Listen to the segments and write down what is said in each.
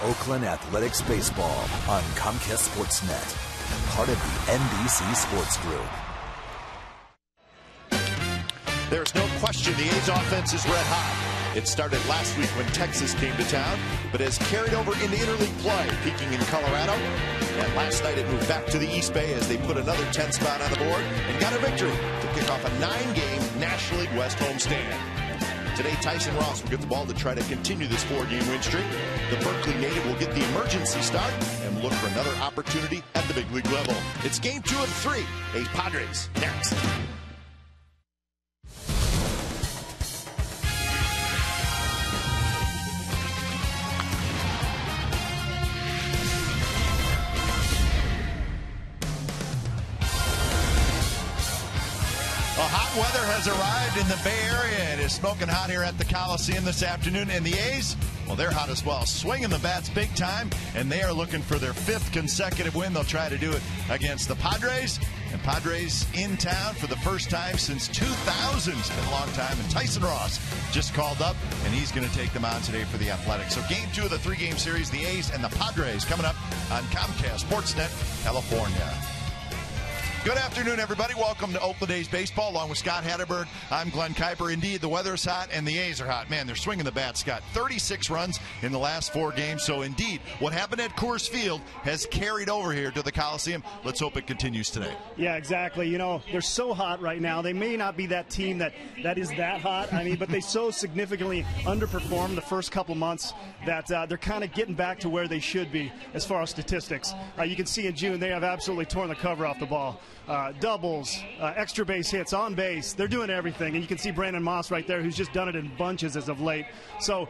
Oakland Athletics Baseball on Comcast Sportsnet, part of the NBC Sports Group. There's no question the A's offense is red hot. It started last week when Texas came to town, but has carried over into interleague play, peaking in Colorado. And last night it moved back to the East Bay as they put another 10 spot on the board and got a victory to kick off a 9-game National League West homestand. Today, Tyson Ross will get the ball to try to continue this 4-game win streak. The Berkeley native will get the emergency start and look for another opportunity at the big league level. It's game 2 of 3. A's Padres next. Hot weather has arrived in the Bay Area. It is smoking hot here at the Coliseum this afternoon. And the A's, well, they're hot as well. Swinging the bats big time, and they are looking for their 5th consecutive win. They'll try to do it against the Padres. And Padres in town for the first time since 2000. It's been a long time. And Tyson Ross just called up, and he's going to take them on today for the Athletics. So game 2 of the 3-game series, the A's and the Padres, coming up on Comcast Sportsnet, California. Good afternoon, everybody. Welcome to Oakland A's Baseball. Along with Scott Hatterberg, I'm Glenn Kuiper. Indeed, the weather's hot and the A's are hot. Man, they're swinging the bat, Scott. 36 runs in the last 4 games. So, indeed, what happened at Coors Field has carried over here to the Coliseum. Let's hope it continues today. Yeah, exactly. You know, they're so hot right now. They may not be that team that is that hot. I mean, but they so significantly underperformed the first couple months that they're kind of getting back to where they should be as far as statistics. You can see in June they have absolutely torn the cover off the ball. Doubles, extra base hits, on base. They're doing everything. And you can see Brandon Moss right there, who's just done it in bunches as of late. So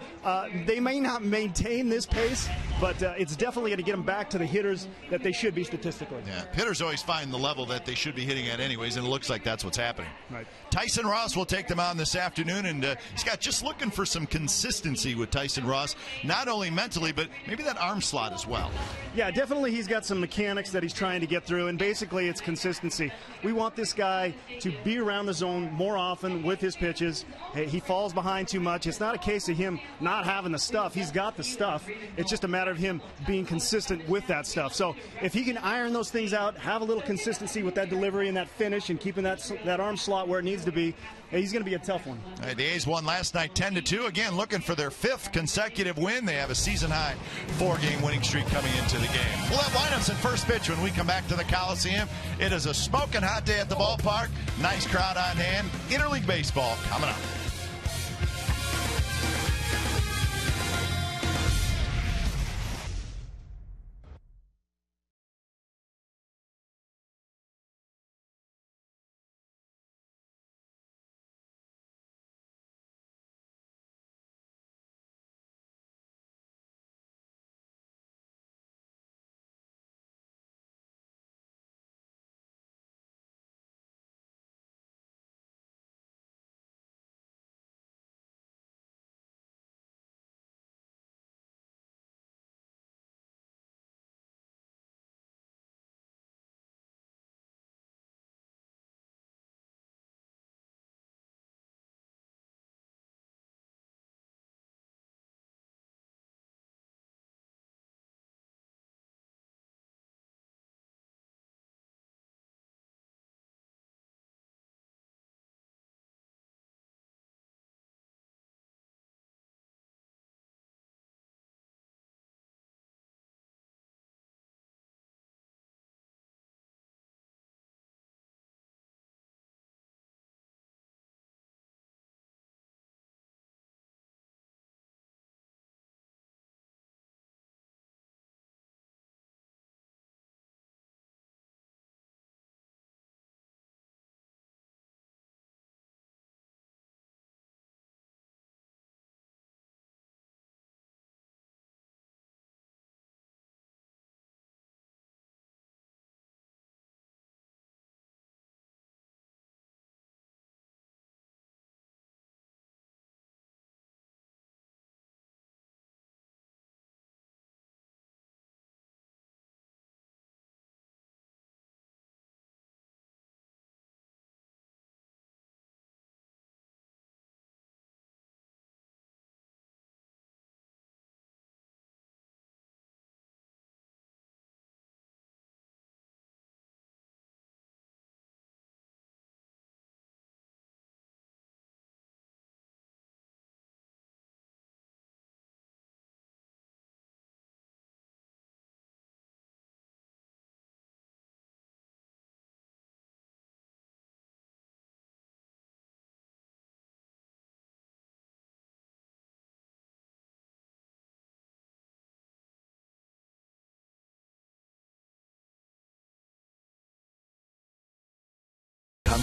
they may not maintain this pace, but it's definitely going to get them back to the hitters that they should be statistically. Yeah, hitters always find the level that they should be hitting at anyways, and it looks like that's what's happening. Right. Tyson Ross will take them on this afternoon, and Scott, just looking for some consistency with Tyson Ross, not only mentally, but maybe that arm slot as well. Yeah, definitely he's got some mechanics that he's trying to get through, and basically it's consistency. We want this guy to be around the zone more often with his pitches. He falls behind too much. It's not a case of him not having the stuff. He's got the stuff. It's just a matter of him being consistent with that stuff. So if he can iron those things out, have a little consistency with that delivery and that finish and keeping that arm slot where it needs to be, he's going to be a tough one. All right, the A's won last night 10-2. Again, looking for their 5th consecutive win. They have a season-high 4-game winning streak coming into the game. We'll have lineups and first pitch when we come back to the Coliseum. It is a smoking hot day at the ballpark. Nice crowd on hand. Interleague baseball coming up.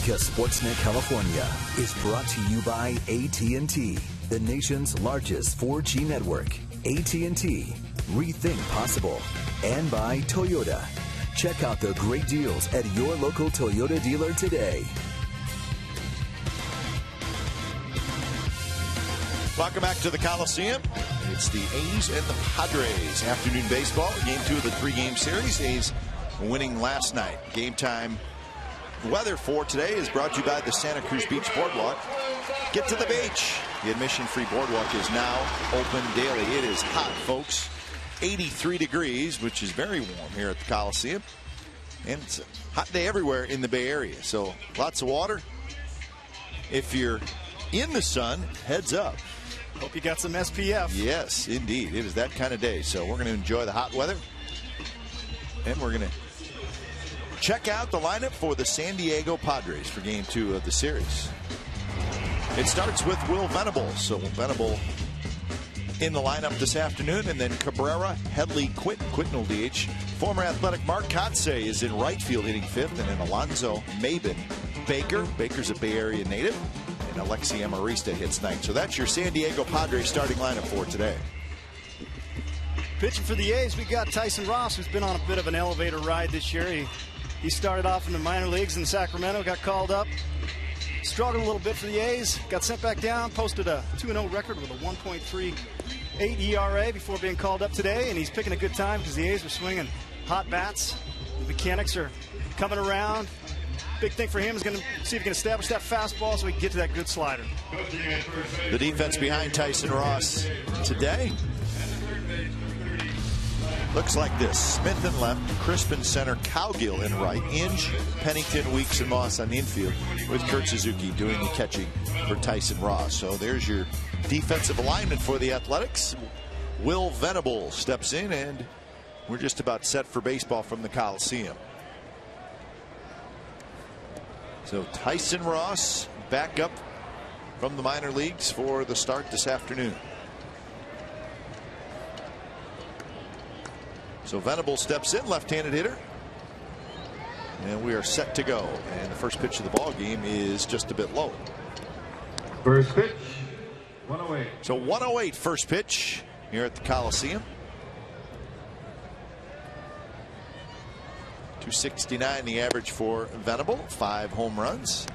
Comcast Sportsnet California is brought to you by AT&T, the nation's largest 4G network. AT&T, rethink possible. And by Toyota. Check out the great deals at your local Toyota dealer today. Welcome back to the Coliseum. It's the A's and the Padres. Afternoon baseball, game 2 of the 3-game series. A's winning last night. Game time weather for today is brought to you by the Santa Cruz Beach Boardwalk. Get to the beach. The admission-free boardwalk is now open daily. It is hot, folks. 83 degrees, which is very warm here at the Coliseum. And it's a hot day everywhere in the Bay Area. So lots of water. If you're in the sun, heads up. Hope you got some SPF. Yes, indeed. It is that kind of day. So we're going to enjoy the hot weather. And we're going to check out the lineup for the San Diego Padres for game 2 of the series. It starts with Will Venable. So Venable in the lineup this afternoon, and then Cabrera, Headley, Quinton will DH. Former Athletic Mark Kotze is in right field hitting 5th, and then Alonzo Mabin. Baker's a Bay Area native, and Alexi Amarista hits 9th. So that's your San Diego Padres starting lineup for today. Pitching for the A's, we got Tyson Ross, who's been on a bit of an elevator ride this year. He started off in the minor leagues in Sacramento, got called up, struggled a little bit for the A's, got sent back down, posted a 2-0 record with a 1.38 ERA before being called up today, and he's picking a good time because the A's are swinging hot bats. The mechanics are coming around. Big thing for him is going to see if he can establish that fastball so he can get to that good slider. The defense behind Tyson Ross today looks like this. Smith in left, Crispin center, Cowgill in right, Inge, Pennington, Weeks, and Moss on the infield, with Kurt Suzuki doing the catching for Tyson Ross. So there's your defensive alignment for the Athletics. Will Venable steps in, and we're just about set for baseball from the Coliseum. So Tyson Ross back up from the minor leagues for the start this afternoon. So Venable steps in, left-handed hitter. And we are set to go. And the first pitch of the ball game is just a bit low. First pitch, 108. So 108 first pitch here at the Coliseum. 269 the average for Venable, 5 home runs.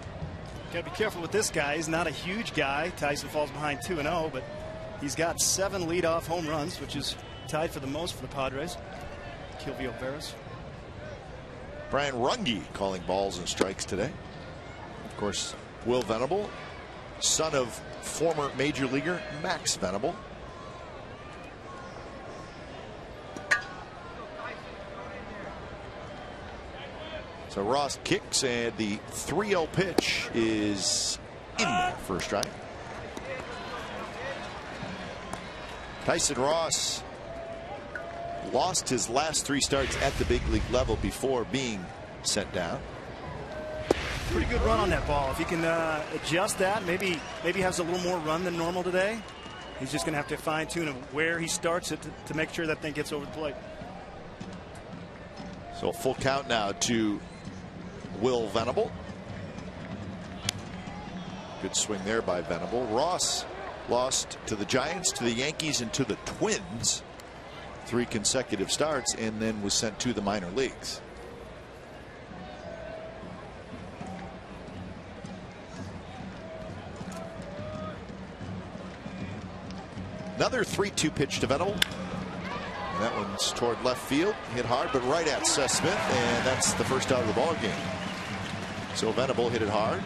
Got to be careful with this guy. He's not a huge guy. Tyson falls behind 2-0, but he's got 7 leadoff home runs, which is tied for the most for the Padres. Kilvio Veras. Brian Runge calling balls and strikes today. Of course, Will Venable, son of former major leaguer Max Venable. So Ross kicks, and the 3-0 pitch is in there for a strike. Tyson Ross lost his last 3 starts at the big league level before being sent down. Pretty good run on that ball. If he can adjust that, maybe has a little more run than normal today. He's just going to have to fine-tune where he starts it to make sure that thing gets over the plate. So full count now to Will Venable. Good swing there by Venable. Ross lost to the Giants, to the Yankees, and to the Twins. 3 consecutive starts, and then was sent to the minor leagues. Another 3-2 pitch to Venable. And that one's toward left field. Hit hard, but right at Seth Smith, and that's the first out of the ball game. So Venable hit it hard.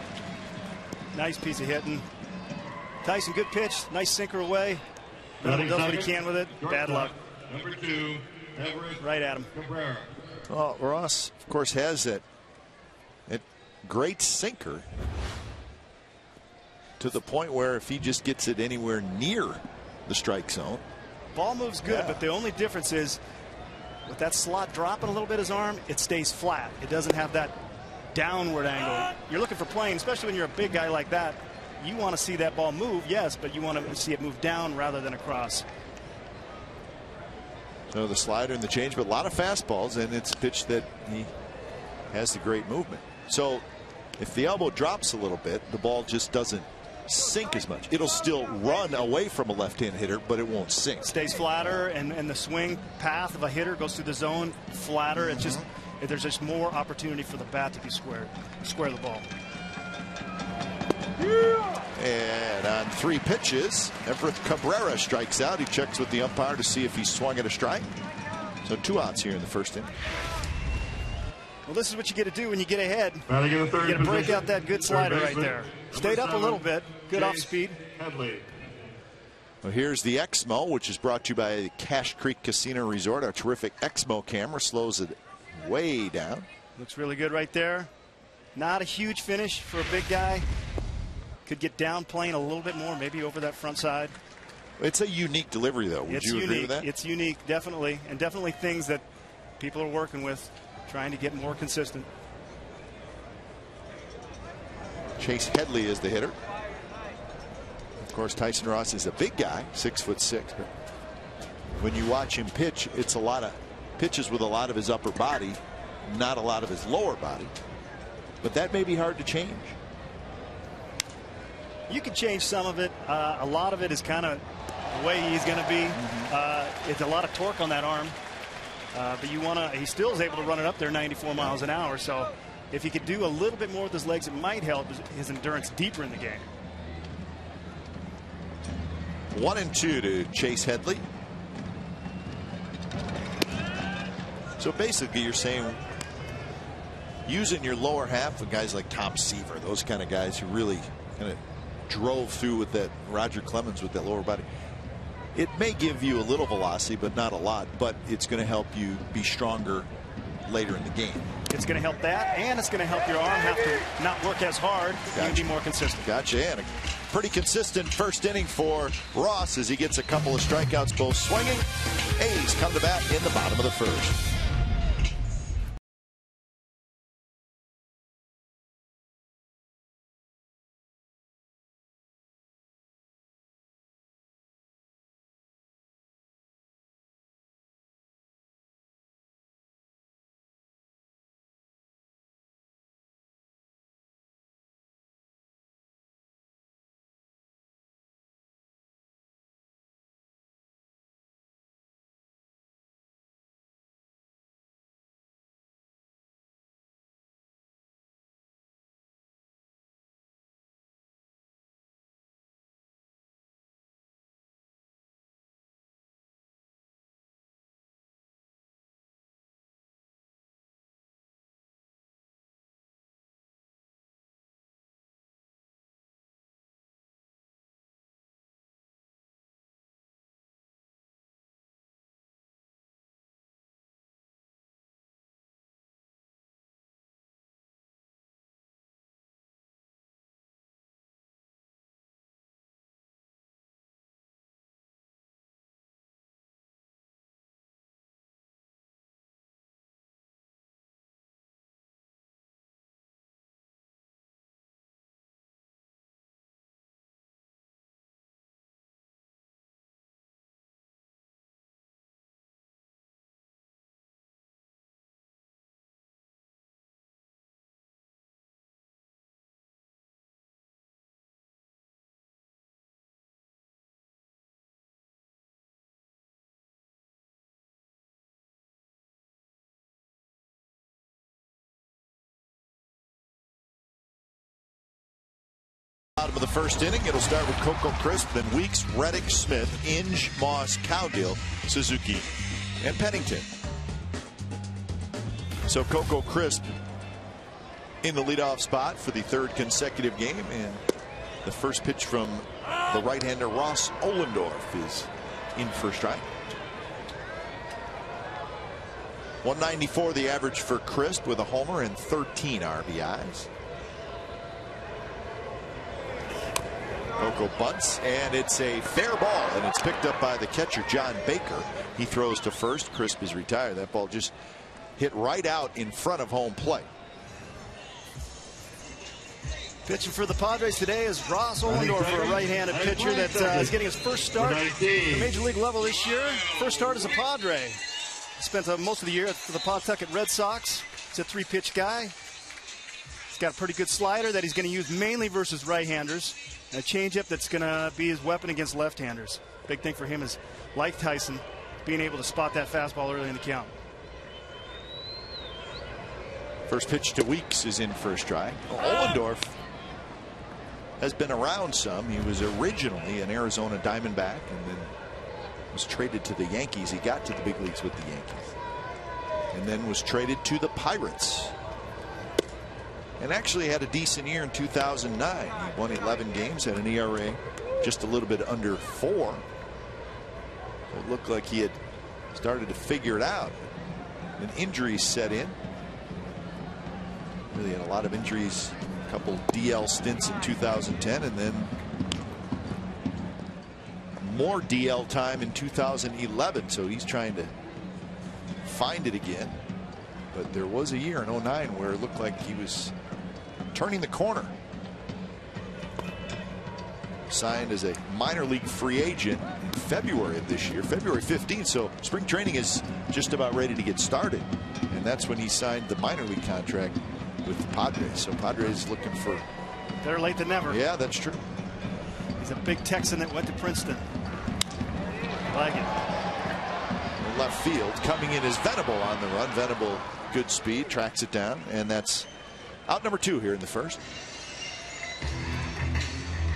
Nice piece of hitting. Tyson, good pitch. Nice sinker away. Venable does what he can with it. Bad luck. Number 2, right at him. Cabrera. Well, Ross, of course, has that great sinker to the point where if he just gets it anywhere near the strike zone. Ball moves good, but the only difference is with that slot dropping a little bit his arm, it stays flat. It doesn't have that downward angle. You're looking for playing, especially when you're a big guy like that. You want to see that ball move, yes, but you want to see it move down rather than across. So the slider and the change, but a lot of fastballs, and it's a pitch that he has the great movement. So If the elbow drops a little bit, the ball just doesn't sink as much. It'll still run away from a left-hand hitter, but it won't sink. Stays flatter, and the swing path of a hitter goes through the zone flatter. It's just there's just more opportunity for the bat to be square the ball. And on 3 pitches, Everett Cabrera strikes out. He checks with the umpire to see if he swung at a strike. So 2 outs here in the first inning. Well, this is what you get to do when you get ahead. You get to break out that good slider right there. Stayed up a little bit. Good off speed. Well, here's the Exmo, which is brought to you by Cache Creek Casino Resort. Our terrific Exmo camera slows it way down. Looks really good right there. Not a huge finish for a big guy. Could get down playing a little bit more, maybe over that front side. It's a unique delivery, though. Would you agree with that? It's unique, definitely. And definitely things that people are working with, trying to get more consistent. Chase Headley is the hitter. Of course, Tyson Ross is a big guy, 6'6". But when you watch him pitch, it's a lot of pitches with a lot of his upper body, not a lot of his lower body. But that may be hard to change. You can change some of it. A lot of it is kind of the way he's going to be. It's a lot of torque on that arm. But you want to, he still is able to run it up there 94 miles an hour. So if he could do a little bit more with his legs, it might help his endurance deeper in the game. 1-2 to Chase Headley. So basically you're saying using your lower half with guys like Tom Seaver, those kind of guys who really kind of drove through with that, Roger Clemens with that lower body. It may give you a little velocity, but not a lot, but it's going to help you be stronger later in the game. It's going to help that, and it's going to help your arm have to not work as hard and be more consistent. Gotcha. And a pretty consistent first inning for Ross as he gets a couple of strikeouts, both swinging. A's come to bat in the bottom of the first. Bottom of the first inning, it'll start with Coco Crisp, then Weeks, Reddick, Smith, Inge, Moss, Cowgill, Suzuki, and Pennington. So Coco Crisp in the leadoff spot for the 3rd consecutive game, and the first pitch from the right-hander Ross Ohlendorf is in for a strike. 194 the average for Crisp with a homer and 13 RBIs. Coco bunts, and it's a fair ball, and it's picked up by the catcher, John Baker. He throws to first. Crisp is retired. That ball just hit right out in front of home plate. Pitching for the Padres today is Ross Ohlendorf, a right-handed pitcher that is getting his first start at the Major League level this year. First start as a Padre. Spent most of the year for the Pawtucket Red Sox. He's a 3-pitch guy. He's got a pretty good slider that he's going to use mainly versus right-handers, and a changeup that's going to be his weapon against left-handers. Big thing for him is, like Tyson, being able to spot that fastball early in the count. First pitch to Weeks is in for a strike. Ohlendorf has been around some. He was originally an Arizona Diamondback and then was traded to the Yankees. He got to the big leagues with the Yankees and then was traded to the Pirates and actually had a decent year in 2009. He won 11 games, had an ERA just a little bit under 4. It looked like he had started to figure it out. An injury set in. Really had a lot of injuries, a couple DL stints in 2010, and then more DL time in 2011. So he's trying to find it again. But there was a year in 09 where it looked like he was turning the corner. Signed as a minor league free agent in February of this year, February 15th. So spring training is just about ready to get started. And that's when he signed the minor league contract with the Padres. So Padres looking for. Better late than never. Yeah, that's true. He's a big Texan that went to Princeton. Like it. Left field coming in is Venable on the run. Venable, good speed, tracks it down, and that's out number 2 here in the first.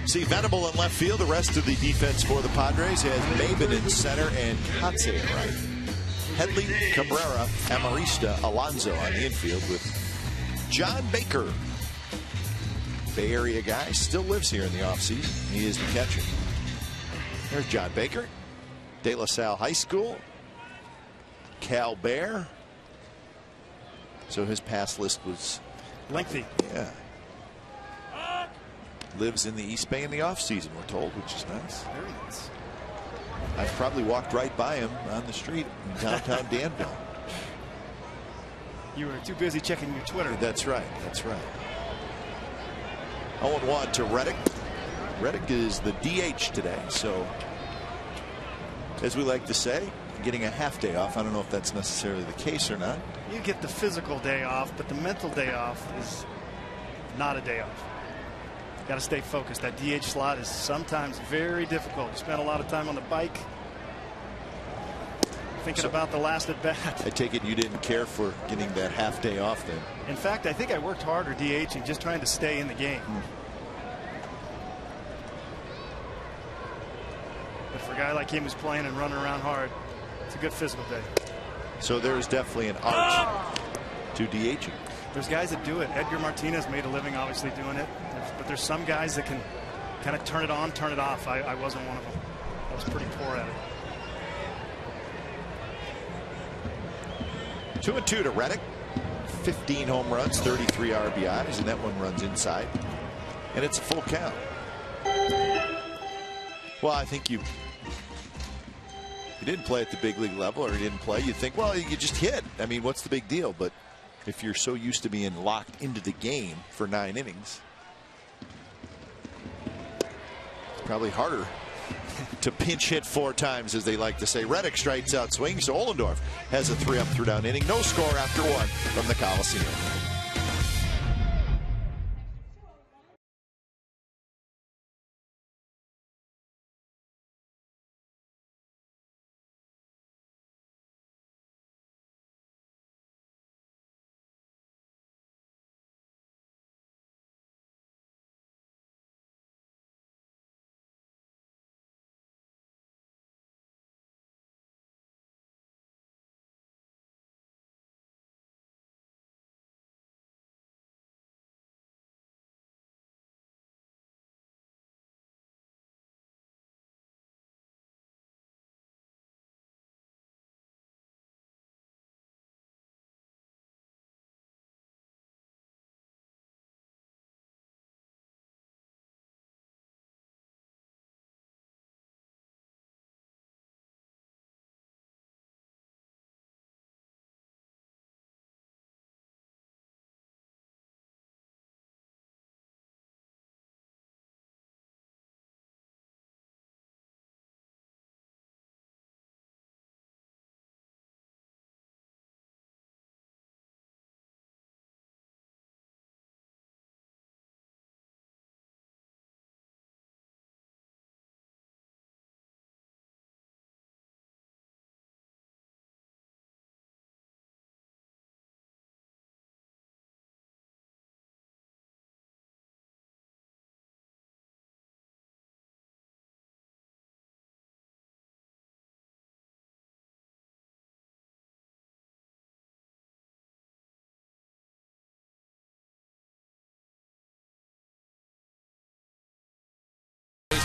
See Venable in left field. The rest of the defense for the Padres has Maben in center and Katze in right. Headley, Cabrera, Amarista, Alonso on the infield with John Baker. Bay Area guy, still lives here in the offseason. He is the catcher. There's John Baker. De La Salle High School. Cal Bear. So his pass list was lengthy. Yeah. Lives in the East Bay in the offseason, we're told, which is nice. Very nice. I've probably walked right by him on the street in downtown Danville. You were too busy checking your Twitter. That's right. That's right. 0-1 to Reddick. Reddick is the DH today, so as we like to say, getting a half day off. I don't know if that's necessarily the case or not. You get the physical day off, but the mental day off is not a day off. Got to stay focused. That DH slot is sometimes very difficult. You spend a lot of time on the bike thinking about the last at bat. I take it you didn't care for getting that half day off then. In fact, I think I worked harder DHing, just trying to stay in the game. But for a guy like him who's playing and running around hard, it's a good physical day. So there's definitely an art to DHing. There's guys that do it. Edgar Martinez made a living obviously doing it, but there's some guys that can kind of turn it on, turn it off. I wasn't one of them. I was pretty poor at it. 2-2 to Reddick. 15 home runs, 33 RBIs, and that one runs inside. And it's a full count. Well, I think you didn't play at the big league level, or you didn't play, you think, well, you just hit. I mean, what's the big deal? But if you're so used to being locked into the game for 9 innings, it's probably harder to pinch hit 4 times, as they like to say. Reddick strikes out swing, so Ohlendorf has a 3-up, 3-down inning. No score after 1 from the Coliseum.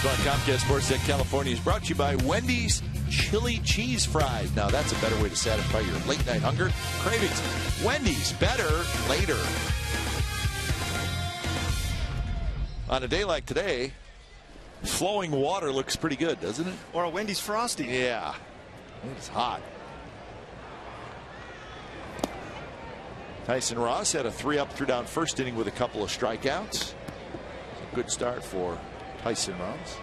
Baseball Comcast Sports Net California is brought to you by Wendy's Chili Cheese Fries. Now that's a better way to satisfy your late night hunger cravings. Wendy's, better later. On a day like today, flowing water looks pretty good, doesn't it? Or a Wendy's Frosty. Yeah, it's hot. Tyson Ross had a 3-up, 3-down first inning with a couple of strikeouts. A good start for Tyson Ross.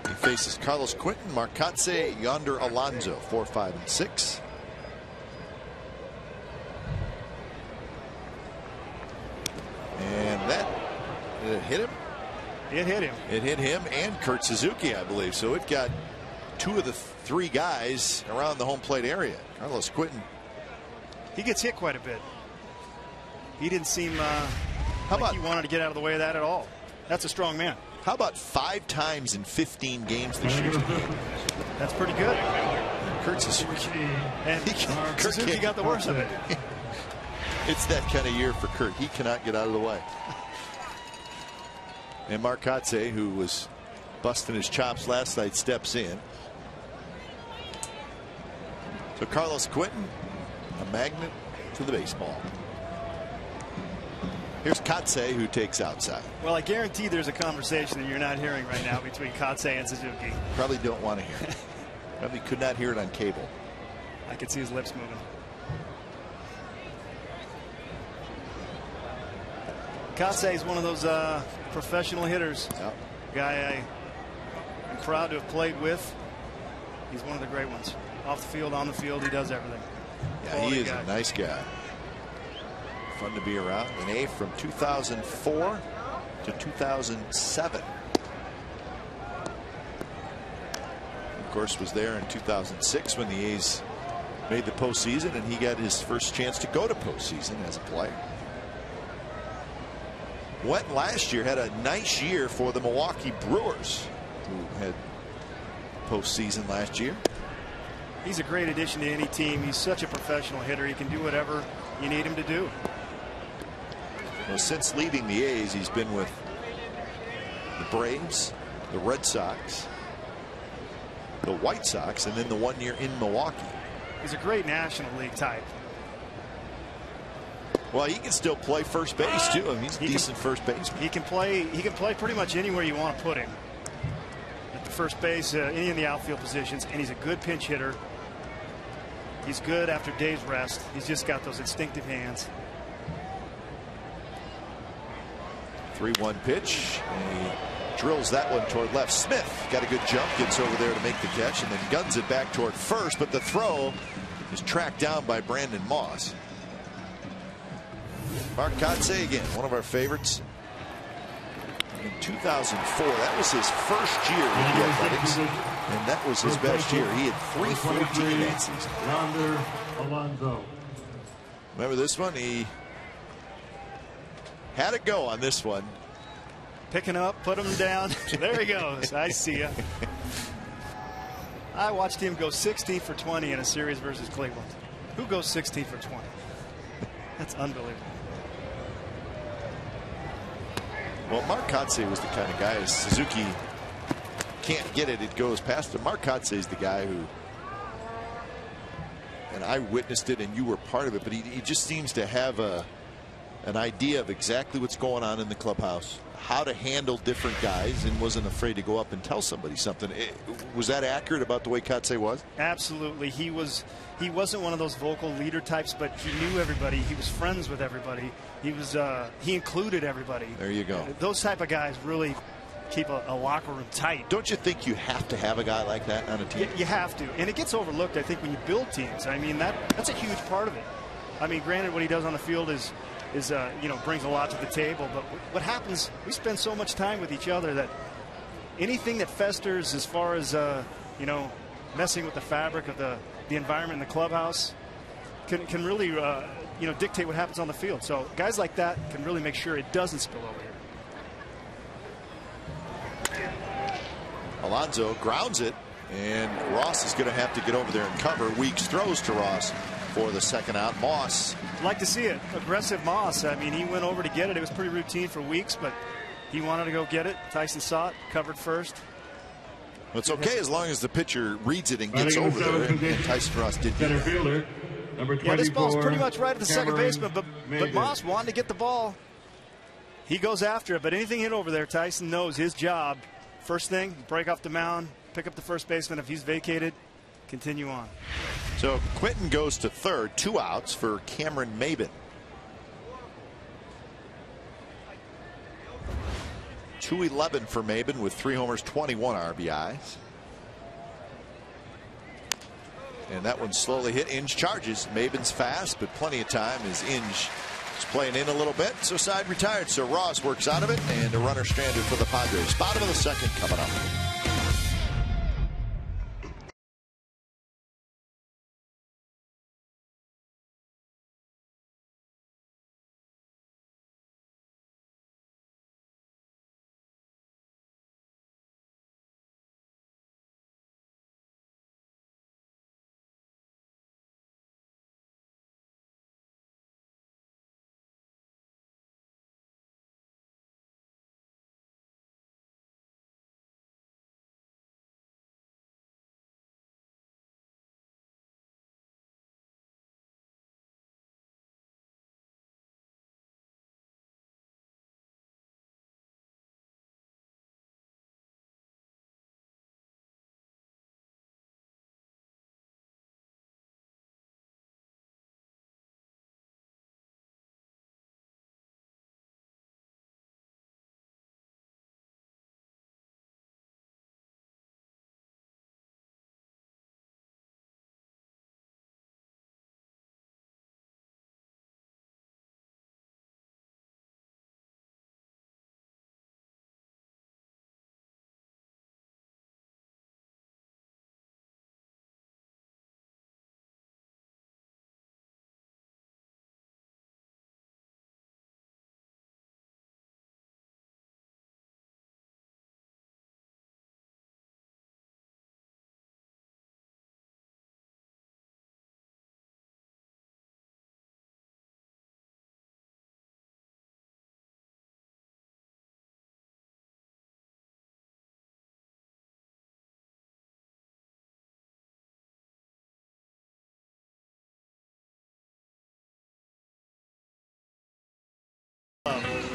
He faces Carlos Quinton, Marcatse, Yonder Alonso, 4, 5, and 6. And that hit him. It hit him. It hit him and Kurt Suzuki, I believe. So it got 2 of the 3 guys around the home plate area. Carlos Quinton. He gets hit quite a bit. He didn't seem he wanted to get out of the way of that at all. That's a strong man. How about 5 times in 15 games this year? That's pretty good. Kurt Suzuki. And Suzuki got the worst of it. It's that kind of year for Kurt. He cannot get out of the way. And Marcatse, who was busting his chops last night, steps in. So Carlos Quinton, a magnet to the baseball. Here's Katse, who takes outside. Well, I guarantee there's a conversation that you're not hearing right now between Katse and Suzuki. Probably don't want to hear it. Probably could not hear it on cable. I could see his lips moving. Katse is one of those professional hitters. Yep. Guy I'm proud to have played with. He's one of the great ones. Off the field, on the field, he does everything. Yeah, Quality he is guy. a nice guy. Fun to be around. An A from 2004 to 2007. Of course, was there in 2006 when the A's made the postseason, and he got his first chance to go to postseason as a player. Went last year, had a nice year for the Milwaukee Brewers, who had postseason last year. He's a great addition to any team. He's such a professional hitter. He can do whatever you need him to do. Well, since leaving the A's, he's been with the Braves, the Red Sox, the White Sox, and then the 1 year in Milwaukee. He's a great National League type. Well, he can still play first base too. I mean, he's a decent first baseman. He can play pretty much anywhere you want to put him. At the first base, any of the outfield positions, and he's a good pinch hitter. He's good after days rest. He's just got those instinctive hands. 3-1 pitch. And he drills that one toward left. Smith got a good jump, gets over there to make the catch, and then guns it back toward first, but the throw is tracked down by Brandon Moss. Marcatse again, one of our favorites. In 2004, that was his first year with the Athletics, and that was his best year. He had 314 that season. Yonder Alonso. Remember this one? He had a go on this one. Picking up, put him down. There he goes. I see ya. I watched him go 16 for 20 in a series versus Cleveland. Who goes 16 for 20? That's unbelievable. Well, Marcatse was the kind of guy, as Suzuki can't get it, it goes past him. Marcatse is the guy who, and I witnessed it and you were part of it, but he just seems to have an idea of exactly what's going on in the clubhouse, how to handle different guys, and wasn't afraid to go up and tell somebody something. Was that accurate about the way Katse was? Absolutely. He wasn't one of those vocal leader types, but he knew everybody. He was friends with everybody. He included everybody. There you go. Those type of guys really keep a locker room tight. Don't you think you have to have a guy like that on a team? You have to, and it gets overlooked, I think, when you build teams. I mean, that's a huge part of it. I mean, granted, what he does on the field is brings a lot to the table, but what happens, we spend so much time with each other that anything that festers as far as messing with the fabric of the environment in the clubhouse can really dictate what happens on the field. So guys like that can really make sure it doesn't spill over here. Alonso grounds it, and Ross is going to have to get over there and cover. Weeks throws to Ross for the second out. Moss. Like to see it. Aggressive Moss. I mean, he went over to get it. It was pretty routine for Weeks, but He wanted to go get it. Tyson saw it, covered first. Well, it's okay as long as the pitcher reads it and gets over there. And Tyson Ross did center fielder, number 24. Yeah, this ball's pretty much right at the second Cameron baseman, but Maven. Moss wanted to get the ball. He goes after it, but anything hit over there, Tyson knows his job. First thing, break off the mound, pick up the first baseman. If he's vacated, continue on. So Quinton goes to third, 2 outs for Cameron Maven. 211 for Maven with 3 homers, 21 RBIs. And that one slowly hit. Inge charges. Maven's fast, but plenty of time as Inge is playing in a little bit. So side retired. So Ross works out of it, and a runner stranded for the Padres. Bottom of the second coming up.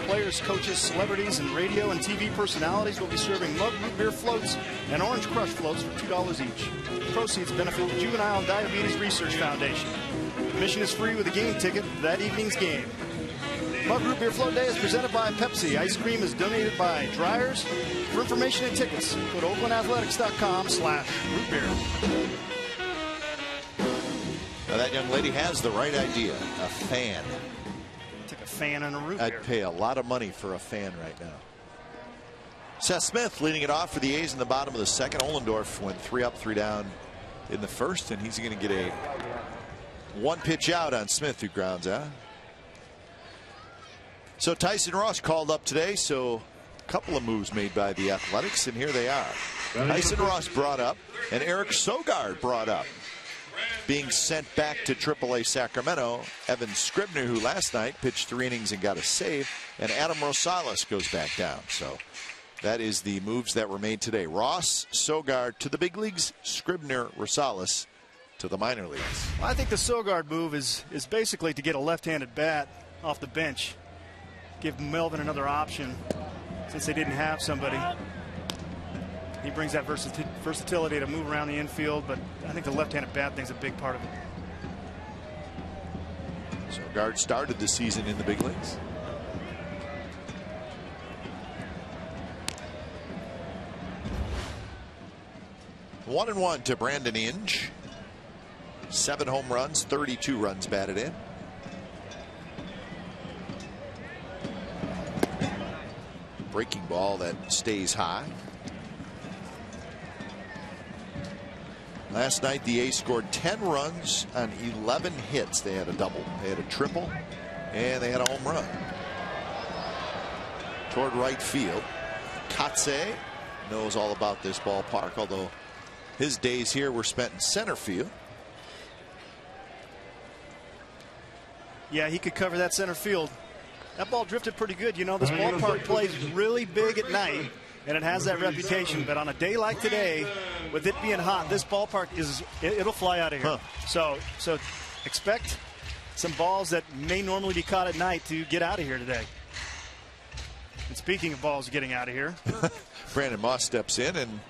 Players, coaches, celebrities, and radio and TV personalities will be serving mug root beer floats and orange crush floats for $2 each. Proceeds benefit the Juvenile Diabetes Research Foundation. Admission is free with a game ticket for that evening's game. Mug Root Beer Float Day is presented by Pepsi. Ice cream is donated by Dryers. For information and tickets, go to oaklandathletics.com/rootbeer. Now that young lady has the right idea. A fan. Took a fan and a root beer. I'd pay a lot of money for a fan right now. Seth Smith leading it off for the A's in the bottom of the second. Ohlendorf went 3 up, 3 down in the first, and he's going to get a 1 pitch out on Smith, who grounds out. So Tyson Ross called up today, so a couple of moves made by the Athletics, and here they are. Tyson Ross brought up, and Eric Sogard brought up. Being sent back to AAA Sacramento, Evan Scribner, who last night pitched 3 innings and got a save, and Adam Rosales goes back down. So that is the moves that were made today. Ross, Sogard to the big leagues, Scribner, Rosales to the minor leagues. Well, I think the Sogard move is basically to get a left-handed bat off the bench. Give Melvin another option since they didn't have somebody. He brings that versatility to move around the infield, but I think the left-handed bat thing's a big part of it. Sogard started the season in the big leagues. One and one to Brandon Inge. 7 home runs, 32 runs batted in. Breaking ball that stays high. Last night the A's scored 10 runs on 11 hits. They had a double, they had a triple, and they had a home run. Toward right field. Katse knows all about this ballpark, although his days here were spent in center field. Yeah, he could cover that center field. That ball drifted pretty good. You know, this ballpark plays really big at night, and it has that reputation. But on a day like today, with it being hot, this ballpark it'll fly out of here. So expect some balls that may normally be caught at night to get out of here today. And speaking of balls getting out of here, Brandon Moss steps in and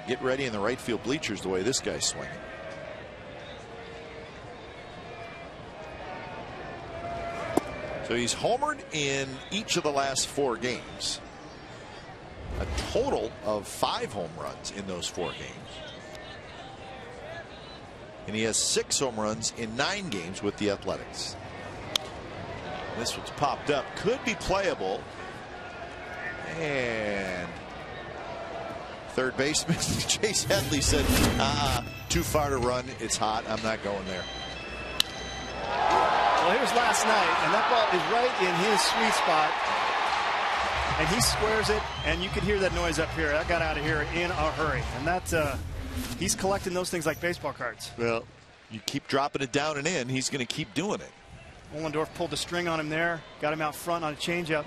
get ready in the right field bleachers the way this guy's swinging. So he's homered in each of the last 4 games. A total of 5 home runs in those 4 games. And he has 6 home runs in 9 games with the Athletics. This one's popped up. Could be playable. And third baseman Chase Headley said, too far to run. It's hot. I'm not going there. Well, here's last night, and that ball is right in his sweet spot. And he squares it, and you can hear that noise up here. That got out of here in a hurry. And that's he's collecting those things like baseball cards. Well, you keep dropping it down and in, he's going to keep doing it. Ohlendorf pulled the string on him there, got him out front on a changeup.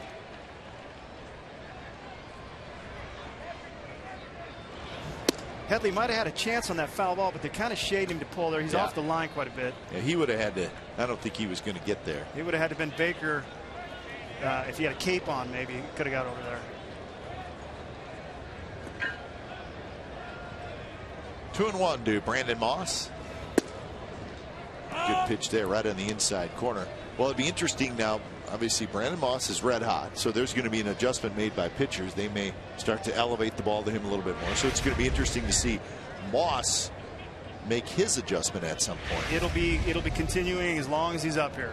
Headley might have had a chance on that foul ball, but they kind of shaded him to pull there. He's off the line quite a bit. Yeah, he would have had to. I don't think he was going to get there. He would have had to been Baker. If he had a cape on, maybe he could have got over there. 2-1 to Brandon Moss. Good pitch there, right on the inside corner. Well, it'd be interesting now. Obviously, Brandon Moss is red hot, so there's going to be an adjustment made by pitchers. They may start to elevate the ball to him a little bit more. So it's going to be interesting to see Moss make his adjustment at some point. It'll be continuing as long as he's up here.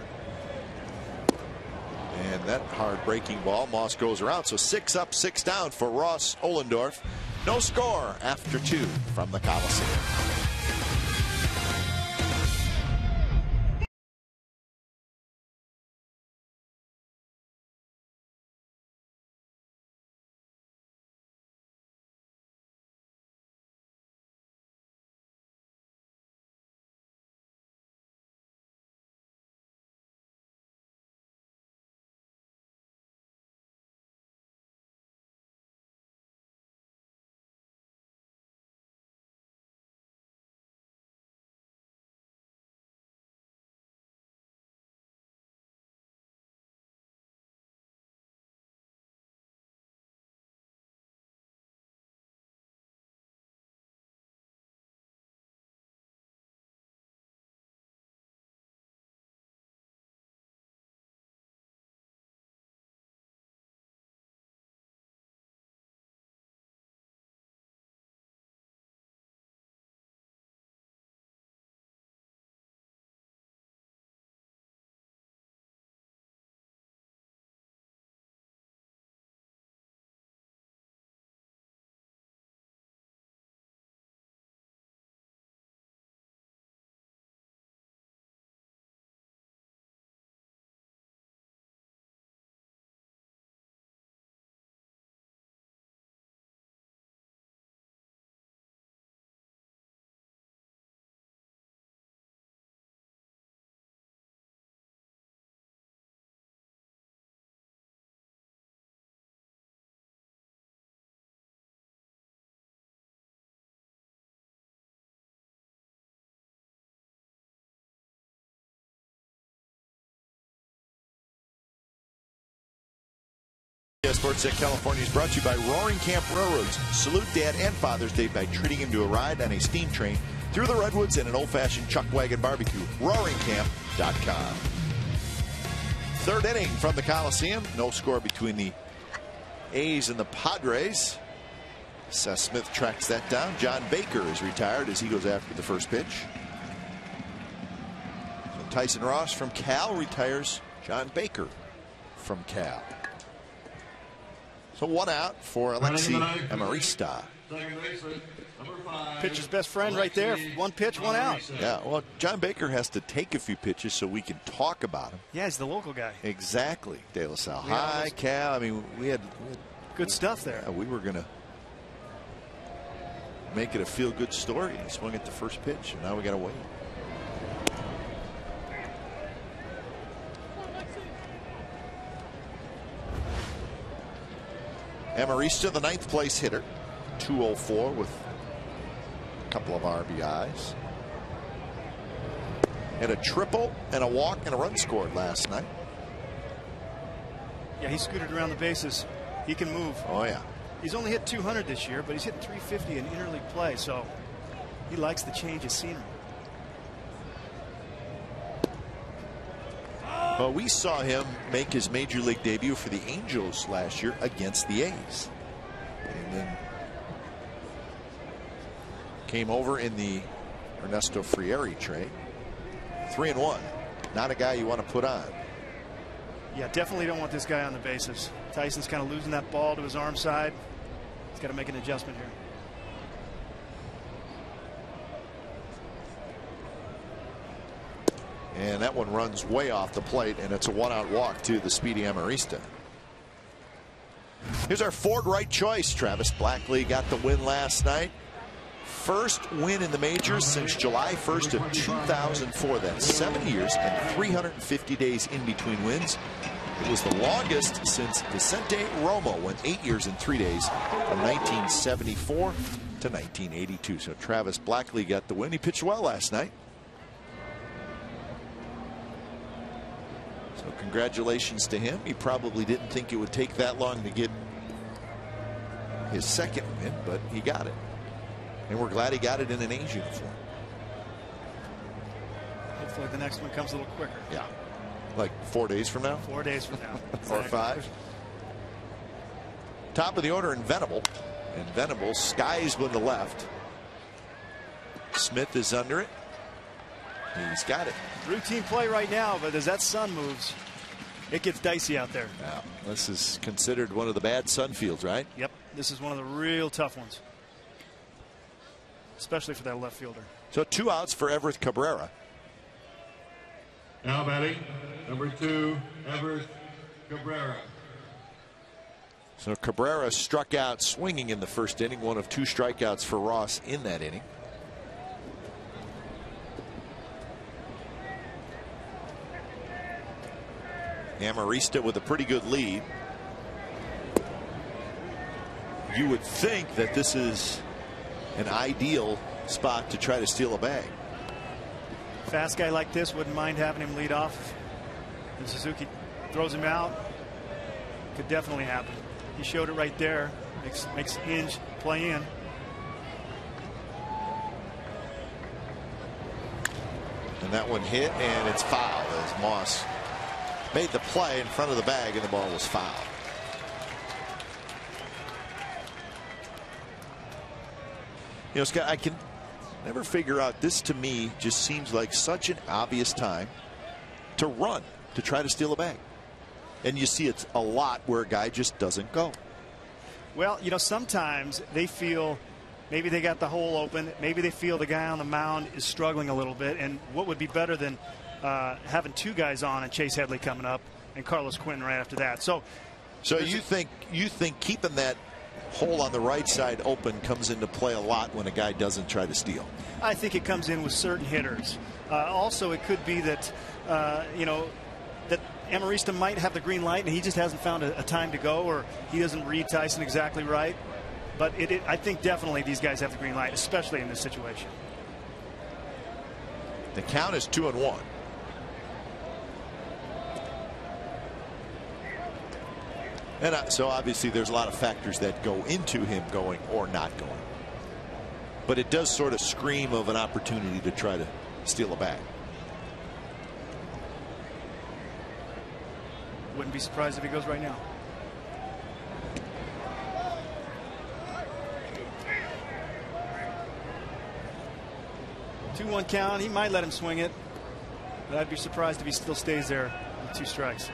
And that hard breaking ball, Moss goes around. So 6 up, 6 down for Ross Ohlendorf. No score after 2 from the Coliseum. Sports at California is brought to you by Roaring Camp Railroads. Salute Dad and Father's Day by treating him to a ride on a steam train through the Redwoods and an old-fashioned chuck wagon barbecue. RoaringCamp.com. Third inning from the Coliseum. No score between the A's and the Padres. Seth Smith tracks that down. John Baker is retired as he goes after the first pitch. So Tyson Ross from Cal retires John Baker from Cal. So 1 out for Alexi Amarista. Pitcher's best friend right there. 1 pitch, 1 out. Yeah, well, John Baker has to take a few pitches so we can talk about him. Yeah, he's the local guy. Exactly. De La Salle High, Cal. I mean, we had good stuff there. We were going to make it a feel-good story. He swung at the first pitch, and now we got to wait. Amarista, the 9th place hitter, 204 with a couple of RBIs. And a triple and a walk and a run scored last night. Yeah, he scooted around the bases. He can move. Oh, yeah. He's only hit 200 this year, but he's hitting 350 in interleague play, so he likes the change of scenery. Well, we saw him make his major league debut for the Angels last year against the A's. And then came over in the Ernesto Frieri trade. 3-1. Not a guy you want to put on. Yeah, definitely don't want this guy on the bases. Tyson's kind of losing that ball to his arm side. He's got to make an adjustment here. And that one runs way off the plate, and it's a 1-out walk to the speedy Amarista. Here's our Ford right choice. Travis Blackley got the win last night. First win in the majors since July 1st of 2004. That's 7 years and 350 days in between wins. It was the longest since Vicente Romo went 8 years and 3 days from 1974 to 1982. So Travis Blackley got the win. He pitched well last night. So congratulations to him. He probably didn't think it would take that long to get his second win, but he got it. And we're glad he got it in an A's uniform. Hopefully the next one comes a little quicker. Yeah. Like 4 days from now? 4 days from now. Or 5. Top of the order in Venable. And Venable skies one to left. Smith is under it. He's got it. Routine play right now, but as that sun moves, it gets dicey out there. Yeah. This is considered one of the bad sun fields, right? Yep. This is one of the real tough ones, especially for that left fielder. So 2 outs for Everett Cabrera. Now batting, number 2, Everett Cabrera. So Cabrera struck out swinging in the first inning, one of 2 strikeouts for Ross in that inning. Amarista with a pretty good lead. You would think that this is an ideal spot to try to steal a bag. Fast guy like this, wouldn't mind having him lead off. And Suzuki throws him out. Could definitely happen. He showed it right there. Makes Hinge play in. And that one hit, and it's foul as Moss made the play in front of the bag, and the ball was fouled. You know, Scott, I can never figure out, this to me just seems like such an obvious time to run to try to steal a bag. And you see it a lot where a guy just doesn't go. Well, you know, sometimes they feel maybe they got the hole open. Maybe they feel the guy on the mound is struggling a little bit. And what would be better than having 2 guys on and Chase Headley coming up and Carlos Quentin right after that. So you think keeping that hole on the right side open comes into play a lot when a guy doesn't try to steal? I think it comes in with certain hitters. Also, it could be that you know, that Amarista might have the green light and he just hasn't found a time to go, or he doesn't read Tyson exactly right. But I think definitely these guys have the green light, especially in this situation. The count is 2-1. And so obviously there's a lot of factors that go into him going or not going. But it does sort of scream of an opportunity to try to steal a bag. Wouldn't be surprised if he goes right now. Two-one count. He might let him swing it, but I'd be surprised if he still stays there with 2 strikes.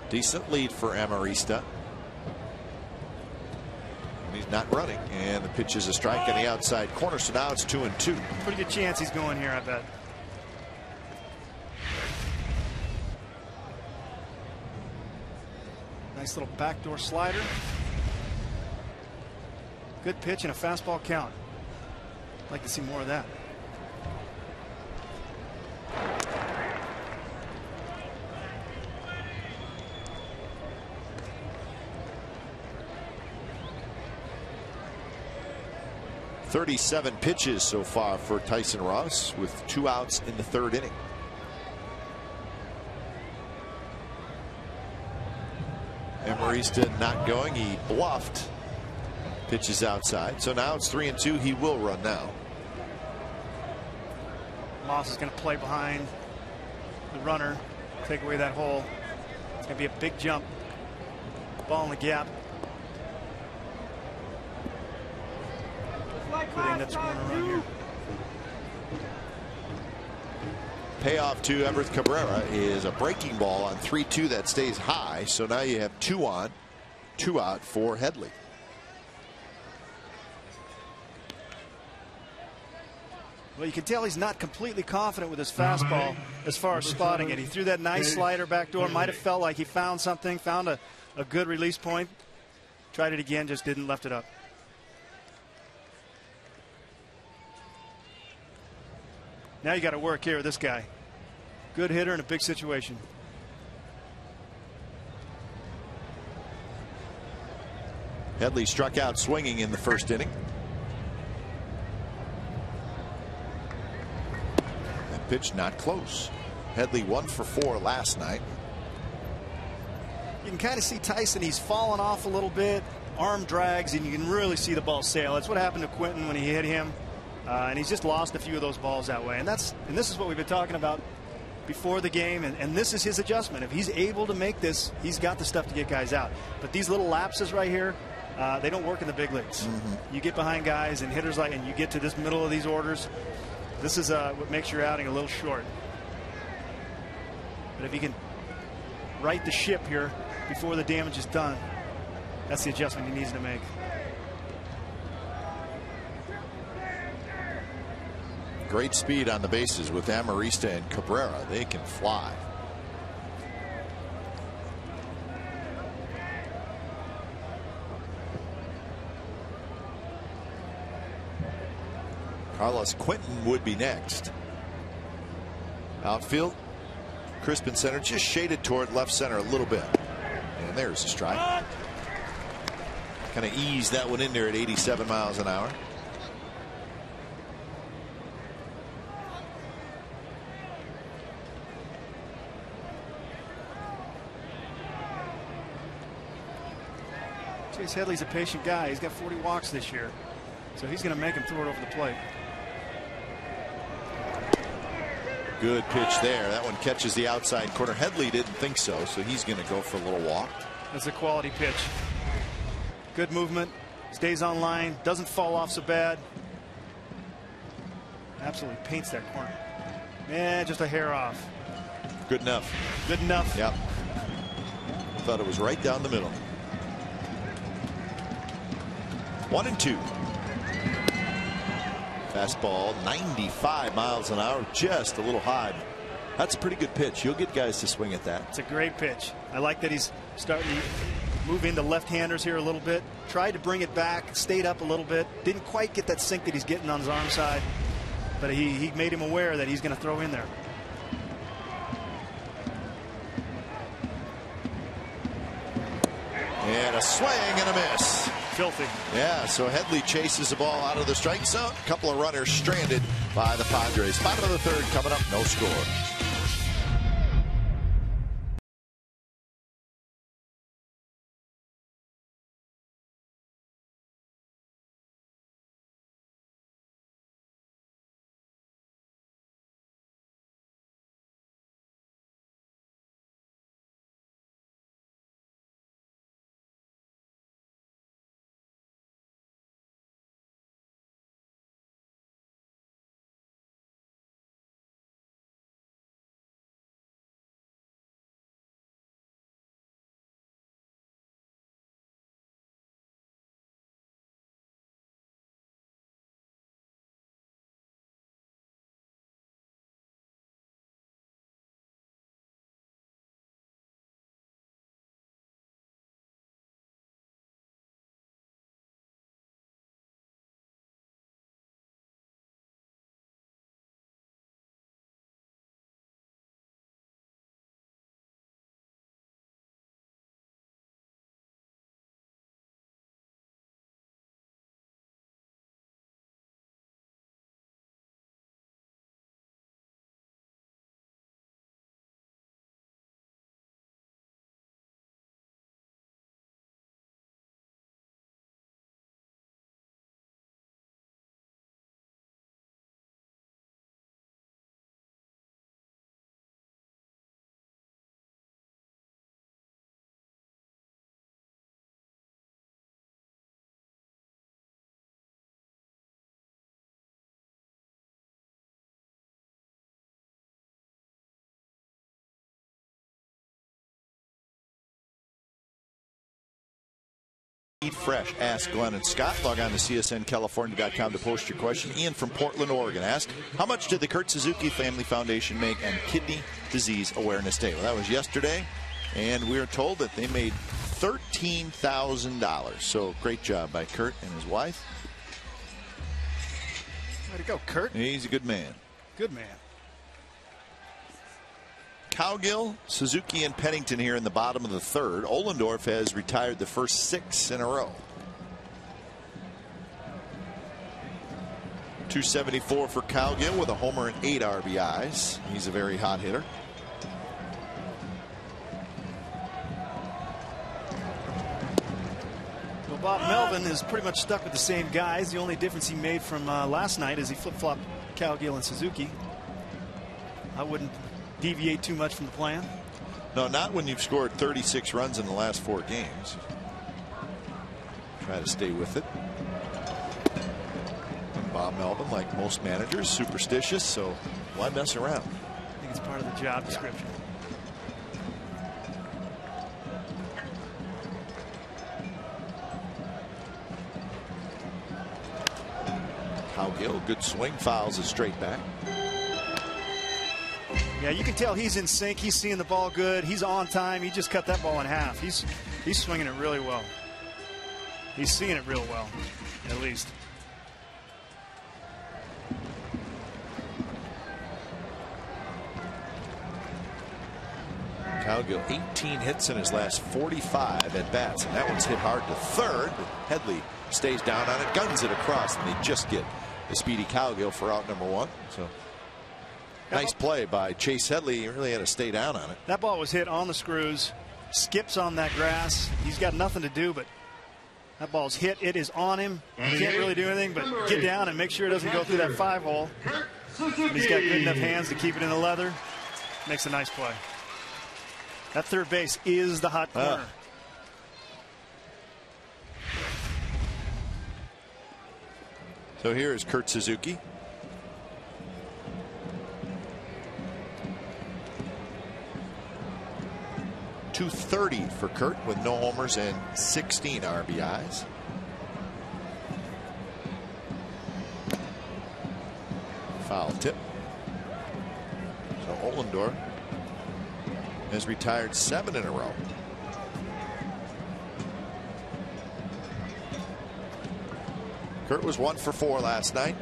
Decent lead for Amarista. He's not running, and the pitch is a strike on the outside corner, so now it's 2-2. Pretty good chance he's going here, I bet. Nice little backdoor slider. Good pitch and a fastball count. I'd like to see more of that. 37 pitches so far for Tyson Ross with 2 outs in the 3rd inning. Emarista not going. He bluffed. Pitches outside. So now it's 3-2. He will run now. Moss is going to play behind the runner, take away that hole. It's going to be a big jump. Ball in the gap. Putting that scoring around here. Payoff to Everth Cabrera is a breaking ball on 3-2 that stays high. So now you have 2 on, 2 out for Headley. Well, you can tell he's not completely confident with his fastball as far as spotting it. He threw that nice slider back door. Might have felt like he found something, found a good release point. Tried it again, just didn't lift it up. Now you got to work here with this guy. Good hitter in a big situation. Headley struck out swinging in the 1st inning. That pitch not close. Headley 1 for 4 last night. You can kind of see Tyson. He's fallen off a little bit. Arm drags, and you can really see the ball sail. That's what happened to Quentin when he hit him. And he's just lost a few of those balls that way. And this is what we've been talking about before the game. And this is his adjustment. If he's able to make this, he's got the stuff to get guys out. But these little lapses right here, they don't work in the big leagues. You get behind guys and hitters and you get to this middle of these orders. This is what makes your outing a little short. But if he can right the ship here before the damage is done, that's the adjustment he needs to make. Great speed on the bases with Amarista and Cabrera. They can fly. Carlos Quentin would be next. Outfield, Crispin center, just shaded toward left center a little bit. And there's a strike. Kind of eased that one in there at 87 miles an hour. Chase Headley's a patient guy. He's got 40 walks this year, so he's going to make him throw it over the plate. Good pitch there. That one catches the outside corner. Headley didn't think so he's going to go for a little walk. That's a quality pitch. Good movement. Stays on line. Doesn't fall off so bad. Absolutely paints that corner. Yeah, just a hair off. Good enough. Good enough. Yep. Thought it was right down the middle. 1-2. Fastball 95 miles an hour, just a little high. That's a pretty good pitch. You'll get guys to swing at that. It's a great pitch. I like that he's starting to move into left-handers here a little bit. Tried to bring it back, stayed up a little bit. Didn't quite get that sink that he's getting on his arm side, but he made him aware that he's going to throw in there. And a swing and a miss. Filthy. Yeah, so Headley chases the ball out of the strike zone. A couple of runners stranded by the Padres. Bottom of the 3rd coming up, no score. Eat fresh. Ask Glenn and Scott. Log on to csncalifornia.com to post your question. Ian from Portland, Oregon asked, how much did the Kurt Suzuki Family Foundation make on Kidney Disease Awareness Day? Well, that was yesterday, and we are told that they made $13,000. So great job by Kurt and his wife. Way to go, Kurt. He's a good man. Good man. Cowgill, Suzuki, and Pennington here in the bottom of the third. Ohlendorf has retired the first 6 in a row. 274 for Cowgill with a homer and 8 RBIs. He's a very hot hitter. Well, Bob Melvin is pretty much stuck with the same guys. The only difference he made from last night is he flip-flopped Cowgill and Suzuki. I wouldn't deviate too much from the plan. No, not when you've scored 36 runs in the last 4 games. Try to stay with it. And Bob Melvin, like most managers, superstitious, so why mess around? I think it's part of the job description. Cowgill, good swing, fouls a straight back. Yeah, you can tell he's in sync. He's seeing the ball good. He's on time. He just cut that ball in half. He's swinging it really well. He's seeing it real well, at least. Cowgill 18 hits in his last 45 at bats, and that one's hit hard to third, but Headley stays down on it, guns it across, and they just get the speedy Cowgill for out number 1. So nice play by Chase Headley. He really had to stay down on it. That ball was hit on the screws, skips on that grass. He's got nothing to do, but that ball's hit. It is on him. He can't really do anything but get down and make sure it doesn't go through that 5-hole. And he's got good enough hands to keep it in the leather. Makes a nice play. That third base is the hot corner. So here is Kurt Suzuki. .230 for Kurt with no homers and 16 RBIs. Foul tip. So Ohlendorf has retired 7 in a row. Kurt was 1 for 4 last night.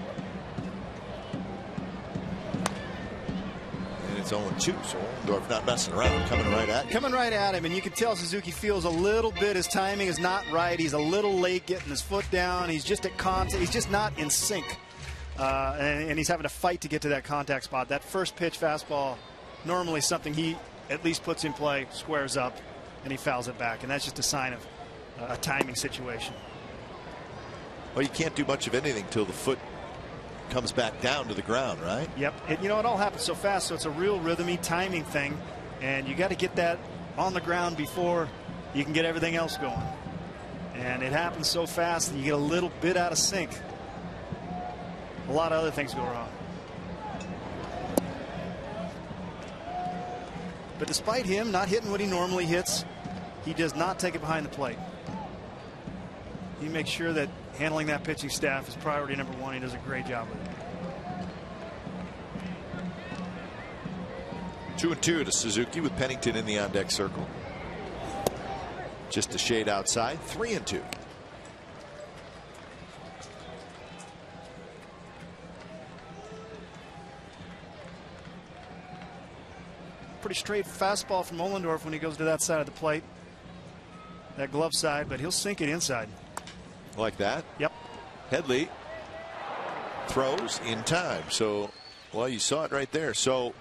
And it's 0-2, so Ohlendorf not messing around, coming right at him. Coming right at him, and you can tell Suzuki feels a little bit. His timing is not right. He's a little late getting his foot down. He's just at contact. He's just not in sync. And he's having to fight to get to that contact spot. That first pitch fastball, normally something he at least puts in play, squares up, and he fouls it back. And that's just a sign of a timing situation. Well, you can't do much of anything till the foot comes back down to the ground, right? Yep. It all happens so fast, so it's a real rhythmy timing thing, and you got to get that on the ground before you can get everything else going. And it happens so fast that you get a little bit out of sync. A lot of other things go wrong. But despite him not hitting what he normally hits, he does not take it behind the plate. He makes sure that handling that pitching staff is priority number 1. He does a great job with it. 2-2 to Suzuki with Pennington in the on-deck circle. Just a shade outside. 3-2. Pretty straight fastball from Ohlendorf when he goes to that side of the plate. That glove side, but he'll sink it inside. Like that? Yep. Headley throws in time. So, well, you saw it right there. So,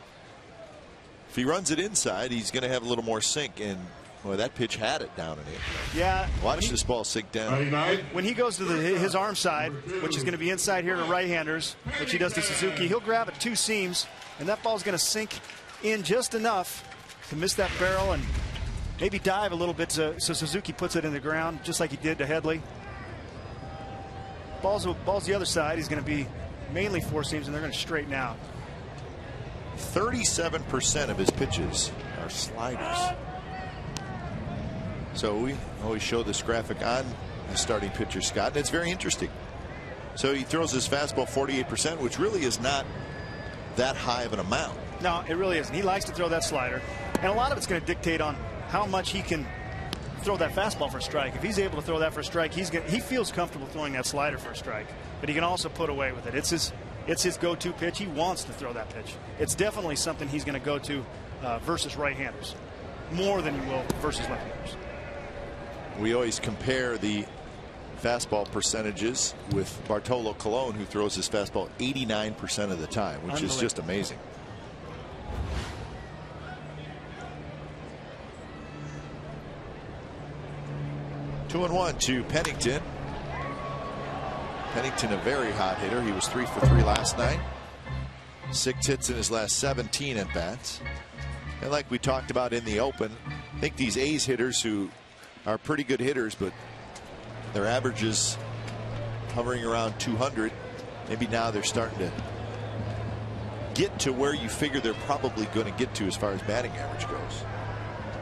if he runs it inside, he's going to have a little more sink. And, boy, that pitch had it down in it. Yeah. Watch this ball sink down. When he goes to his arm side, which is going to be inside here to right-handers, which he does to Suzuki, he'll grab at 2 seams, and that ball's going to sink in just enough to miss that barrel and maybe dive a little bit so Suzuki puts it in the ground just like he did to Headley. Ball's the other side. He's going to be mainly 4 seams, and they're going to straighten out. 37% of his pitches are sliders. So we always show this graphic on the starting pitcher, Scott. And it's very interesting. So he throws his fastball 48%, which really is not that high of an amount. No, it really isn't. He likes to throw that slider, and a lot of it's going to dictate on how much he can throw that fastball for a strike. If he's able to throw that for a strike, he feels comfortable throwing that slider for a strike, but he can also put away with it. It's his go-to pitch. He wants to throw that pitch. It's definitely something he's going to go to versus right-handers more than he will versus left-handers. We always compare the fastball percentages with Bartolo Colon, who throws his fastball 89% of the time, which is just amazing. Two and one to Pennington. Pennington, a very hot hitter. He was 3 for 3 last night. 6 hits in his last 17 at bats. And like we talked about in the open, I think these A's hitters who are pretty good hitters, but their averages hovering around 200. Maybe now they're starting to get to where you figure they're probably going to get to as far as batting average goes.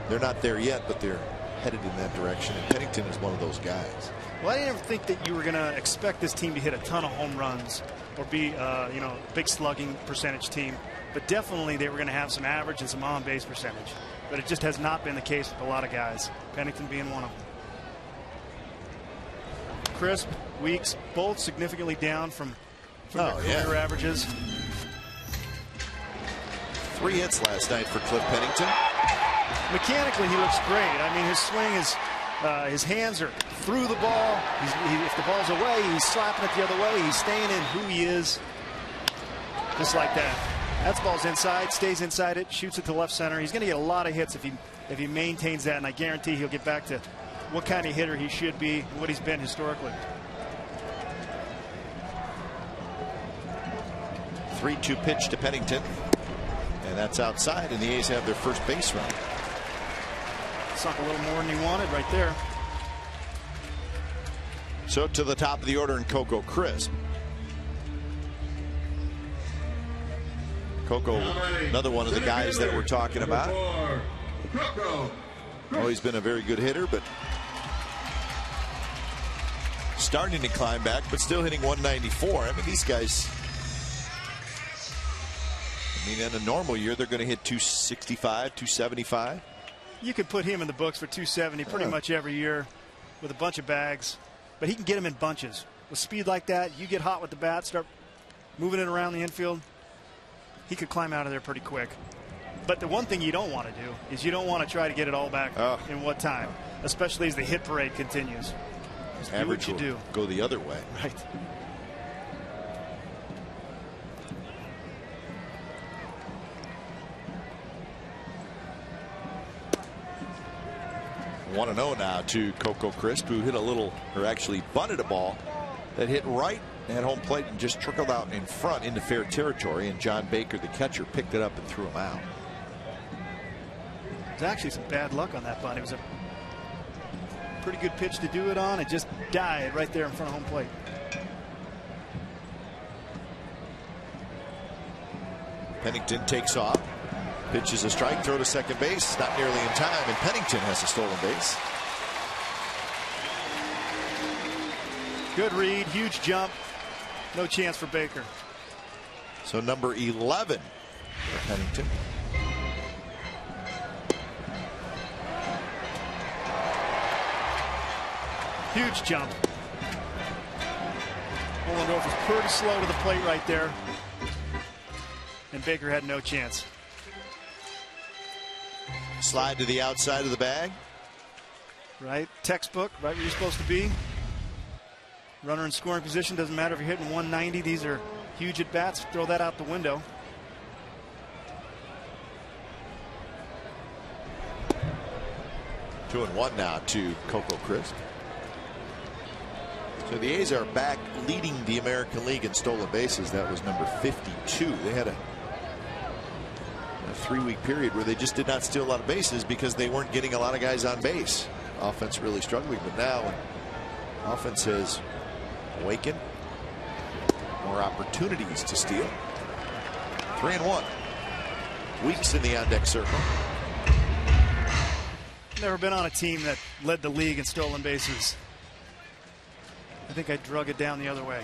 They're not there yet, but they're headed in that direction, and Pennington is one of those guys. Well, I didn't think that you were going to expect this team to hit a ton of home runs or be big slugging percentage team, but definitely they were going to have some average and some on-base percentage, but it just has not been the case with a lot of guys, Pennington being one of them. Crisp, Weeks, both significantly down from their career averages. 3 hits last night for Cliff Pennington. Mechanically, he looks great. I mean, his swing is, his hands are through the ball. If the ball's away, he's slapping it the other way. He's staying in who he is, just like that. That ball's inside, stays inside it, shoots it to left center. He's going to get a lot of hits if he maintains that, and I guarantee he'll get back to what kind of hitter he should be and what he's been historically. 3-2 pitch to Pennington, and that's outside, and the A's have their first base run. Sunk a little more than he wanted right there. So to the top of the order in Coco Crisp. Coco, another one of the guys that we're talking about. Oh, he's been a very good hitter, but starting to climb back, but still hitting 194. I mean, these guys, I mean, in a normal year, they're going to hit 265, 275. You could put him in the books for 270 pretty much every year with a bunch of bags, but he can get them in bunches. With speed like that, you get hot with the bat, start moving it around the infield, he could climb out of there pretty quick. But the one thing you don't want to do is you don't want to try to get it all back in what time, especially as the hit parade continues. Just average do what you do. Go the other way. Right. Want to know now to Coco Crisp, who hit a little, or actually bunted a ball that hit right at home plate and just trickled out in front into fair territory, and John Baker, the catcher, picked it up and threw him out. There's actually some bad luck on that bunt. It was a pretty good pitch to do it on. It just died right there in front of home plate. Pennington takes off. Pitches a strike, throw to second base, not nearly in time, and Pennington has a stolen base. Good read, huge jump, no chance for Baker. So number 11 for Pennington. Huge jump. Ohlendorf was pretty slow to the plate right there, and Baker had no chance. Slide to the outside of the bag. Right, textbook, right where you're supposed to be. Runner in scoring position, doesn't matter if you're hitting 190. These are huge at bats. Throw that out the window. Two and one now to Coco Crisp. So the A's are back leading the American League in stolen bases. That was number 52. They had a 3-week period where they just did not steal a lot of bases because they weren't getting a lot of guys on base. Offense really struggling, but now when offense has awakened, more opportunities to steal. 3-1. Weeks in the on-deck circle. Never been on a team that led the league in stolen bases. I think I drug it down the other way.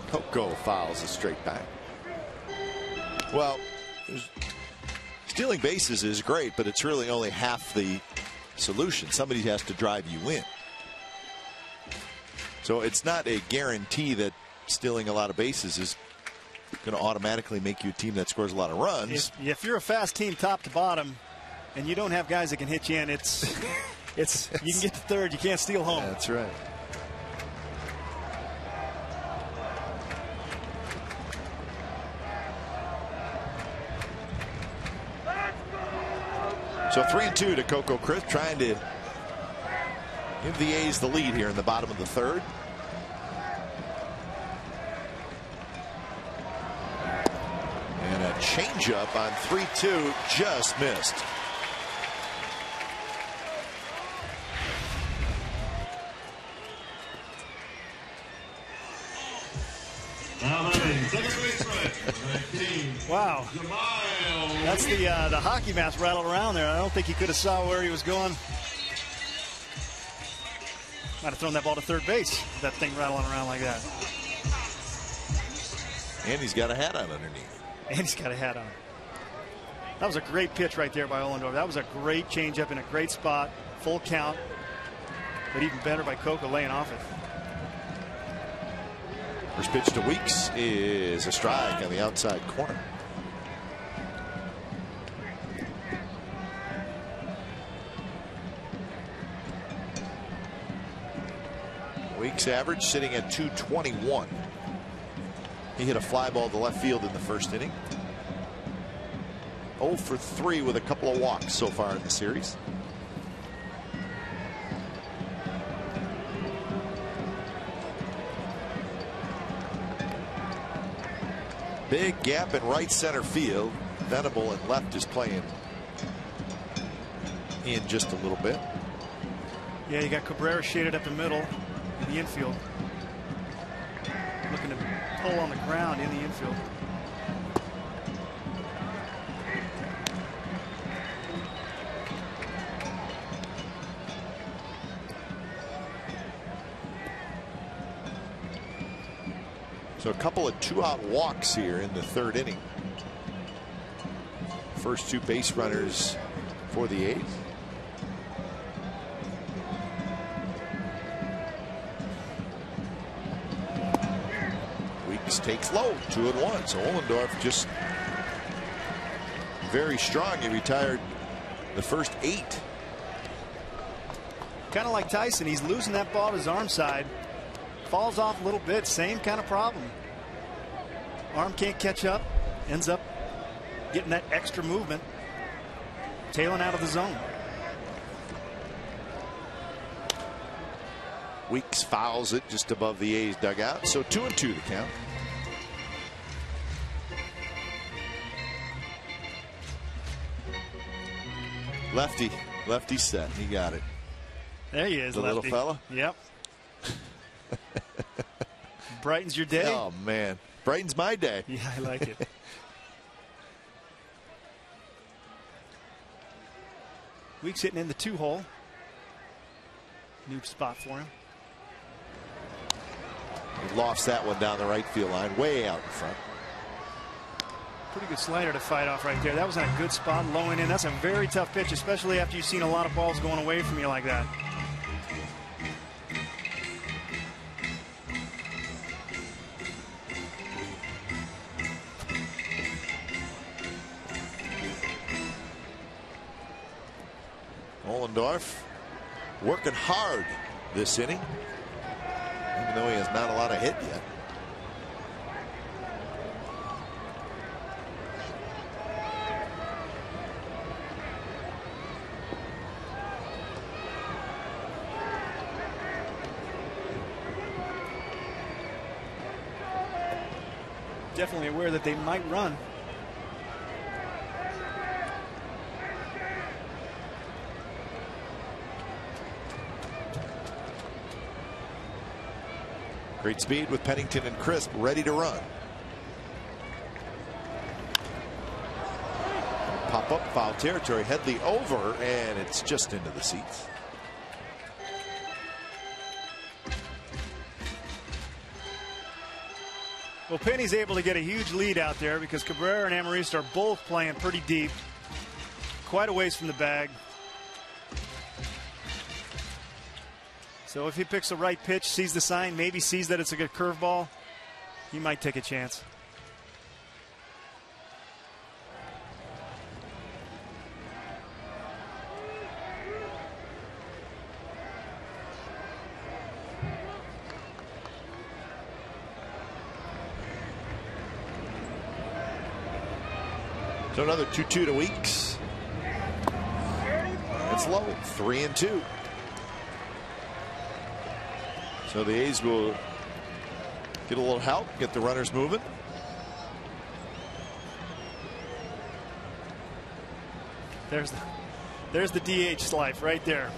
Coco fouls a straight back. Well, stealing bases is great, but it's really only half the solution. Somebody has to drive you in. So it's not a guarantee that stealing a lot of bases is going to automatically make you a team that scores a lot of runs. If you're a fast team top to bottom and you don't have guys that can hit you in, it's you can get to third, you can't steal home. That's right. So 3-2 to Coco Crisp, trying to give the A's the lead here in the bottom of the third. And a changeup on 3-2 just missed. Wow. That's the hockey mask rattled around there. I don't think he could have saw where he was going. Might have thrown that ball to third base with that thing rattling around like that. And he's got a hat on underneath. And he's got a hat on. That was a great pitch right there by Ohlendorf. That was a great changeup in a great spot. Full count. But even better by Coco laying off it. First pitch to Weeks is a strike on the outside corner. Weeks average sitting at 221. He hit a fly ball to left field in the first inning. 0 for 3 with a couple of walks so far in the series. Big gap in right center field. Venable and left is playing in just a little bit. Yeah, you got Cabrera shaded up the middle in the infield. Looking to pull on the ground in the infield. So a couple of 2-out walks here in the third inning. First 2 base runners for the A's. Weeks takes low, 2-1. So Ohlendorf just very strong. He retired the first 8. Kind of like Tyson, he's losing that ball to his arm side. Falls off a little bit, same kind of problem. Arm can't catch up, ends up getting that extra movement, tailing out of the zone. Weeks fouls it just above the A's dugout. So 2-2 to count. Lefty set. He got it. There he is, the lefty. Little fella. Yep. Brightens your day. Oh man, brightens my day. Yeah, I like it. Weeks hitting in the 2-hole. New spot for him. He lofts that one down the right field line, way out in front. Pretty good slider to fight off right there. That was in a good spot, low and in. That's a very tough pitch, especially after you've seen a lot of balls going away from you like that. Ohlendorf working hard this inning, even though he has not a lot of hit yet. Definitely aware that they might run. Great speed with Pennington and Crisp ready to run. pop up, foul territory. Headley over, and it's just into the seats. Well, Penny's able to get a huge lead out there because Cabrera and Amarista are both playing pretty deep, quite a ways from the bag. So if he picks the right pitch, sees the sign, maybe sees that it's a good curveball, he might take a chance. So another 2-2 to Weeks. It's low, 3-2. So the A's will get a little help, get the runners moving. There's the DH life right there,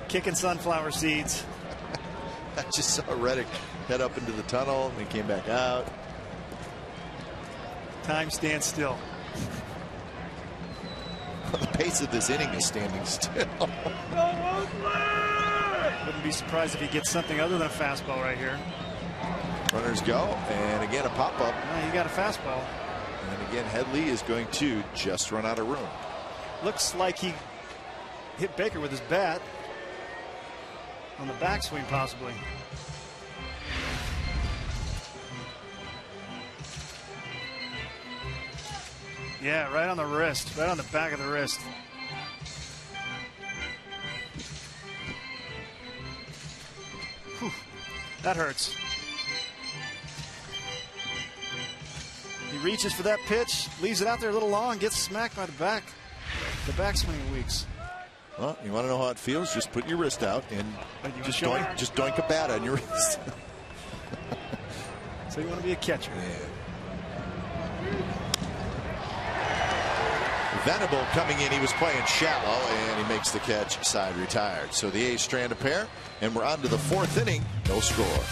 kicking sunflower seeds. I just saw Reddick head up into the tunnel and he came back out. Time stands still. The pace of this inning is standing still. Wouldn't be surprised if he gets something other than a fastball right here. Runners go, and again a pop-up. You got a fastball. And again, Headley is going to just run out of room. Looks like he hit Baker with his bat on the backswing, possibly. Yeah, right on the wrist, right on the back of the wrist. Whew, that hurts. He reaches for that pitch, leaves it out there a little long, gets smacked by the backswing of Weeks. Well, you want to know how it feels? Just put your wrist out and just doink a bat on your wrist. So you want to be a catcher. Yeah. Venable coming in. He was playing shallow, and he makes the catch. Side retired. So the A's strand a pair, and we're on to the fourth inning. No score.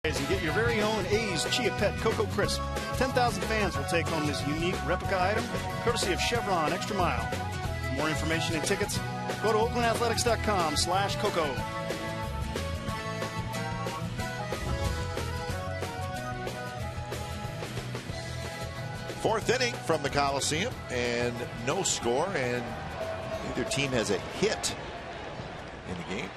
As you get your very own A's Chia Pet Cocoa Crisp, 10,000 fans will take home this unique replica item, courtesy of Chevron Extra Mile. For more information and tickets, go to oaklandathletics.com/cocoa. Fourth inning from the Coliseum, and no score, and neither team has a hit in the game.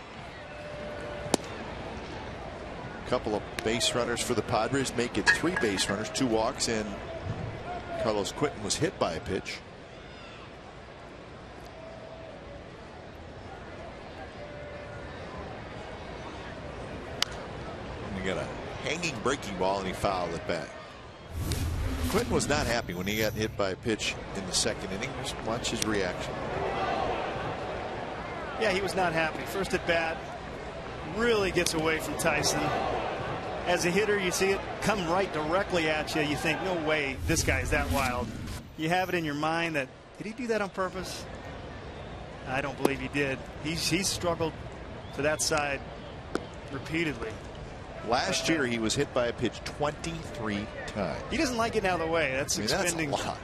Couple of base runners for the Padres make it 3 base runners, 2 walks, and Carlos Quinton was hit by a pitch. got a hanging breaking ball, and he fouled it back. Quinton was not happy when he got hit by a pitch in the second inning. Just watch his reaction. Yeah, he was not happy. First at bat, really gets away from Tyson. As a hitter, you see it come right directly at you. You think, no way, this guy's that wild. You have it in your mind that, did he do that on purpose? I don't believe he did. He's struggled to that side repeatedly. Last year, he was hit by a pitch 23 times. He doesn't like getting out of the way. That's expending. That's a lot.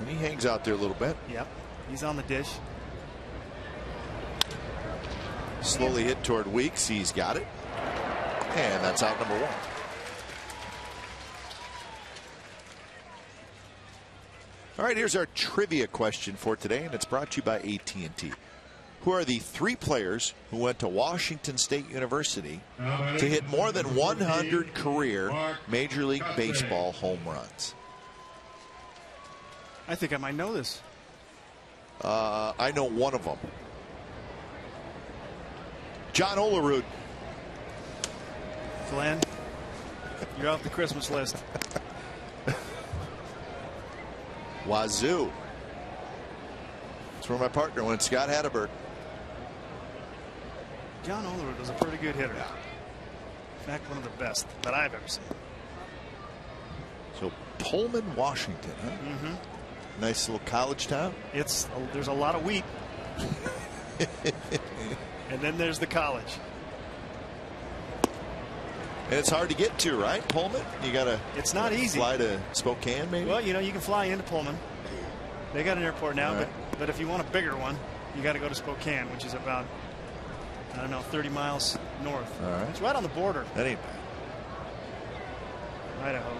And he hangs out there a little bit. Yep. He's on the dish. Slowly hit toward Weeks. He's got it. And that's out number 1. All right, here's our trivia question for today, and it's brought to you by AT&T. Who are the 3 players who went to Washington State University to hit more than 100 career Major League Baseball home runs? I think I might know this. I know one of them. John Olerud. Glenn, you're off the Christmas list. Wazoo. That's where my partner went, Scott Hatteberg. John Olerud was a pretty good hitter. In fact, one of the best that I've ever seen. So Pullman, Washington, huh? Mm-hmm. Nice little college town. There's a lot of wheat. And then there's the college. And it's hard to get to, right? Pullman? You got to. It's not easy. Fly to Spokane, maybe? Well, you know, you can fly into Pullman. They got an airport now, right. but if you want a bigger one, you got to go to Spokane, which is about, I don't know, 30 miles north. All right. It's right on the border. That ain't bad. Idaho.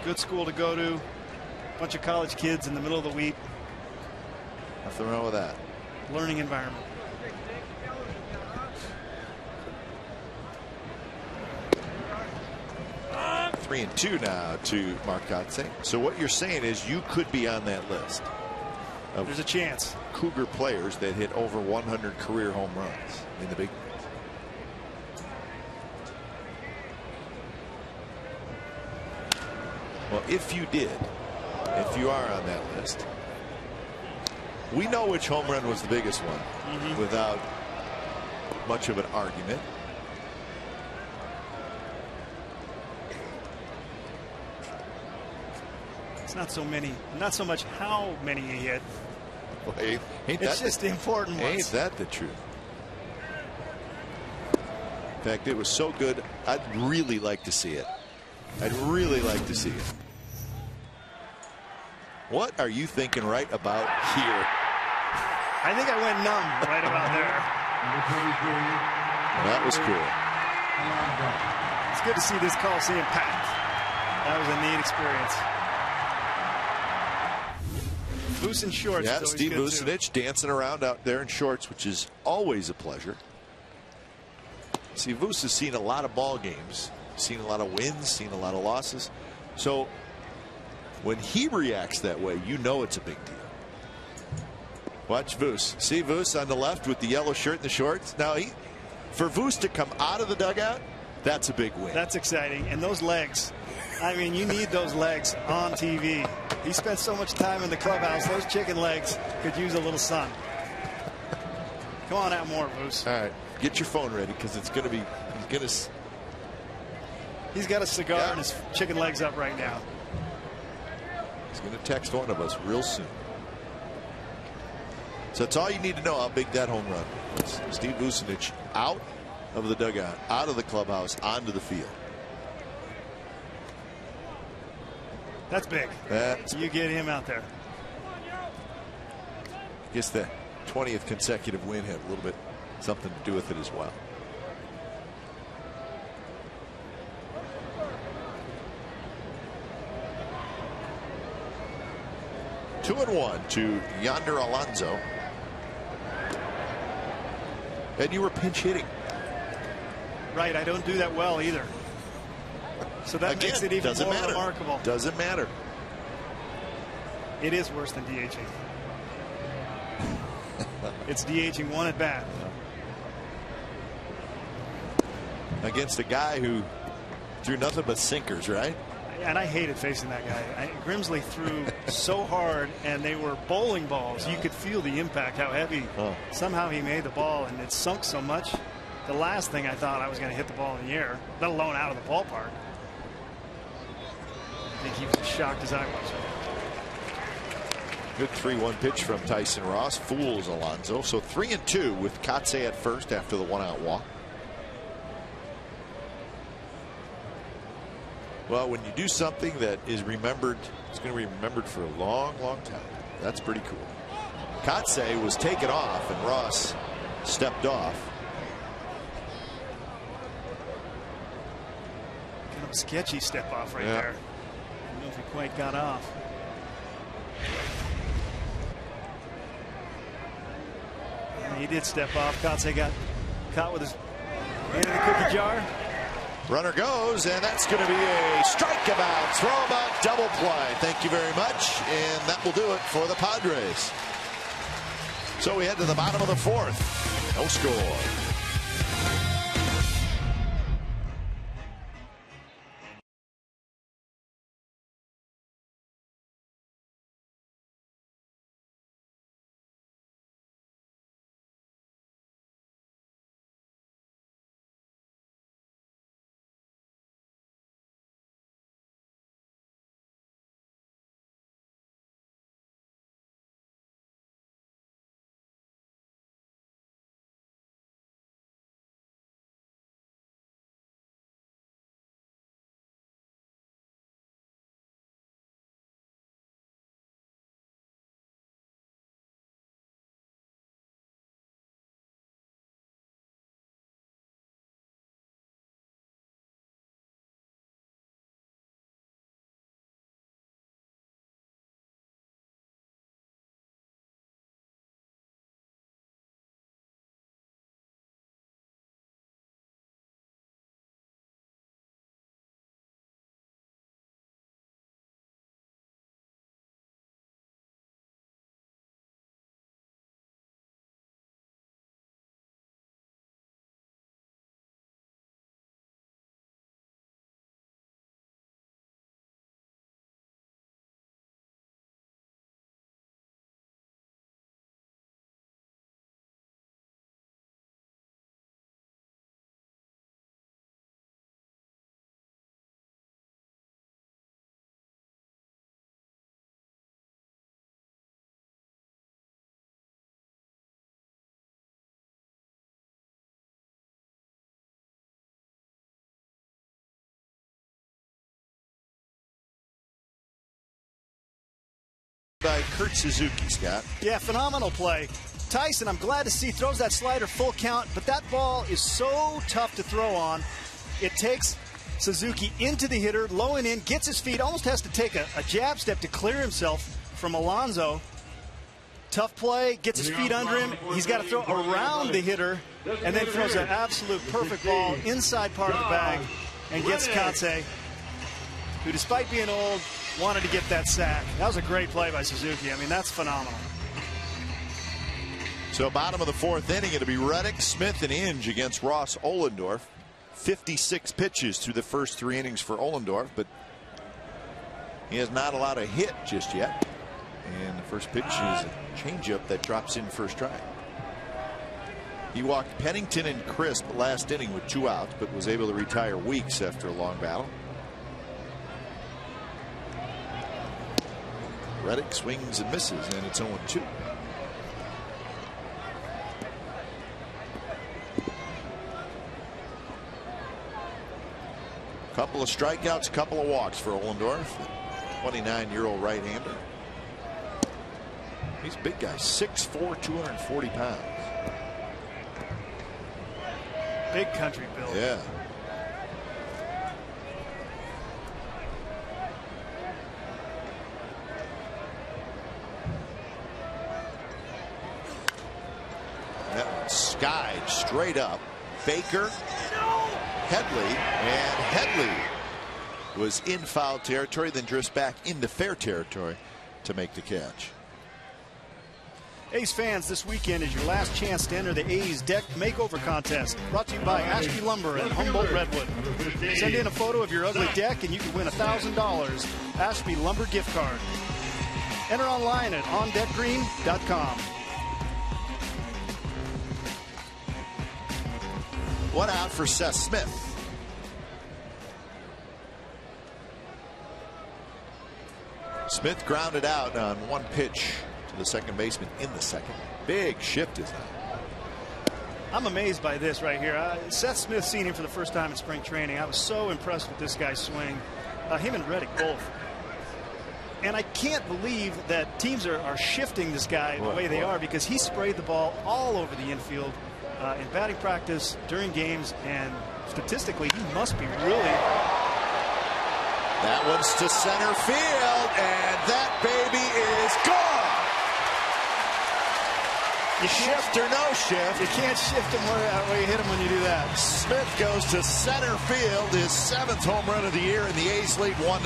Good school to go to. Bunch of college kids in the middle of the wheat. Nothing wrong with that. Learning environment. Three and 2 now to Mark Gotze. So what you're saying is you could be on that list. There's a chance. Cougar players that hit over 100 career home runs in the big leagues. Well, if you did, if you are on that list, we know which home run was the biggest one without much of an argument. It's not so many, not so much how many he hit. Well, ain't it's just the important ones. Ain't that the truth? In fact, it was so good, I'd really like to see it. I'd really like to see it. What are you thinking right about here? I think I went numb right about there. That was cool. It's good to see this Coliseum packed. That was a neat experience. Vuce in shorts. Yeah, Steve Vucinich dancing around out there in shorts, which is always a pleasure. See, Vuce has seen a lot of ball games, seen a lot of wins, seen a lot of losses. So when he reacts that way, you know it's a big deal. Watch Vuce. See Vuce on the left with the yellow shirt and the shorts. Now, for Vuce to come out of the dugout, that's a big win. That's exciting. And those legs. I mean, you need those legs on TV. He spent so much time in the clubhouse. Those chicken legs could use a little sun. Come on out more, Vuce. All right. Get your phone ready because it's going to be. He's got a cigar and his chicken legs up right now. He's going to text one of us real soon. So that's all you need to know how big that home run was. Steve Vucinich out of the dugout, out of the clubhouse, onto the field. That's big. You get him out there. I guess the 20th consecutive win had a little bit something to do with it as well. Two and one to Yonder Alonso. And you were pinch hitting. Right, I don't do that well either. So that makes it even more remarkable. Doesn't matter. It is worse than DHing. It's DHing one at bat. against a guy who threw nothing but sinkers, right? And I hated facing that guy. Grimsley threw so hard, and they were bowling balls. You could feel the impact, how heavy. Somehow he made the ball, and it sunk so much. The last thing I thought I was going to hit the ball in the air, let alone out of the ballpark. I think he was as shocked as I was. Good 3-1 pitch from Tyson Ross. Fools Alonso. So 3-2 with Kotsay at first after the 1-out walk. Well, when you do something that is remembered, it's going to be remembered for a long, long time. That's pretty cool. Kotsay was taken off, and Ross stepped off. Kind of a sketchy step off right there. I don't know if he quite got off. He did step off. Kotsay got caught with his hand in the cookie jar. Runner goes, and that's going to be a strikeout, throw him out, double play. Thank you very much, and that will do it for the Padres. So we head to the bottom of the fourth. No score. By Kurt Suzuki, Scott. Yeah, phenomenal play. Tyson, I'm glad to see, throws that slider full count, but that ball is so tough to throw on. It takes Suzuki into the hitter, low and in, gets his feet, almost has to take a jab step to clear himself from Alonso. Tough play, gets his feet under him. He's got to throw around the hitter, and then throws an absolute perfect ball inside part of the bag and gets Kotsay, who, despite being old, wanted to get that sack. That was a great play by Suzuki. I mean, that's phenomenal. So bottom of the fourth inning, it'll be Reddick, Smith, and Inge against Ross Ohlendorf. 56 pitches through the first 3 innings for Ohlendorf, but he has not allowed a hit just yet. And the first pitch is a changeup that drops in first strike. He walked Pennington and Crisp last inning with 2 outs, but was able to retire Weeks after a long battle. Reddick swings and misses, and it's 0-2. Couple of strikeouts, couple of walks for Ohlendorf, 29-year-old right-hander. He's a big guy, 6'4", 240 pounds. Big country build. Yeah. That one skied straight up. Baker, Headley, and Headley was in foul territory, then drifts back into fair territory to make the catch. A's fans, this weekend is your last chance to enter the A's Deck Makeover Contest, brought to you by Ashby Lumber and Humboldt Redwood. Send in a photo of your ugly deck and you can win a $1,000 Ashby Lumber gift card. Enter online at ondeckgreen.com. One out for Seth Smith. Smith grounded out on one pitch to the second baseman in the second. Big shift is that. I'm amazed by this right here. Seth Smith, seen him for the first time in spring training. I was so impressed with this guy's swing. Him and Reddick both. And I can't believe that teams are shifting this guy the way they are, because he sprayed the ball all over the infield in batting practice, during games, and statistically he must be really. That one's to center field, and that baby is gone. You shift or no shift. You can't shift him where you hit him when you do that. Smith goes to center field, his 7th home run of the year, and the A's lead 1-0.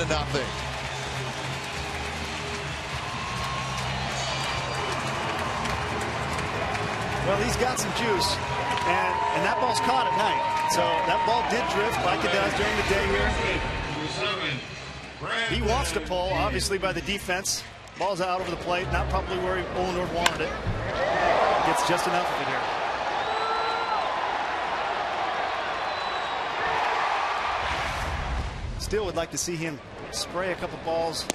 Well, he's got some juice, and that ball's caught at night. So that ball did drift like it does during the day here. He wants to pull, obviously, by the defense. Ball's out over the plate, not probably where Ohlendorf wanted it. Gets just enough of it here. Still would like to see him spray a couple balls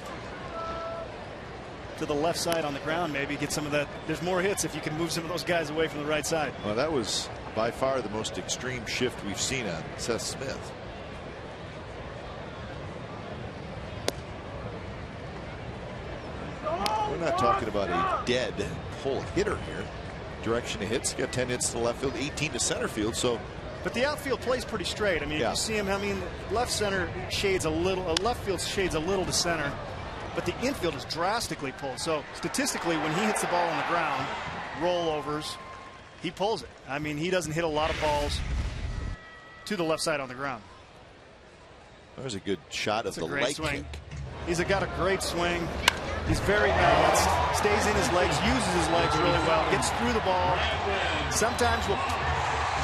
to the left side on the ground, maybe get some of that. There's more hits if you can move some of those guys away from the right side. Well, that was by far the most extreme shift we've seen on Seth Smith. We're not talking about a dead pull hitter here. Direction of hits, got 10 hits to the left field, 18 to center field. So, but the outfield plays pretty straight. I mean, you see him. I mean, left center shades a little, left field shades a little to center, but the infield is drastically pulled. So statistically, when he hits the ball on the ground, rollovers, he pulls it. I mean, he doesn't hit a lot of balls to the left side on the ground. There's a good shot of the leg swing. kick. He's got a great swing. He's very balanced, stays in his legs, uses his legs really well, gets through the ball. Sometimes will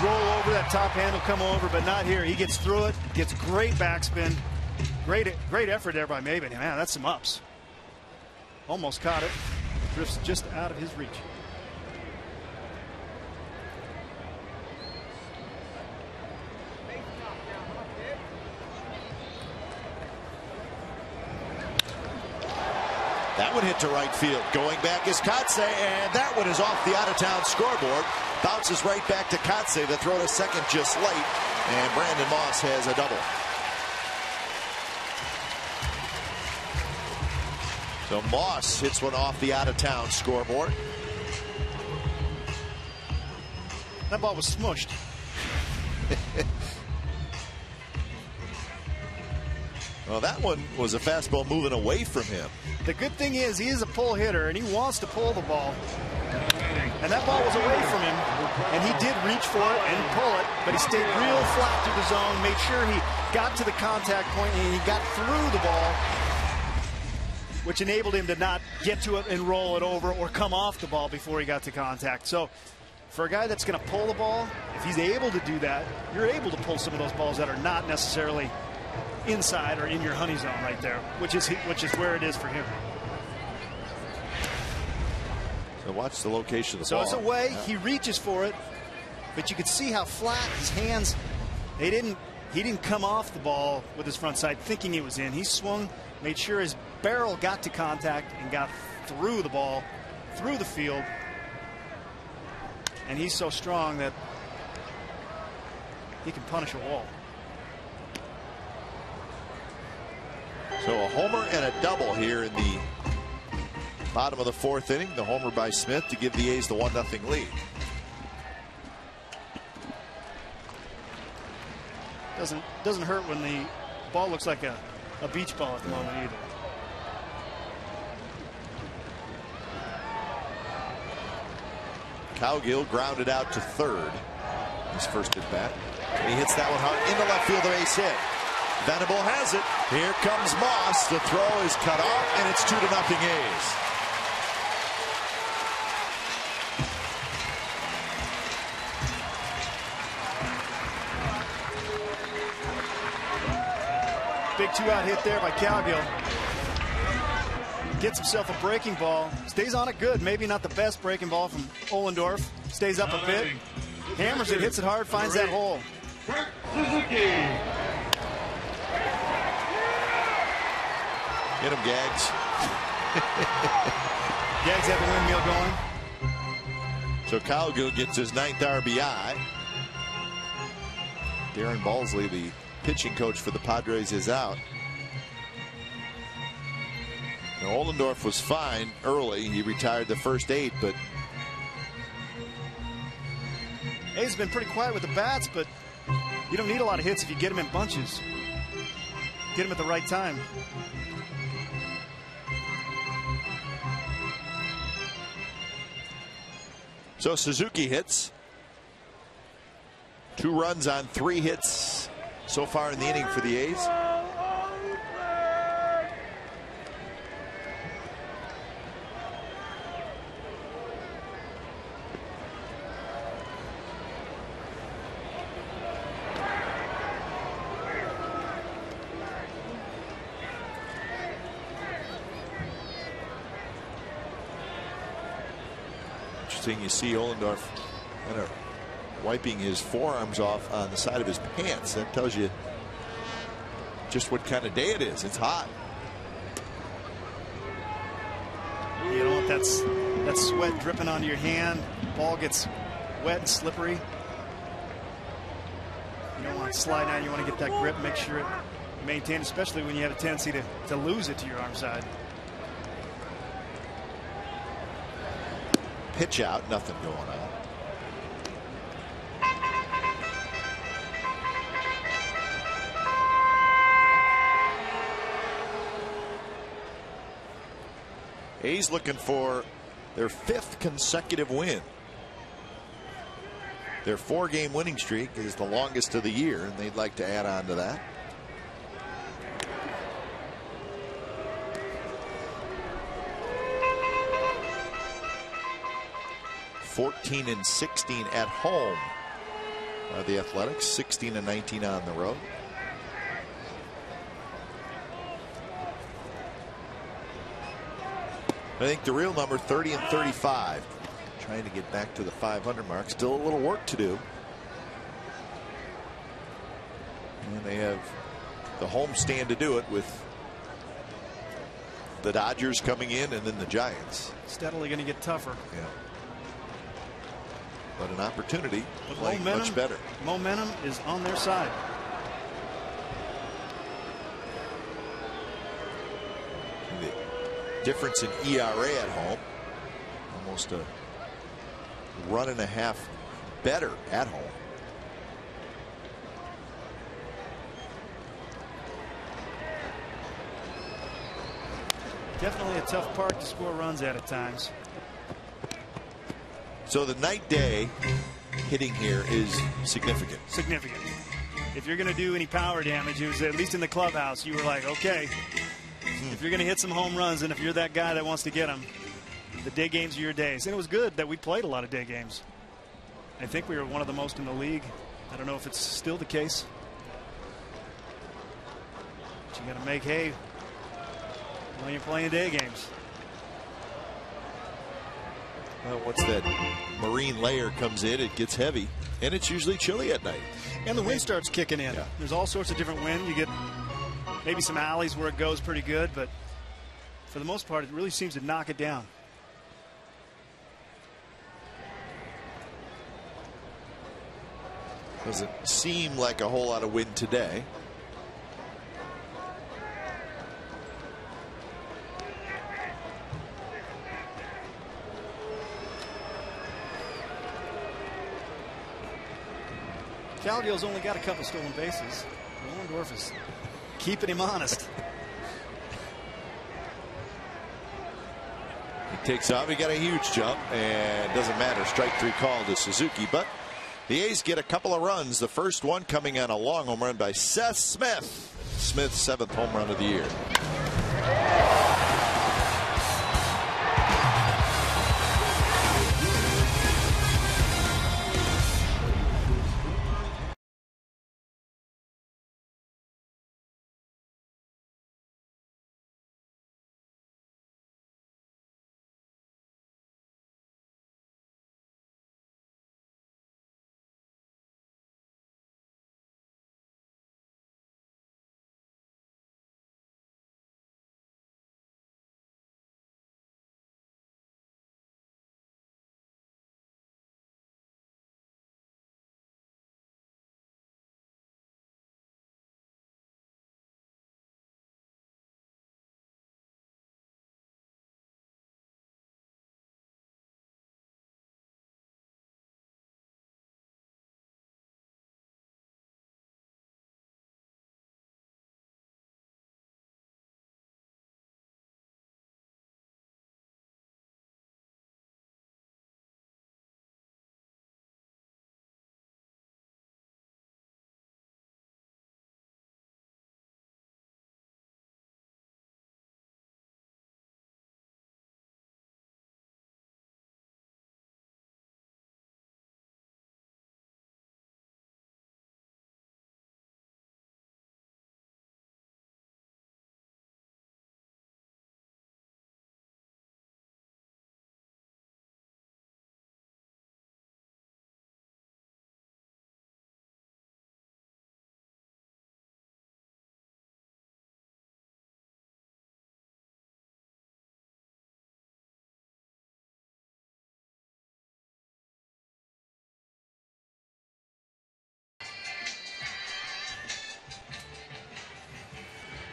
roll over, that top hand will come over, but not here. He gets through it, gets great backspin. Great effort there by Maben. Man, that's some ups. Almost caught it. Drifts just out of his reach. That one hit to right field. Going back is Kotze, and that one is off the out-of-town scoreboard. Bounces right back to Kotze. The throw to second just late, and Brandon Moss has a double. So Moss hits one off the out-of-town scoreboard. That ball was smushed. Well, that one was a fastball moving away from him. The good thing is he is a pull hitter, and he wants to pull the ball. And that ball was away from him, and he did reach for it and pull it, but he stayed real flat through the zone, made sure he got to the contact point, and he got through the ball, which enabled him to not get to it and roll it over or come off the ball before he got to contact. So for a guy that's going to pull the ball, if he's able to do that, you're able to pull some of those balls that are not necessarily inside or in your honey zone right there, which is where it is for him. So watch the location of the ball. So it's away. Yeah. He reaches for it, but you could see how flat his hands. He didn't come off the ball with his front side thinking he was in. He swung, made sure his barrel got to contact and got through the ball, through the field. And he's so strong that he can punish a wall. So a homer and a double here in the bottom of the 4th inning. The homer by Smith to give the A's the 1-0 lead. Doesn't hurt when the ball looks like a beach ball at the moment either. Cowgill grounded out to third. His first at bat. And he hits that one hard into left field, a base hit. Venable has it. Here comes Moss. The throw is cut off, and it's 2-0 A's. Big 2-out hit there by Calgill. Gets himself a breaking ball. Stays on it good. Maybe not the best breaking ball from Ohlendorf. Stays up a bit. Hammers it, hits it hard, finds that hole. Suzuki. Get him, Gags. Gags had the windmill going. So Calgill gets his 9th RBI. Darren Balsley, the pitching coach for the Padres, is out. Now, Ohlendorf was fine early. He retired the first 8, but A's been pretty quiet with the bats, but you don't need a lot of hits if you get them in bunches. Get them at the right time. so Suzuki hits. 2 runs on 3 hits so far in the inning for the A's. Interesting, you see Ohlendorf kind of wiping his forearms off on the side of his pants. That tells you just what kind of day it is. It's hot. You don't want that sweat dripping onto your hand. Ball gets wet and slippery. You don't want it to slide down. You want to get that grip, make sure it maintained, especially when you have a tendency to lose it to your arm side. Pitch out, nothing going on. A's looking for their 5th consecutive win. Their 4-game winning streak is the longest of the year, and they'd like to add on to that. (14-16) at home are the Athletics. 16-19 on the road. I think the real number 30-35. Trying to get back to the 500 mark. Still a little work to do. And they have the homestand to do it, with the Dodgers coming in and then the Giants. Steadily going to get tougher. Yeah. But an opportunity playing much better. Momentum is on their side. The difference in ERA at home, almost a 1.5 better at home. Definitely a tough park to score runs at times. So the night-day hitting here is significant. Significant. If you're going to do any power damage, it was at least in the clubhouse, you were like, okay, if you're going to hit some home runs, and if you're that guy that wants to get them, the day games are your days. And it was good that we played a lot of day games. I think we were one of the most in the league. I don't know if it's still the case. But you got to make hay when you're playing day games. Well, once that marine layer comes in, it gets heavy, and it's usually chilly at night. And the wind starts kicking in. Yeah. There's all sorts of different wind. You get maybe some alleys where it goes pretty good, but for the most part, it really seems to knock it down. Doesn't seem like a whole lot of wind today. Caldio's only got a couple stolen bases. Ohlendorf is keeping him honest. He takes off. He got a huge jump, and doesn't matter. Strike 3 call to Suzuki, but the A's get a couple of runs. The first one coming on a long home run by Seth Smith. Smith's 7th home run of the year.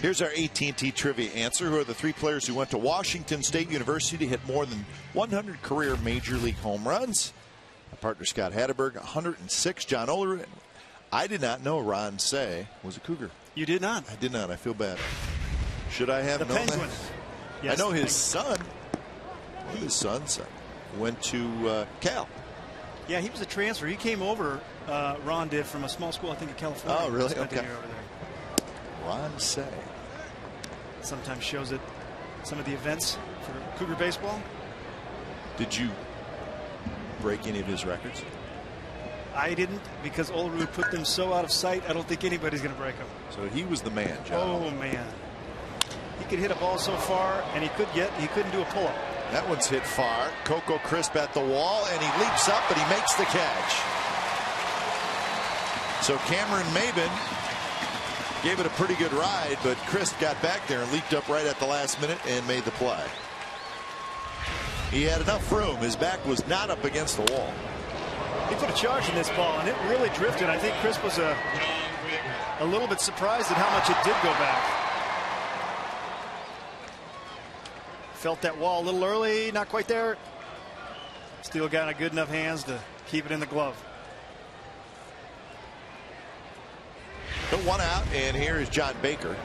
Here's our AT&T trivia answer. Who are the 3 players who went to Washington State University to hit more than 100 career Major League home runs? My partner Scott Hatterberg, 106. John Olerud. I did not know Ron Say was a Cougar. You did not? I did not. I feel bad. Should I have known Penguin. that? Yes, I know his son. One of his sons went to Cal. Yeah, he was a transfer. He came over, Ron did, from a small school, I think, in California. Oh, really? Spent a Okay. year over there. Ron Say. Sometimes shows at some of the events for Cougar baseball. Did you break any of his records? I didn't, because Olerud put them so out of sight, I don't think anybody's going to break them. So he was the man, John. Oh, man. He could hit a ball so far, and he couldn't do a pull-up. That one's hit far. Coco Crisp at the wall, and he leaps up, but he makes the catch. So Cameron Maben gave it a pretty good ride, but Crisp got back there and leaped up right at the last minute and made the play. He had enough room. His back was not up against the wall. He put a charge in this ball, and it really drifted. I think Crisp was a little bit surprised at how much it did go back. Felt that wall a little early, not quite there. Still got a good enough hands to keep it in the glove. The 1 out, and here is John Baker.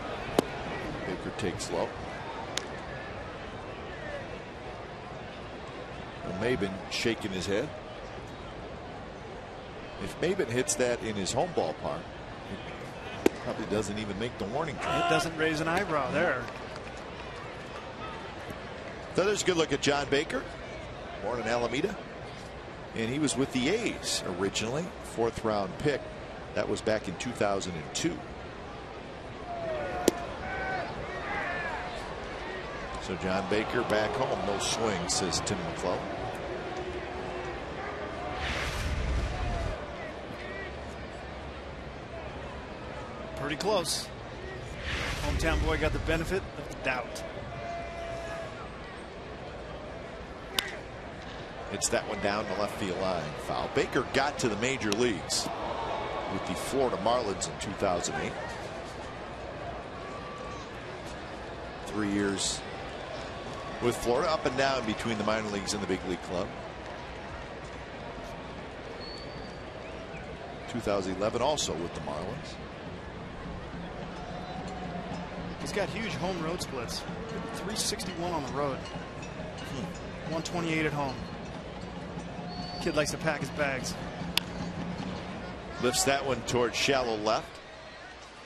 Baker takes low. Well, Maben shaking his head. If Maben hits that in his home ballpark, it probably doesn't even make the warning track. It doesn't raise an eyebrow there. So there's a good look at John Baker, born in Alameda, and he was with the A's originally, 4th round pick. That was back in 2002. So John Baker back home, no swing, says Tim McClellan. Pretty close. Hometown boy got the benefit of the doubt. It's that one down the left field line. Foul. Baker got to the major leagues with the Florida Marlins in 2008. 3 years with Florida, up and down between the minor leagues and the big league club. 2011 also with the Marlins. He's got huge home road splits. 361 on the road. 128 at home. Kid likes to pack his bags. Lifts that one towards shallow left.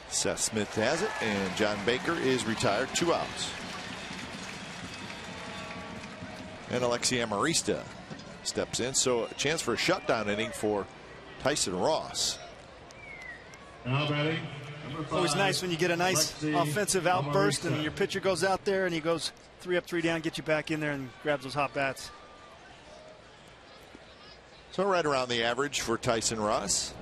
Seth Smith has it, and John Baker is retired. 2 outs. And Alexi Amarista steps in, so a chance for a shutdown inning for Tyson Ross. Now batting, number 5. Always nice when you get a nice offensive outburst and your pitcher goes out there and he goes 3 up, 3 down, get you back in there and grabs those hot bats. So right around the average for Tyson Ross.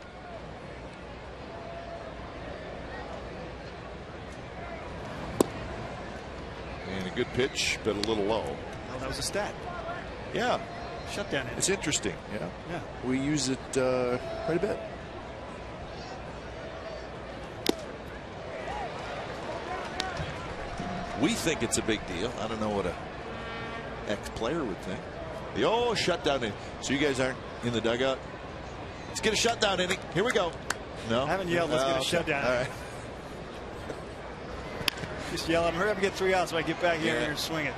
And a good pitch, but a little low. Well, that was a stat. Yeah. Shutdown inning. It's interesting. Yeah. Yeah. We use it quite a bit. We think it's a big deal. I don't know what a ex-player would think. The old shutdown inning. So you guys aren't in the dugout? Let's get a shutdown inning. Here we go. No? I haven't yelled, let's get a shutdown. All right. Just yell at him, hurry up and get 3 outs so I get back here and swing it.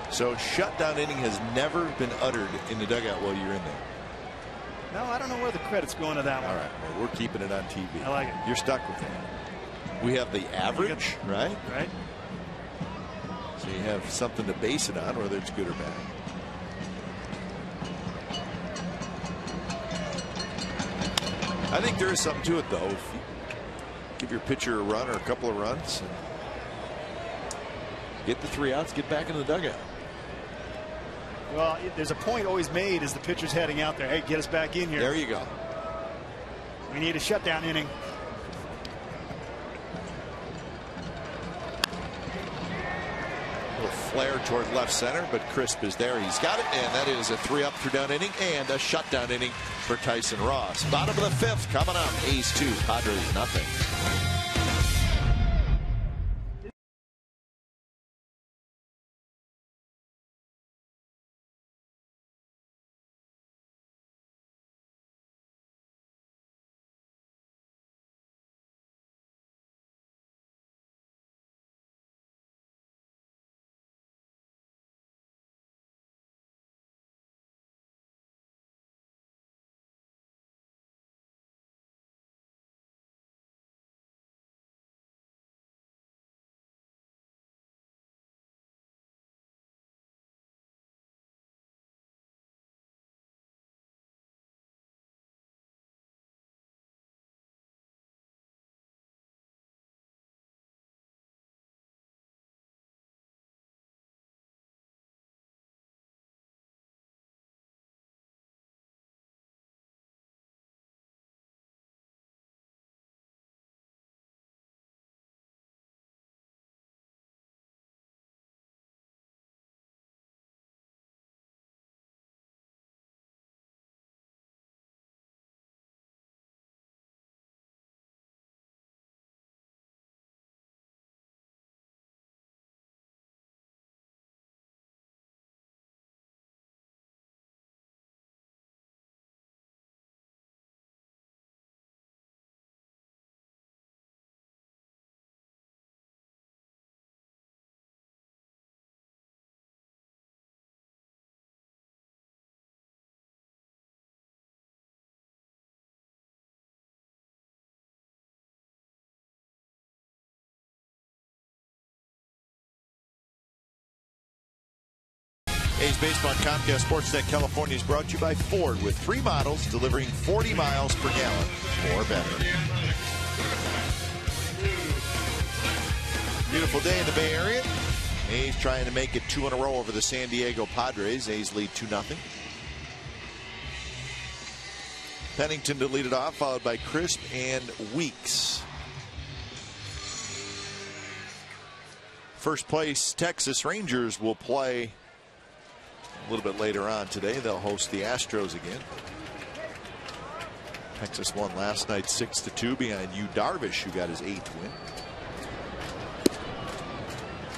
So shutdown inning has never been uttered in the dugout while you're in there. No, I don't know where the credit's going to that one. All right. Well, we're keeping it on TV. I like it. You're stuck with that. We have the average, right? Right. So you have something to base it on, whether it's good or bad. I think there is something to it, though. If you give your pitcher a run or a couple of runs, and get the 3 outs, get back in the dugout. Well, there's a point always made as the pitcher's heading out there. Hey, get us back in here. There you go. We need a shutdown inning. Flare toward left center, but Crisp is there. He's got it, and that is a 3 up, 3 down inning and a shutdown inning for Tyson Ross. Bottom of the 5th coming up. A's 2, Padres nothing. A's Baseball on Comcast Sportsnet California is brought to you by Ford, with 3 models delivering 40 miles per gallon or better. Beautiful day in the Bay Area. A's trying to make it 2 in a row over the San Diego Padres. A's lead 2-0. Pennington to lead it off, followed by Crisp and Weeks. First place Texas Rangers will play a little bit later on today. They'll host the Astros again. Texas won last night 6-2 behind Yu Darvish, who got his 8th win.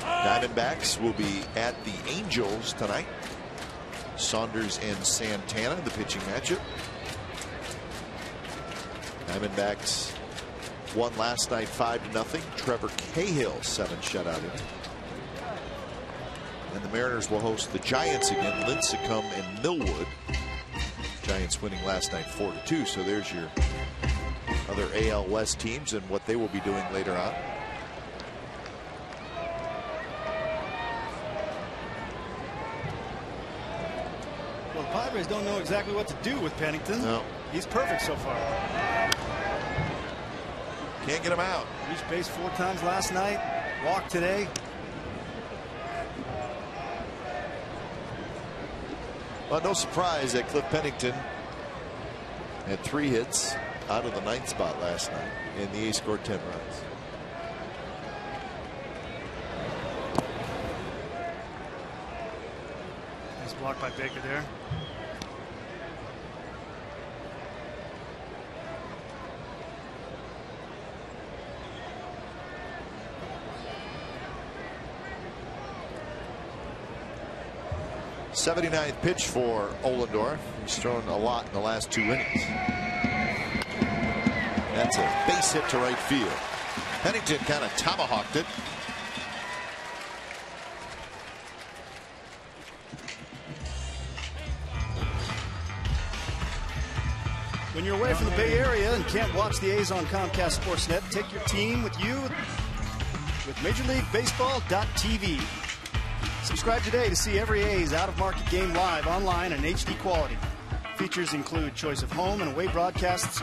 Diamondbacks will be at the Angels tonight. Saunders and Santana, the pitching matchup. Diamondbacks won last night 5-0. Trevor Cahill 7 shutout innings. And the Mariners will host the Giants again. Lincecum and Millwood. Giants winning last night 4-2. So there's your other AL West teams and what they will be doing later on. Well, the Padres don't know exactly what to do with Pennington. No. He's perfect so far. Can't get him out. Reached base 4 times last night. Walked today. Well, no surprise that Cliff Pennington had 3 hits out of the 9th spot last night, and the A's scored 10 runs. Nice block by Baker there. '79th pitch for Ohlendorf. He's thrown a lot in the last 2 innings. That's a base hit to right field. Pennington kind of tomahawked it. When you're away from the Bay Area and can't watch the A's on Comcast Sportsnet, take your team with you with MajorLeagueBaseball.tv. Subscribe today to see every A's out-of-market game live online in HD quality. Features include choice of home and away broadcasts,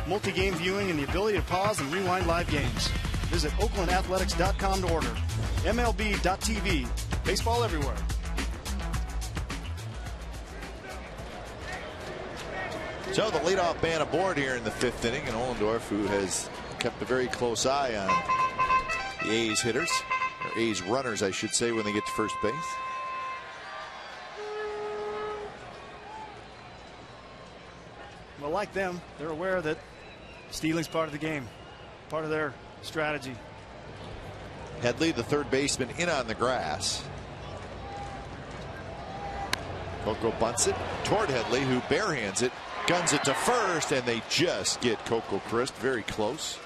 multi-game viewing, and the ability to pause and rewind live games. Visit OaklandAthletics.com to order. MLB.tv. Baseball everywhere. So the leadoff man aboard here in the 5th inning, and Ohlendorf, who has kept a very close eye on the A's hitters. A's runners, I should say, when they get to first base. Well, like them, they're aware that stealing's part of the game, part of their strategy. Headley, the third baseman, in on the grass. Coco bunts it toward Headley, who barehands it, guns it to first, and they just get Coco Crisp very close.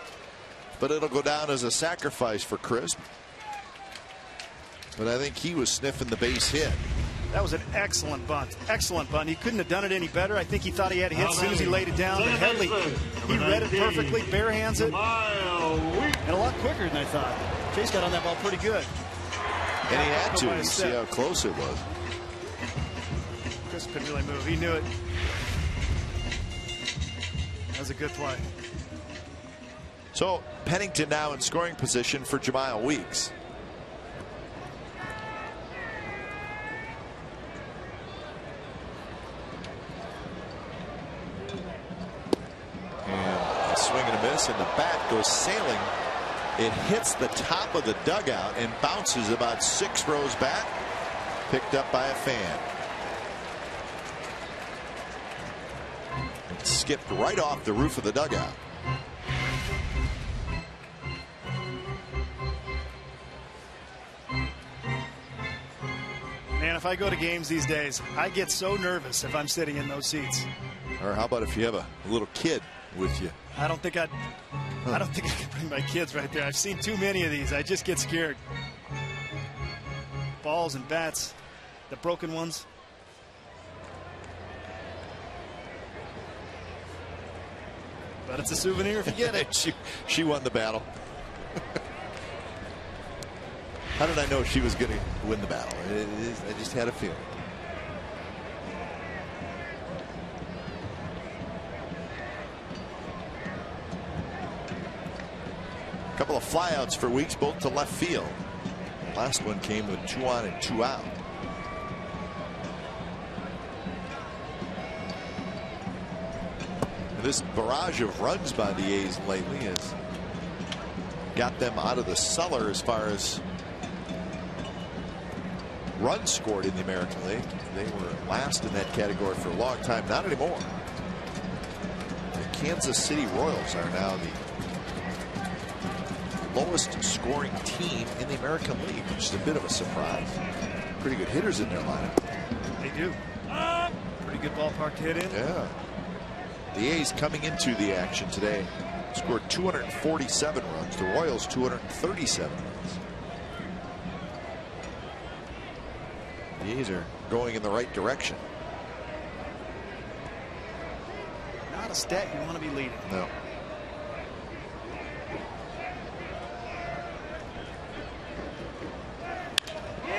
But it'll go down as a sacrifice for Crisp. But I think he was sniffing the base hit. That was an excellent bunt. Excellent bunt. He couldn't have done it any better. I think he thought he had a hit as soon as he laid it down. But Headley, he read it perfectly, barehands it, and a lot quicker than I thought. Chase got on that ball pretty good. And he had to. You see how close it was. Chris couldn't really move. He knew it. That was a good play. So Pennington now in scoring position for Jemile Weeks. And a swing and a miss, and the bat goes sailing. It hits the top of the dugout and bounces about 6 rows back. Picked up by a fan. It skipped right off the roof of the dugout. Man, if I go to games these days, I get so nervous if I'm sitting in those seats. Or how about if you have a little kid with you? I don't think I could bring my kids right there. I've seen too many of these. I just get scared. Balls and bats, the broken ones. But it's a souvenir if you get it. she won the battle. How did I know she was going to win the battle? I just had a feeling. couple of flyouts for Weeks, both to left field. Last one came with 2 on and 2 out. And this barrage of runs by the A's lately has got them out of the cellar as far as runs scored in the American League. They were last in that category for a long time. Not anymore. The Kansas City Royals are now the lowest scoring team in the American League, which is a bit of a surprise. Pretty good hitters in their lineup. They do. Pretty good ballpark to hit in. Yeah. The A's coming into the action today scored 247 runs. The Royals 237 runs. The A's are going in the right direction. Not a stat you want to be leading. No.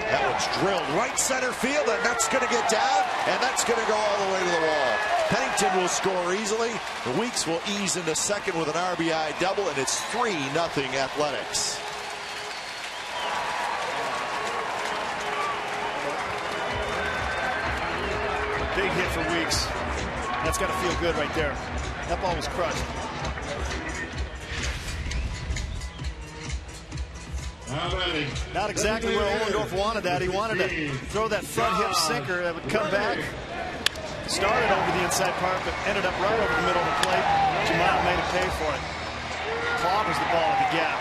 That one's drilled right center field, and that's going to get down, and that's going to go all the way to the wall. Pennington will score easily. The Weeks will ease into second with an RBI double, and it's 3-0 Athletics. Big hit for Weeks. That's got to feel good right there. That ball was crushed. Not exactly where Ohlendorf wanted that. He wanted to throw that front hip sinker that would come back. Started over the inside part, but ended up right over the middle of the plate. Jamal made him pay for it. Clobbers the ball at the gap.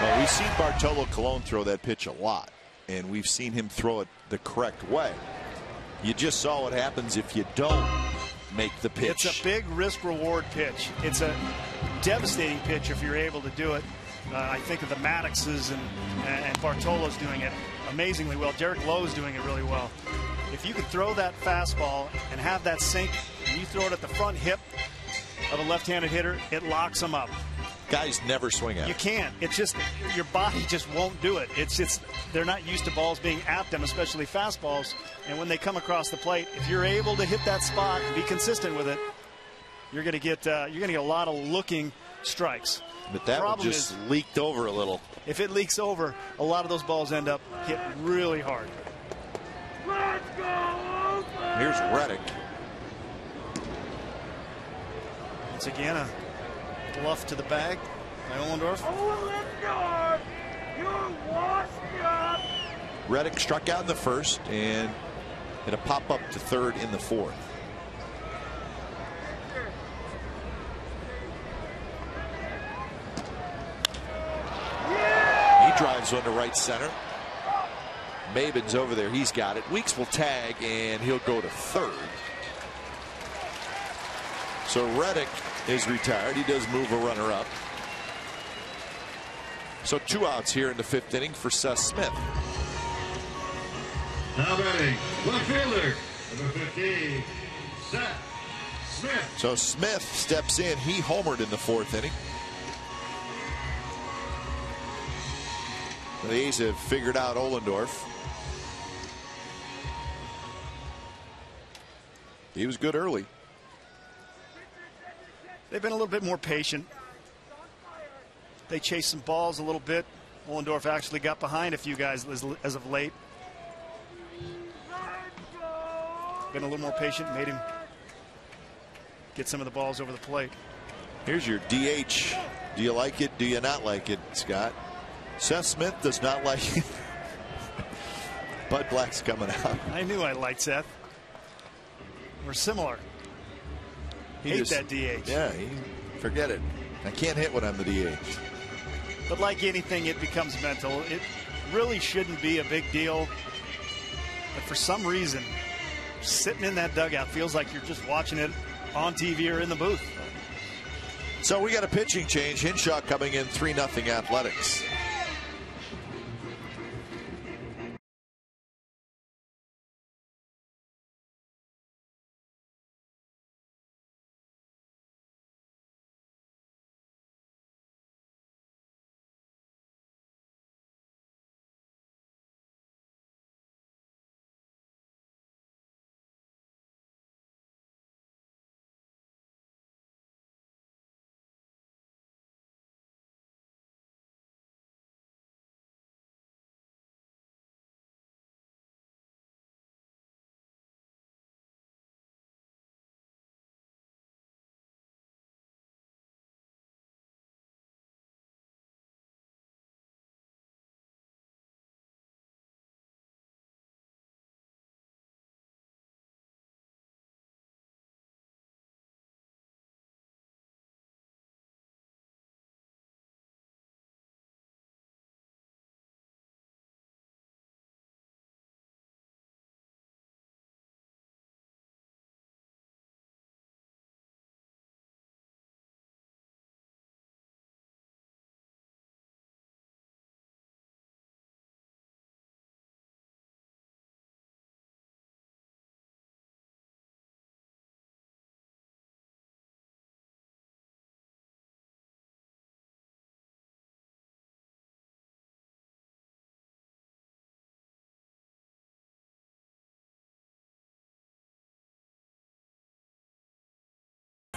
Well, we've seen Bartolo Colon throw that pitch a lot, and we've seen him throw it the correct way. You just saw what happens if you don't make the pitch. It's a big risk-reward pitch. It's a devastating pitch if you're able to do it. I think of the Maddoxes and Bartolo's doing it amazingly well. Derek Lowe's doing it really well. If you can throw that fastball and have that sink, and you throw it at the front hip of a left-handed hitter, it locks them up. Guys never swing at it. You can't. It's just your body just won't do it. It's they're not used to balls being at them, especially fastballs. And when they come across the plate, if you're able to hit that spot and be consistent with it, you're going to get a lot of looking strikes. But that one just leaked over a little. If it leaks over, a lot of those balls end up hit really hard. Let's go! Here's Reddick. Once again, a bluff to the bag by Ohlendorf. Ohlendorf, you're washed up. Reddick struck out in the first and hit a pop up to third in the fourth. He drives one to right center. Maben's over there. He's got it. Weeks will tag, and he'll go to third. So Reddick is retired. He does move a runner up. So 2 outs here in the 5th inning for Seth Smith. Now batting, left fielder, number 15, Seth Smith. So Smith steps in. He homered in the 4th inning. The A's have figured out Ohlendorf. He was good early. They've been a little bit more patient. They chased some balls a little bit. Ohlendorf actually got behind a few guys as of late. Been a little more patient, made him get some of the balls over the plate. Here's your DH. Do you like it? Do you not like it, Scott? Seth Smith does not like it. Bud Black's coming out. I knew I liked Seth. We're similar. Hate that DH. Yeah, forget it. I can't hit when I'm the DH. But like anything, it becomes mental. It really shouldn't be a big deal. But for some reason, sitting in that dugout feels like you're just watching it on TV or in the booth. So we got a pitching change. Hinshaw coming in 3-0 Athletics.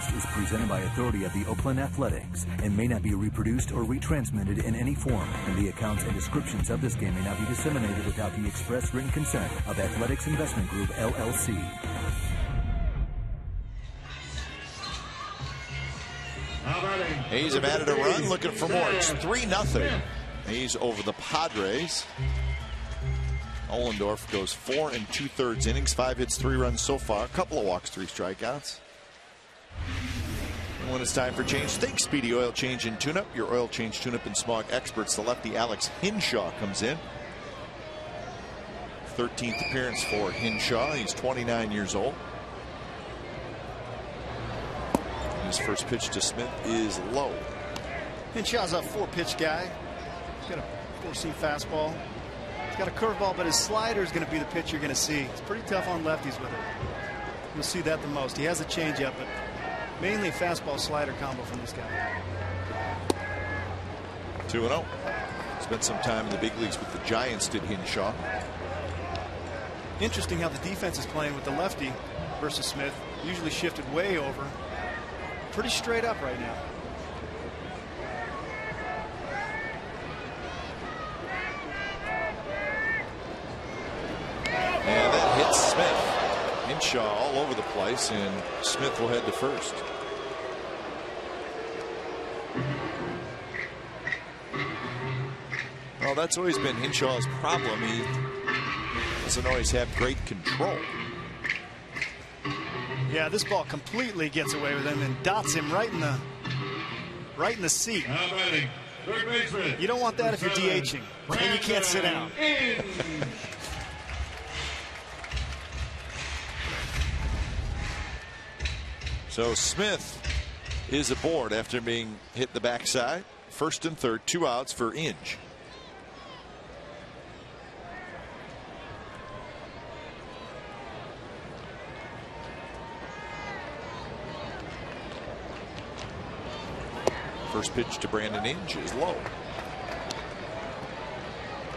broadcast is presented by authority of the Oakland Athletics and may not be reproduced or retransmitted in any form, and the accounts and descriptions of this game may not be disseminated without the express written consent of Athletics Investment Group, LLC. Hayes have added a run, looking for more. It's 3-0. Hayes over the Padres. Ohlendorf goes 4 2/3 innings, 5 hits, 3 runs so far, a couple of walks, 3 strikeouts. And when it's time for change, think Speedy Oil Change and Tune-Up. Your oil change, tune-up, and smog experts. The lefty Alex Hinshaw comes in. 13th appearance for Hinshaw. He's 29 years old. His first pitch to Smith is low. Hinshaw's a 4-pitch guy. He's got a 4-seam fastball. He's got a curveball, but his slider is going to be the pitch you're going to see. It's pretty tough on lefties with it. You'll see that the most. He has a changeup, but mainly a fastball slider combo from this guy. 2-0. Spent some time in the big leagues with the Giants, did Hinshaw. Interesting how the defense is playing with the lefty versus Smith. Usually shifted way over. Pretty straight up right now. And that hits Smith. Hinshaw all over the place, and Smith will head to first. Well, that's always been Hinshaw's problem. He doesn't always have great control. Yeah, this ball completely gets away with him and dots him right in the seat. You don't want that if you're DHing. Then you can't sit down. So Smith is aboard after being hit the backside. 1st and 3rd, 2 outs for Inge. First pitch to Brandon Inge is low.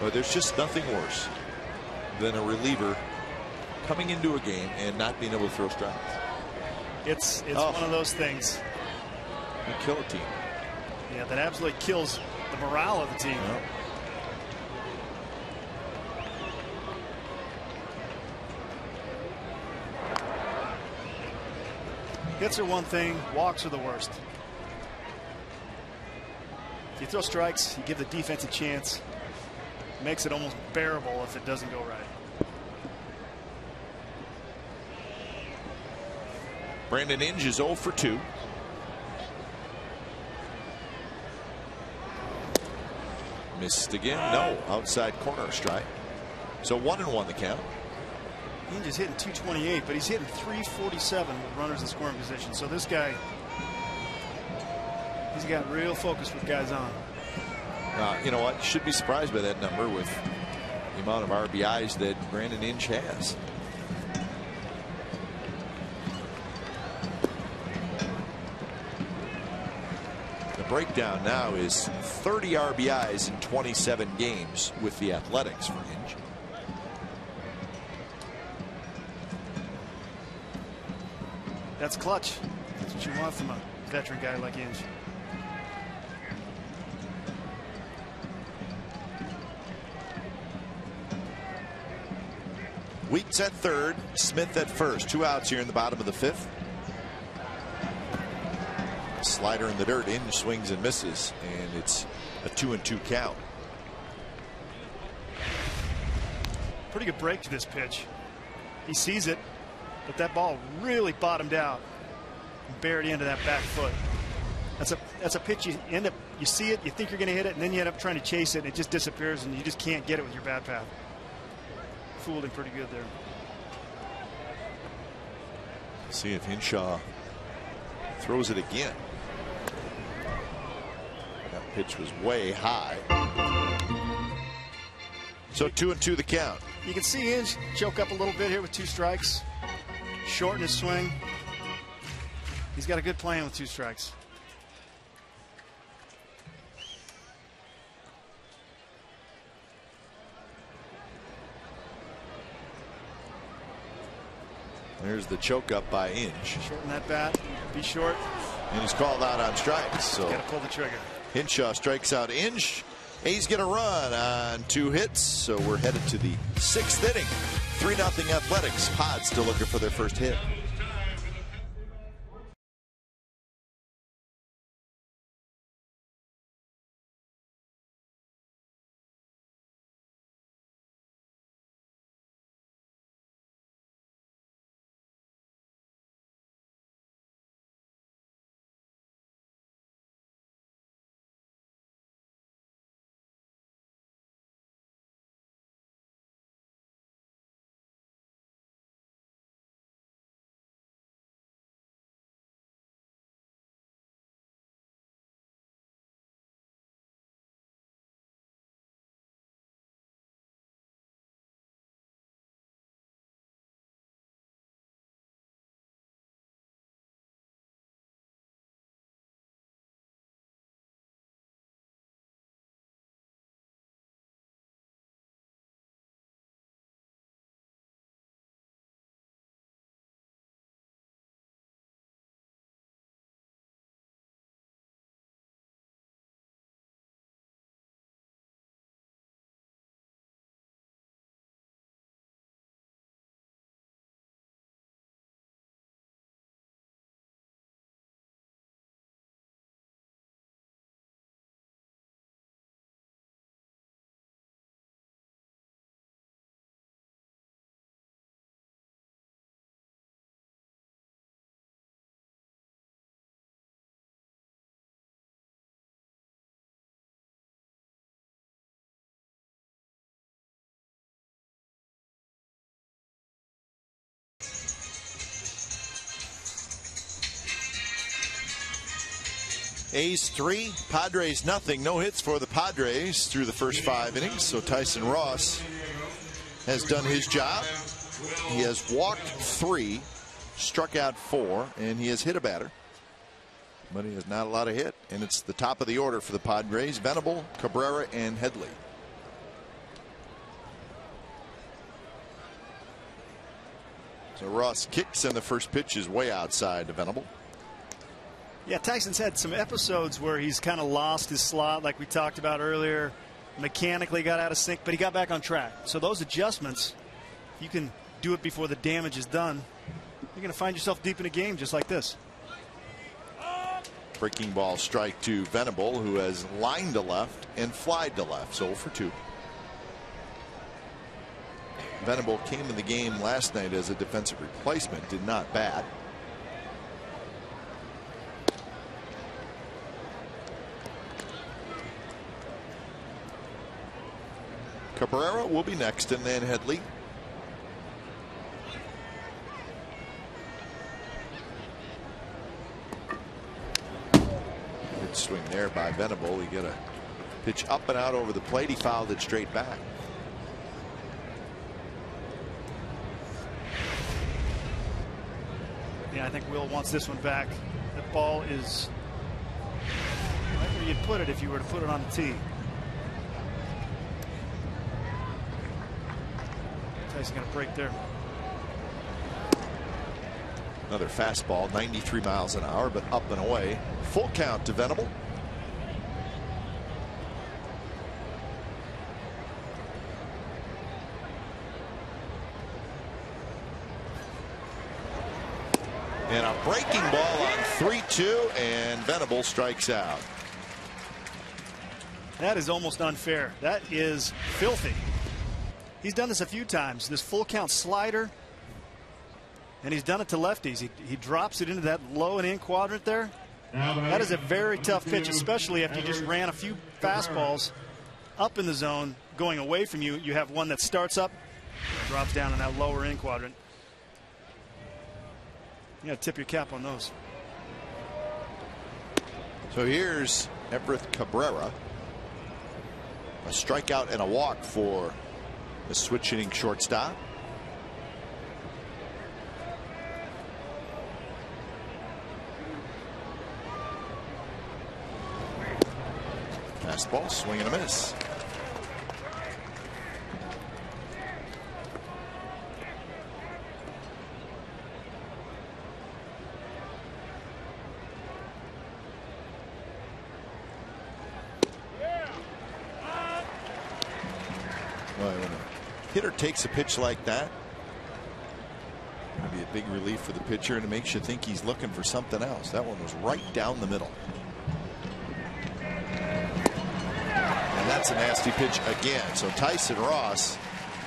But there's just nothing worse than a reliever coming into a game and not being able to throw strikes. It's one of those things. You kill a team. Yeah, that absolutely kills the morale of the team. Yep. Hits are one thing, walks are the worst. If you throw strikes, you give the defense a chance. Makes it almost bearable if it doesn't go right. Brandon Inge is 0 for 2. Missed again. No, outside corner strike. So 1-1 the count. Inge is hitting 228, but he's hitting 347 with runners in scoring position. So this guy, he's got real focus with guys on. You know what? You should be surprised by that number with the amount of RBIs that Brandon Inge has. The breakdown now is 30 RBIs in 27 games with the Athletics for Inge. That's clutch. That's what you want from a veteran guy like Inge. Weeks at 3rd, Smith at 1st. 2 outs here in the bottom of the 5th. Slider in the dirt. Inge swings and misses, and it's a 2-2 count. Pretty good break to this pitch. He sees it, but that ball really bottomed out and buried into that back foot. That's a pitch you see it, you think you're going to hit it, and then you end up trying to chase it, and it just disappears, and you just can't get it with your bat path. Fooled him pretty good there. See if Hinshaw throws it again. That pitch was way high. So 2-2 the count. You can see Inge choke up a little bit here with 2 strikes. Shorten his swing. He's got a good plan with 2 strikes. There's the choke up by Inge. Shorten that bat. Be short. And he's called out on strikes. So got to pull the trigger. Hinshaw strikes out Inge. A's get a run on 2 hits. So we're headed to the 6th inning. 3-0 Athletics. Pods still looking for their first hit. A's 3, Padres nothing. No hits for the Padres through the first 5 innings. So Tyson Ross has done his job. He has walked 3, struck out 4, and he has hit a batter. But he has not a lot of hit. And it's the top of the order for the Padres. Venable, Cabrera, and Headley. So Ross kicks, and the first pitch is way outside to Venable. Yeah, Tyson's had some episodes where he's kind of lost his slot, like we talked about earlier. Mechanically got out of sync, but he got back on track. So those adjustments, you can do it before the damage is done. You're going to find yourself deep in a game just like this. Breaking ball strike to Venable, who has lined to left and flied to left. So 0 for 2. Venable came in the game last night as a defensive replacement, did not bat. Cabrera will be next, and then Headley. Good swing there by Venable. He got a pitch up and out over the plate. He fouled it straight back. Yeah, I think Will wants this one back. That ball is right where you'd put it if you were to put it on the tee. Tyson going to break there. Another fastball, 93 miles an hour, but up and away. Full count to Venable. And a breaking ball on 3-2, and Venable strikes out. That is almost unfair. That is filthy. He's done this a few times. This full count slider, and he's done it to lefties. He drops it into that low and in quadrant there. That is a very tough pitch, especially after you just ran a few fastballs up in the zone going away from you. You have one that starts up, drops down in that lower in quadrant. You got to tip your cap on those. So here's Everett Cabrera. A strikeout and a walk for the switch hitting shortstop. Fastball, swing and a miss. hitter takes a pitch like that, it'll be a big relief for the pitcher, and it makes you think he's looking for something else. That one was right down the middle. And that's a nasty pitch again. So Tyson Ross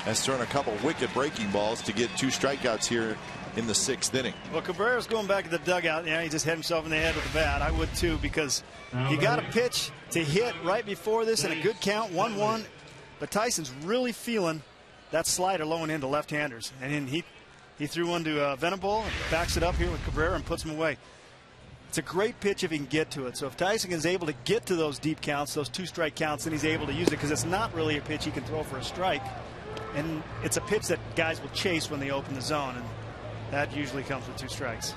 has thrown a couple wicked breaking balls to get 2 strikeouts here in the 6th inning. Well, Cabrera's going back to the dugout. Yeah, he just hit himself in the head with the bat. I would too, because he got a pitch to hit right before this in a good count, 1-1. But Tyson's really feeling that slider low and into left-handers. And then he threw one to Venable and backs it up here with Cabrera and puts him away. It's a great pitch if he can get to it. So if Tyson is able to get to those deep counts, those 2-strike counts, then he's able to use it, because it's not really a pitch he can throw for a strike. And it's a pitch that guys will chase when they open the zone, and that usually comes with 2 strikes.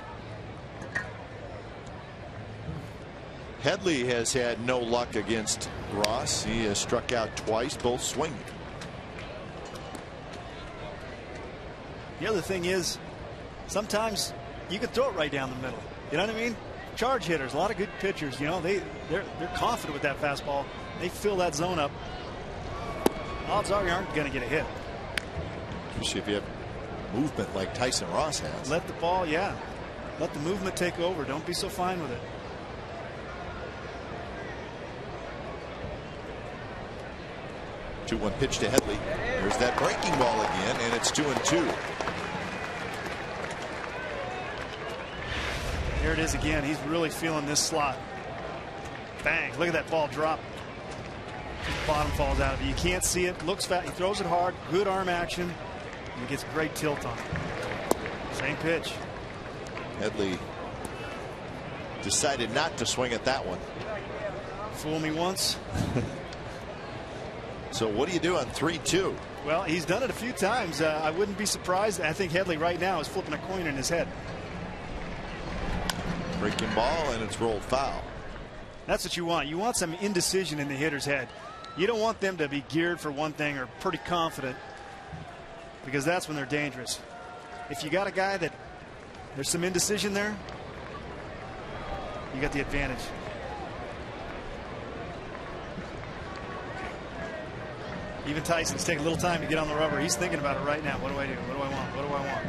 Headley has had no luck against Ross. He has struck out twice, both swinging. The other thing is, sometimes you can throw it right down the middle. You know what I mean? Charge hitters, a lot of good pitchers, you know, they're confident with that fastball. They fill that zone up. Odds are you aren't going to get a hit. Especially if you have movement like Tyson Ross has. Let the ball, yeah. Let the movement take over. Don't be so fine with it. Two-one pitch to Headley. There's that breaking ball again, and it's 2-2. Here it is again. He's really feeling this slot. Bang. Look at that ball drop. The bottom falls out of it. You can't see it. Looks fat. He throws it hard. Good arm action. And he gets great tilt on it. Same pitch. Headley decided not to swing at that one. Fool me once. So what do you do on 3-2? Well, he's done it a few times. I wouldn't be surprised. I think Headley right now is flipping a coin in his head. Breaking ball, and it's rolled foul. That's what you want. You want some indecision in the hitter's head. You don't want them to be geared for one thing or pretty confident, because that's when they're dangerous. If you got a guy that there's some indecision there, you got the advantage. Even Tyson's taking a little time to get on the rubber. He's thinking about it right now. What do I do? What do I want? What do I want?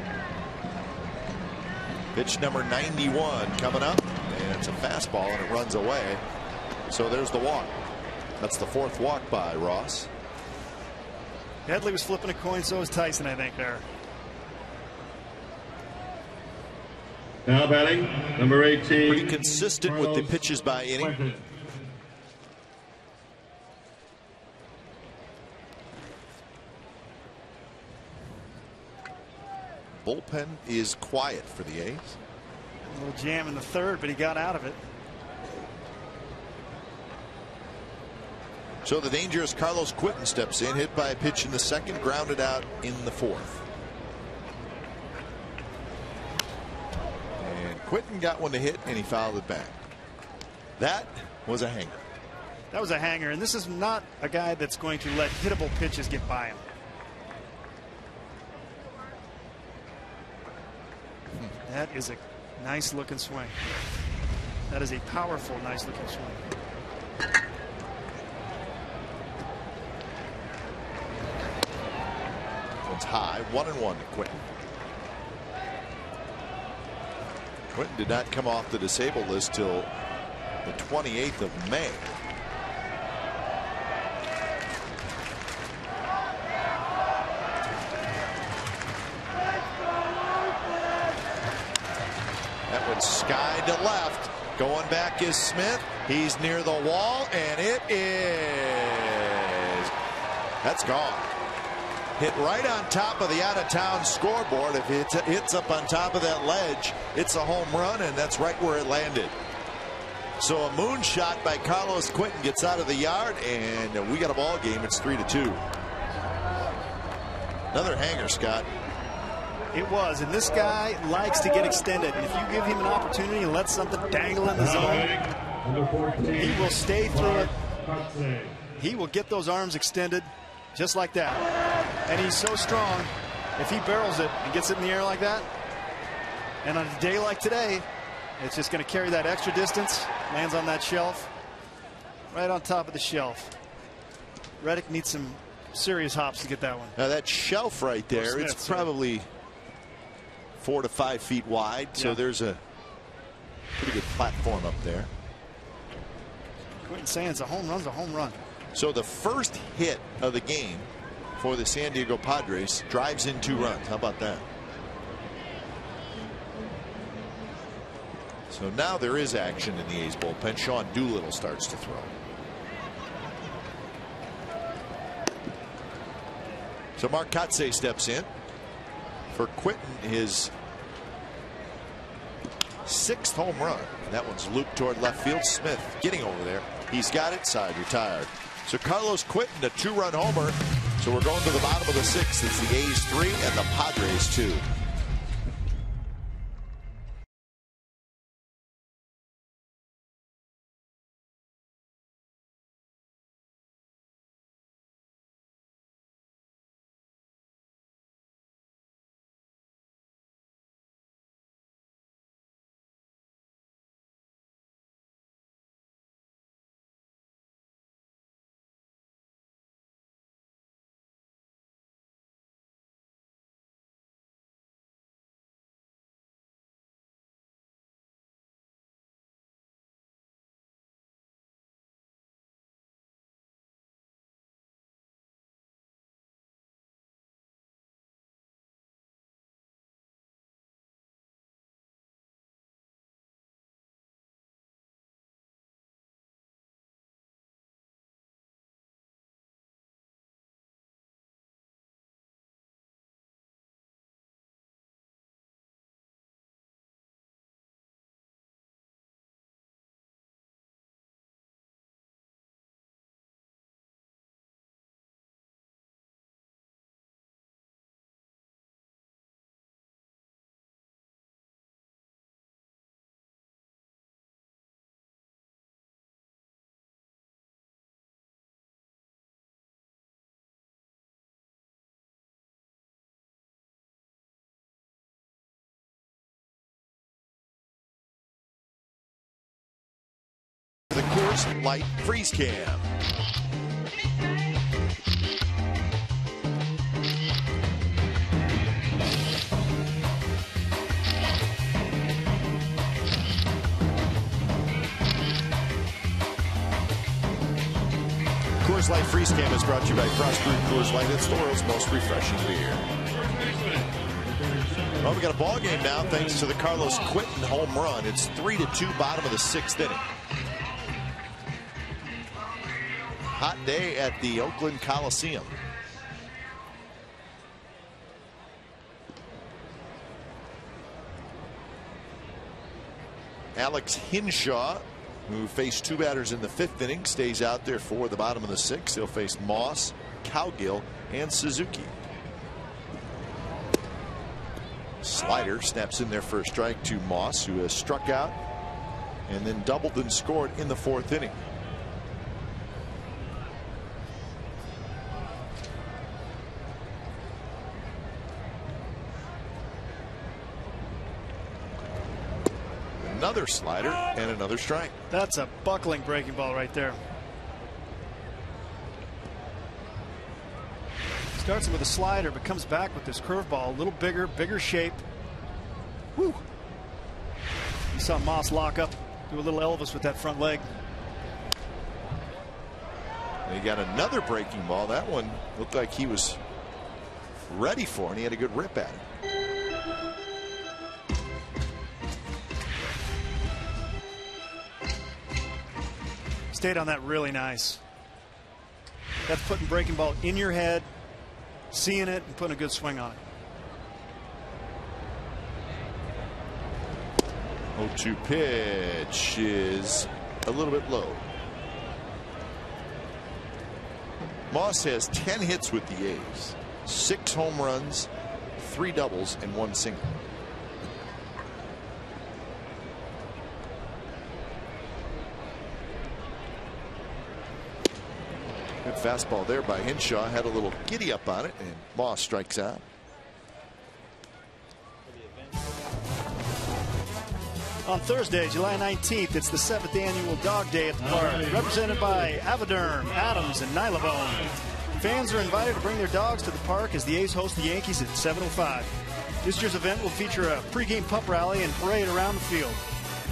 Pitch number 91 coming up, and it's a fastball, and it runs away. So there's the walk. That's the 4th walk by Ross. Headley was flipping a coin, so was Tyson, I think, there. Now batting, number 18. Pretty consistent with the pitches by inning. Bullpen is quiet for the A's. A little jam in the 3rd, but he got out of it. So the dangerous Carlos Quinton steps in, hit by a pitch in the 2nd, grounded out in the 4th. And Quinton got one to hit, and he fouled it back. That was a hanger. That was a hanger, and this is not a guy that's going to let hittable pitches get by him. That is a nice looking swing. That is a powerful, nice looking swing. One's high, 1-1 to Quinton. Quinton did not come off the disabled list till the 28th of May. Sky to left. Going back is Smith. He's near the wall, and it is. That's gone. Hit right on top of the out-of-town scoreboard. If it hits up on top of that ledge, it's a home run, and that's right where it landed. So a moonshot by Carlos Quinton gets out of the yard, and we got a ball game. It's 3-2. Another hanger, Scott. It was, and this guy likes to get extended, and if you give him an opportunity and let something dangle in the zone, he will stay through it. He will get those arms extended just like that, and he's so strong. If he barrels it and gets it in the air like that, and on a day like today, it's just going to carry that extra distance, lands on that shelf, right on top of the shelf. Reddick needs some serious hops to get that one. Now that shelf right there, Smith, it's probably 4 to 5 feet wide. So there's a pretty good platform up there. Quentin saying it's a home run's a home run. So the first hit of the game for the San Diego Padres drives in 2 runs. How about that? So now there is action in the A's bullpen. Sean Doolittle starts to throw. So Mark Kotsay steps in for Quentin, his 6th home run. That one's looped toward left field. Smith getting over there. He's got it. Side retired. So Carlos Quentin, a 2-run homer. So we're going to the bottom of the 6th. It's the A's 3 and the Padres 2. The Coors Light Freeze Cam. Coors Light Freeze Cam is brought to you by Frost Brewed Coors Light. It's the world's most refreshing beer. Well, we got a ball game now thanks to the Carlos Quentin home run. It's 3-2, bottom of the 6th inning. Hot day at the Oakland Coliseum. Alex Hinshaw, who faced 2 batters in the 5th inning, stays out there for the bottom of the 6th. He'll face Moss, Cowgill, and Suzuki. Slider snaps in there for a strike to Moss, who has struck out and then doubled and scored in the 4th inning. Another slider and another strike. That's a buckling breaking ball right there. Starts with a slider, but comes back with this curveball, a little bigger shape. Woo! You saw Moss lock up, do a little Elvis with that front leg. He got another breaking ball. That one looked like he was ready for it, and he had a good rip at it. Stayed on that really nice. That's putting breaking ball in your head, seeing it, and putting a good swing on it. 0-2 pitch is a little bit low. Moss has 10 hits with the A's, 6 home runs, 3 doubles, and 1 single. Good fastball there by Hinshaw. Had a little giddy up on it, and Moss strikes out. On Thursday, July 19th, it's the 7th annual Dog Day at the park, represented by Avoderm, Adams, and Nylabone. Fans are invited to bring their dogs to the park as the A's host the Yankees at 7:05. This year's event will feature a pregame pup rally and parade around the field.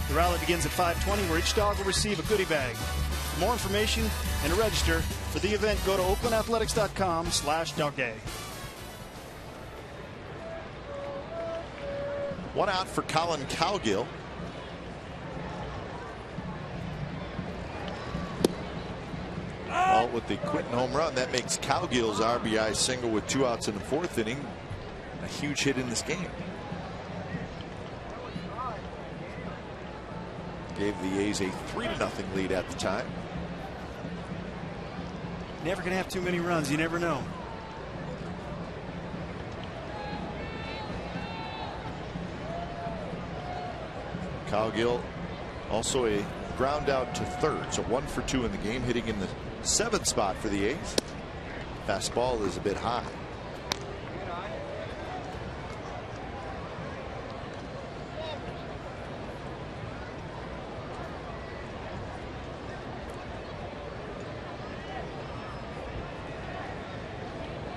The rally begins at 5:20, where each dog will receive a goodie bag. For more information and to register for the event, go to oaklandathletics.com/dogday. One out for Colin Cowgill. With the Quinton home run, that makes Cowgill's RBI single with 2 outs in the 4th inning a huge hit in this game. Gave the A's a 3-0 lead at the time. Never gonna have too many runs, you never know. Cowgill also a ground out to third, so 1 for 2 in the game, hitting in the 7th spot for the A's. Fastball is a bit high.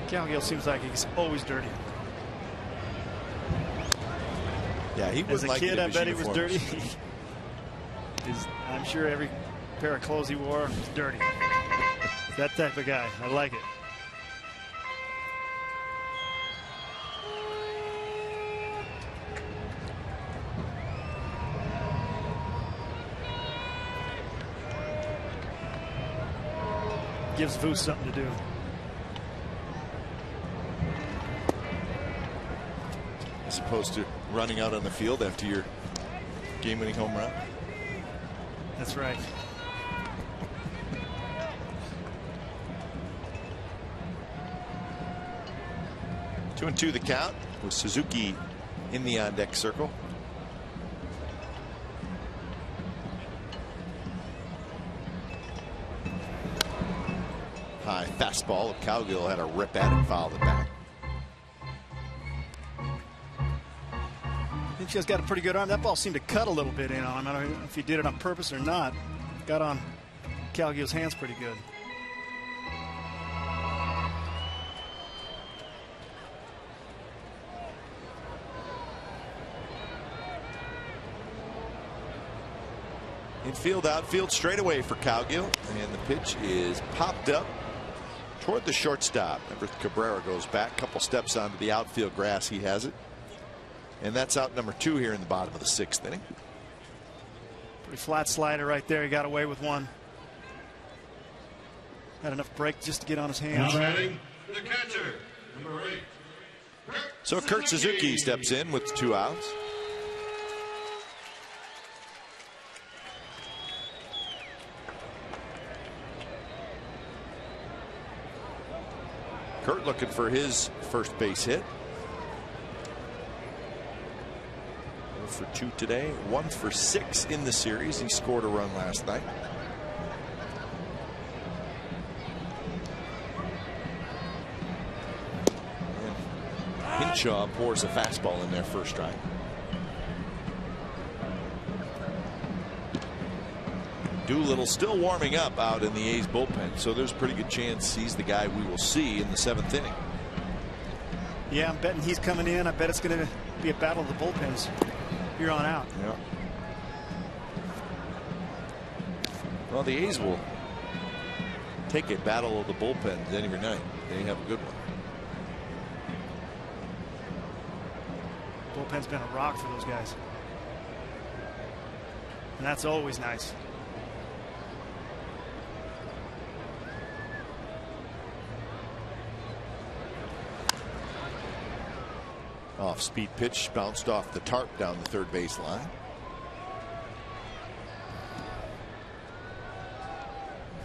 Cowgill seems like he's always dirty. Yeah, he was as a like kid. I bet he was uniforms. dirty. I'm sure every pair of clothes he wore was dirty. That type of guy. I like it. Gives Voos something to do. As opposed to running out on the field after your game-winning home run. That's right. Two and two the count with Suzuki in the on-deck circle. High fastball. Cowgill had a rip at it, fouled it back. I think she's got a pretty good arm. That ball seemed to cut a little bit in on him. I don't know if he did it on purpose or not. Got on Cowgill's hands pretty good. Infield, outfield, straight away for Cowgill, and the pitch is popped up toward the shortstop. Remember, Cabrera goes back a couple steps onto the outfield grass. He has it, and that's out number 2 here in the bottom of the 6th inning. Pretty flat slider right there. He got away with one. Had enough break just to get on his hands. Now batting, the catcher, number 8. So Kurt Suzuki steps in with 2 outs. Kurt looking for his first base hit. 0 for 2 today, 1 for 6 in the series. He scored a run last night. And Hinshaw pours a fastball in there first strike. Doolittle still warming up out in the A's bullpen, so there's a pretty good chance he's the guy we will see in the 7th inning. Yeah, I'm betting he's coming in. I bet it's going to be a battle of the bullpens here on out. Yeah. Well, the A's will take a battle of the bullpens any night. They have a good one. Bullpen's been a rock for those guys, and that's always nice. Off speed pitch, bounced off the tarp down the third base line.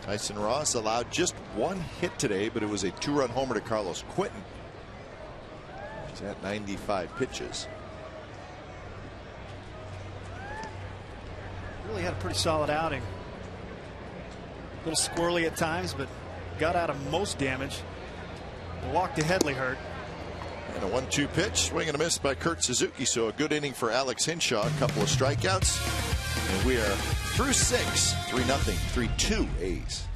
Tyson Ross allowed just 1 hit today, but it was a 2-run homer to Carlos Quinton. He's at 95 pitches. Really had a pretty solid outing. A little squirrely at times, but got out of most damage. The walk to Headley hurt. And a 1-2 pitch, swing and a miss by Kurt Suzuki. So a good inning for Alex Hinshaw, a couple of strikeouts, and we are through 6, 3-0, 3-2 A's.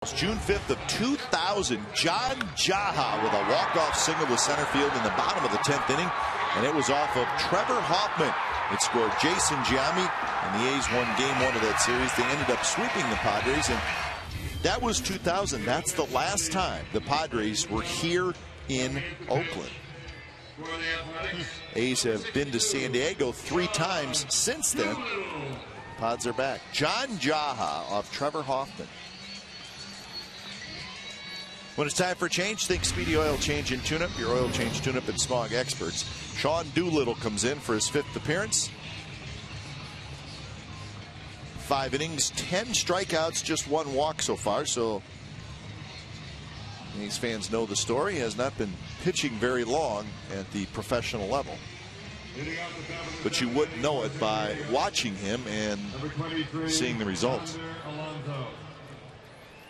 June 5th of 2000, John Jaha with a walk-off single to center field in the bottom of the 10th inning, and it was off of Trevor Hoffman. It scored Jason Giambi, and the A's won game 1 of that series. They ended up sweeping the Padres, and that was 2000. That's the last time the Padres were here in Oakland. A's have been to San Diego 3 times since then. Pods are back. John Jaha off Trevor Hoffman. When it's time for a change, think Speedy Oil Change and Tune-Up, your oil change tune-up and smog experts. Sean Doolittle comes in for his 5th appearance. 5 innings, 10 strikeouts, just 1 walk so far. So these fans know the story. He has not been pitching very long at the professional level. But you wouldn't know it by watching him and seeing the results.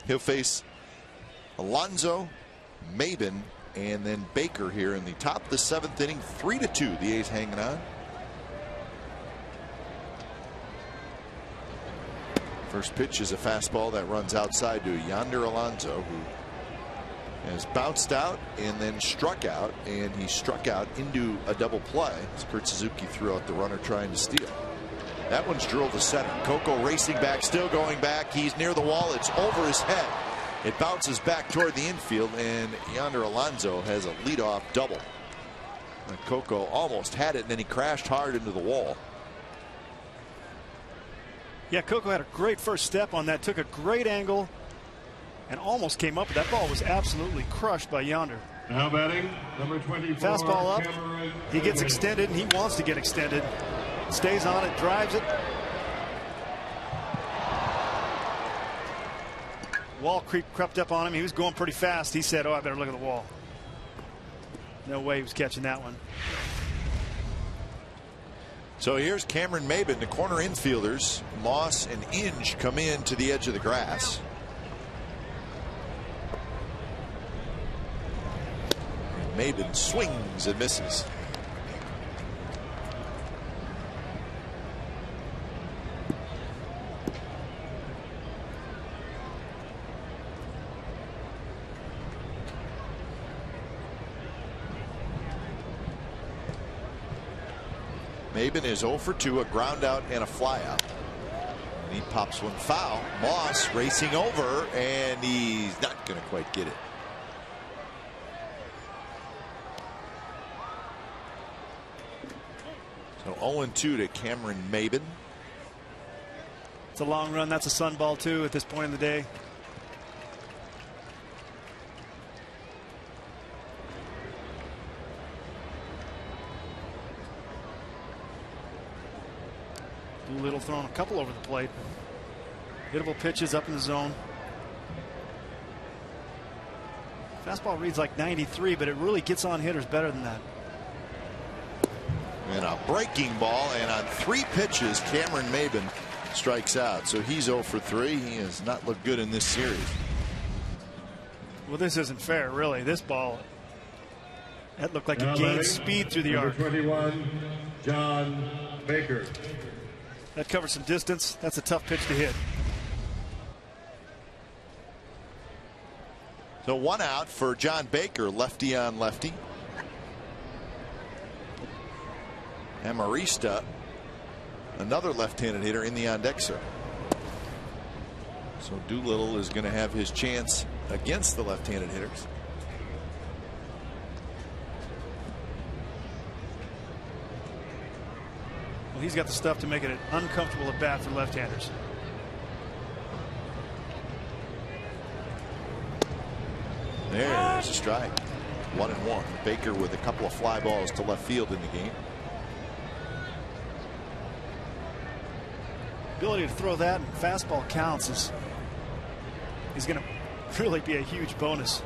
He'll face Alonso, Maben, and then Baker here in the top of the 7th inning. 3-2, the A's hanging on. First pitch is a fastball that runs outside to Yonder Alonso, who has bounced out and then struck out, and he struck out into a double play as Kurt Suzuki threw out the runner trying to steal. That one's drilled to center. Coco racing back, still going back. He's near the wall. It's over his head. It bounces back toward the infield, and Yonder Alonso has a leadoff double. And Coco almost had it, and then he crashed hard into the wall. Yeah, Coco had a great first step on that, took a great angle, and almost came up. That ball was absolutely crushed by Yonder. Now batting, number 24. Fastball up. He gets extended, and he wants to get extended. Stays on it, drives it. Wall crept up on him. He was going pretty fast. He said, "Oh, I better look at the wall." No way he was catching that one. So here's Cameron Maben. The corner infielders, Moss and Inge, come in to the edge of the grass. And Maben swings and misses. Maben is 0 for 2, a ground out and a fly out. And he pops one foul. Moss racing over, and he's not going to quite get it. So 0-2 to Cameron Maben. It's a long run. That's a sun ball too at this point in the day. Doolittle throwing a couple over the plate. Hittable pitches up in the zone. Fastball reads like 93, but it really gets on hitters better than that. And a breaking ball, and on 3 pitches, Cameron Maben strikes out. So he's 0 for 3. He has not looked good in this series. Well, this isn't fair, really. This ball, that looked like it gained speed through the arc. 21, John Baker. That covers some distance. That's a tough pitch to hit. So 1 out for John Baker, lefty on lefty. Amarista, another left-handed hitter, in the on-deck circle. So Doolittle is going to have his chance against the left-handed hitters. Well, he's got the stuff to make it an uncomfortable at bat for left-handers. There's a strike. 1-1. Baker with a couple of fly balls to left field in the game. Ability to throw that and fastball counts is going to really be a huge bonus,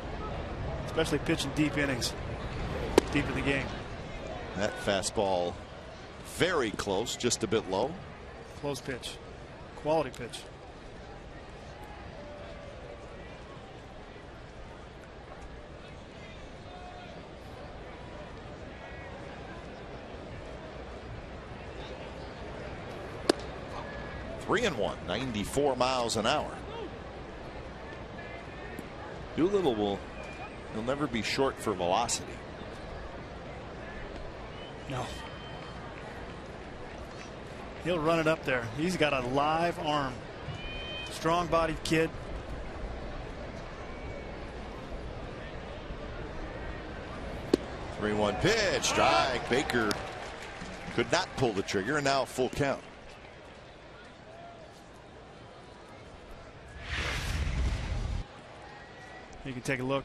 especially pitching deep innings, deep in the game. That fastball very close, just a bit low. Close pitch, quality pitch. Three and 1, 94 miles an hour. Doolittle he'll never be short for velocity. No. He'll run it up there. He's got a live arm. Strong bodied kid. Three-one pitch, strike. Baker could not pull the trigger, and now a full count. You can take a look.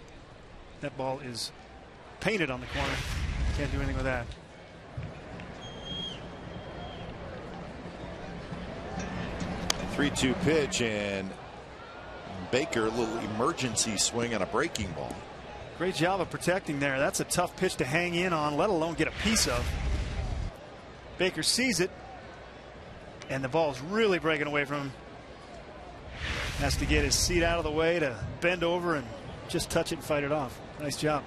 That ball is painted on the corner. Can't do anything with that. Three-two pitch, and Baker, a little emergency swing on a breaking ball. Great job of protecting there. That's a tough pitch to hang in on, let alone get a piece of. Baker sees it, and the ball's really breaking away from him. Has to get his seat out of the way to bend over and just touch it and fight it off. Nice job.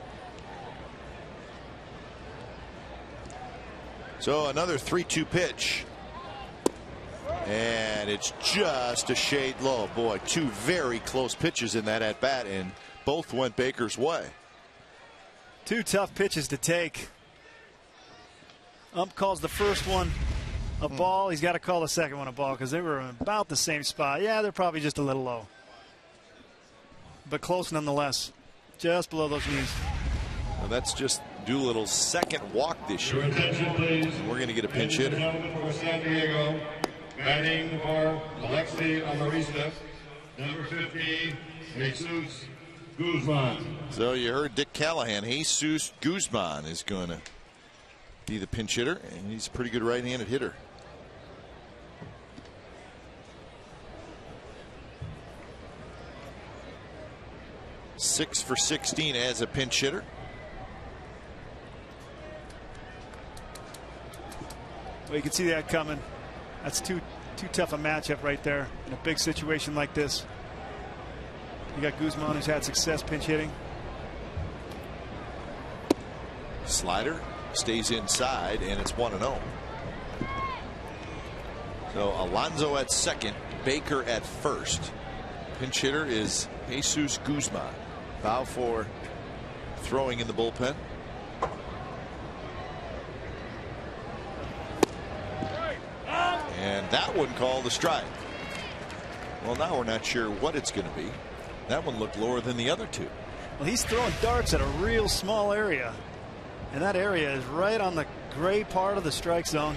So another 3-2 pitch. And it's just a shade low. Boy, two very close pitches in that at bat, and both went Baker's way. Two tough pitches to take. Ump calls the first one a ball. He's got to call the second one a ball because they were in about the same spot. Yeah, they're probably just a little low, but close nonetheless. Just below those knees. Well, that's just Doolittle's second walk this year. Your attention, please. We're going to get a pinch hitter. For San Diego, batting for Alexi Amarista, number 50, Jesus Guzman. So you heard Dick Callahan. Jesus Guzman is going to be the pinch hitter, and he's a pretty good right-handed hitter. Six for 16 as a pinch hitter. Well, you can see that coming. That's too tough a matchup right there in a big situation like this. You got Guzman, who's had success pinch hitting. Slider stays inside, and it's 1-0. So Alonso at second, Baker at first. Pinch hitter is Jesus Guzman. Bow for throwing in the bullpen. And that one called a strike. Well, now we're not sure what it's going to be. That one looked lower than the other two. Well, he's throwing darts at a real small area, and that area is right on the gray part of the strike zone.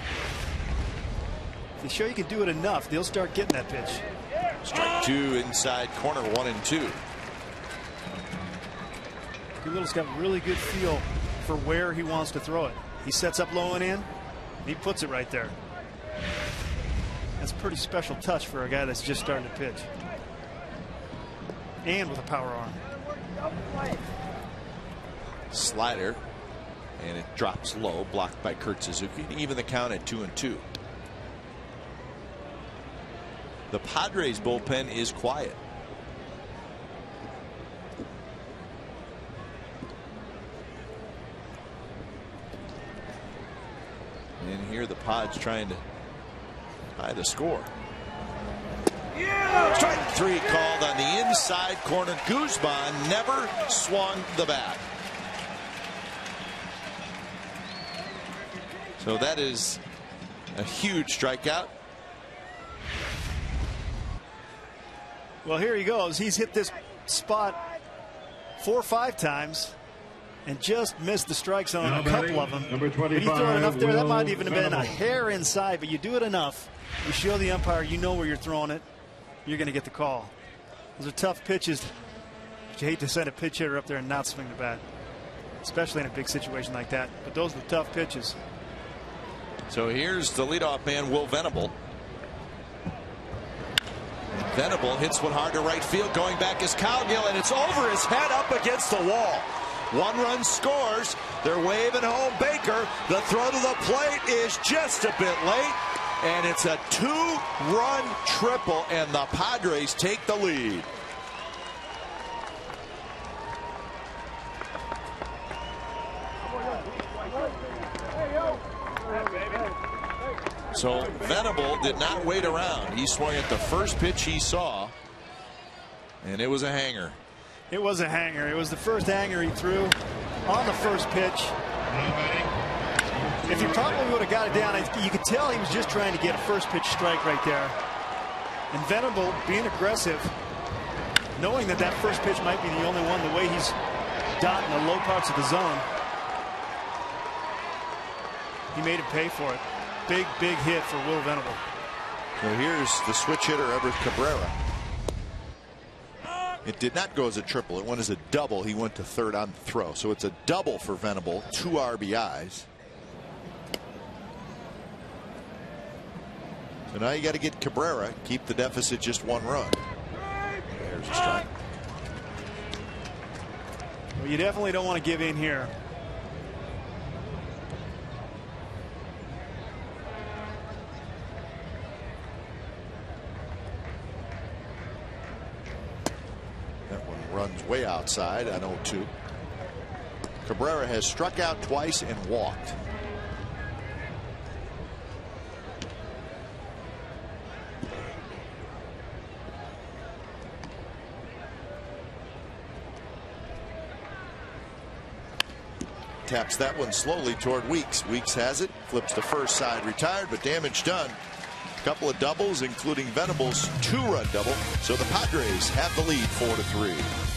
If you show you can do it enough, they'll start getting that pitch. Strike two inside corner, 1-2. Doolittle's got a really good feel for where he wants to throw it. He sets up low and in, and he puts it right there. That's a pretty special touch for a guy that's just starting to pitch. And with a power arm. Slider, and it drops low, blocked by Kurt Suzuki. Even the count at 2-2. The Padres bullpen is quiet. And here the Pods trying to tie the score. Yeah! Strike three called on the inside corner. Guzman never swung the bat. So that is a huge strikeout. Well, here he goes. He's hit this spot 4 or 5 times and just missed the strike zone on a couple of them. Number 25, you throw it enough there, that might even have been a Venable. hair inside, but you do it enough. You show the umpire you know where you're throwing it. You're going to get the call. Those are tough pitches. But you hate to send a pitch hitter up there and not swing the bat, especially in a big situation like that. But those are tough pitches. So here's the leadoff man, Will Venable. Venable hits one hard to right field. Going back is Cowgill, and it's over his head up against the wall. 1 run scores. They're waving home Baker. The throw to the plate is just a bit late, and it's a 2-run triple, and the Padres take the lead. So Venable did not wait around. He swung at the first pitch he saw, and it was a hanger. It was a hanger. It was the first hanger he threw on the first pitch. If he probably would have got it down, you could tell he was just trying to get a first pitch strike right there. And Venable being aggressive, knowing that that first pitch might be the only one, the way he's dotting the low parts of the zone. He made him pay for it. Big hit for Will Venable. So here's the switch hitter, Everett Cabrera. It did not go as a triple. It went as a double. He went to third on the throw. So it's a double for Venable, 2 RBIs. So now you got to get Cabrera, keep the deficit just 1 run. There's a strike. Well, you definitely don't want to give in here. That one runs way outside on 0-2. Cabrera has struck out twice and walked. Taps that one slowly toward Weeks. Weeks has it, flips the first side, retired, but damage done. A couple of doubles, including Venable's 2-run double. So the Padres have the lead 4-3.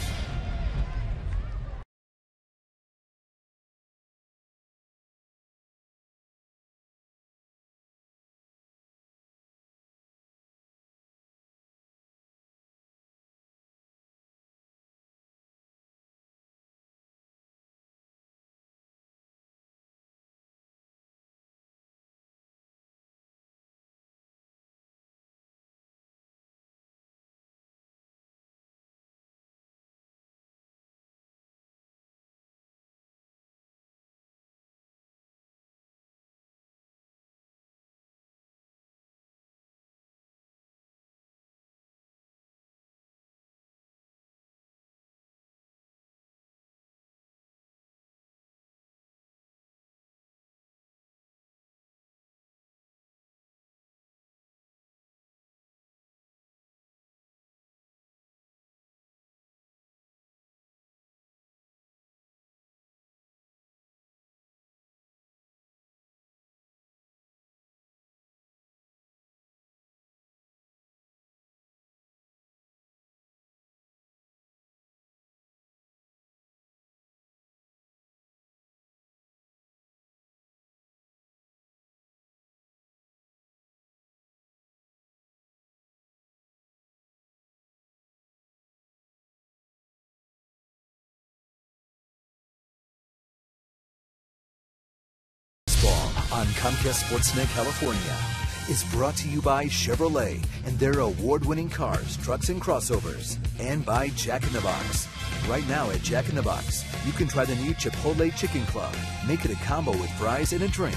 On Comcast Sportsnet California is brought to you by Chevrolet and their award-winning cars, trucks, and crossovers, and by Jack in the Box. Right now at Jack in the Box, you can try the new Chipotle Chicken Club. Make it a combo with fries and a drink.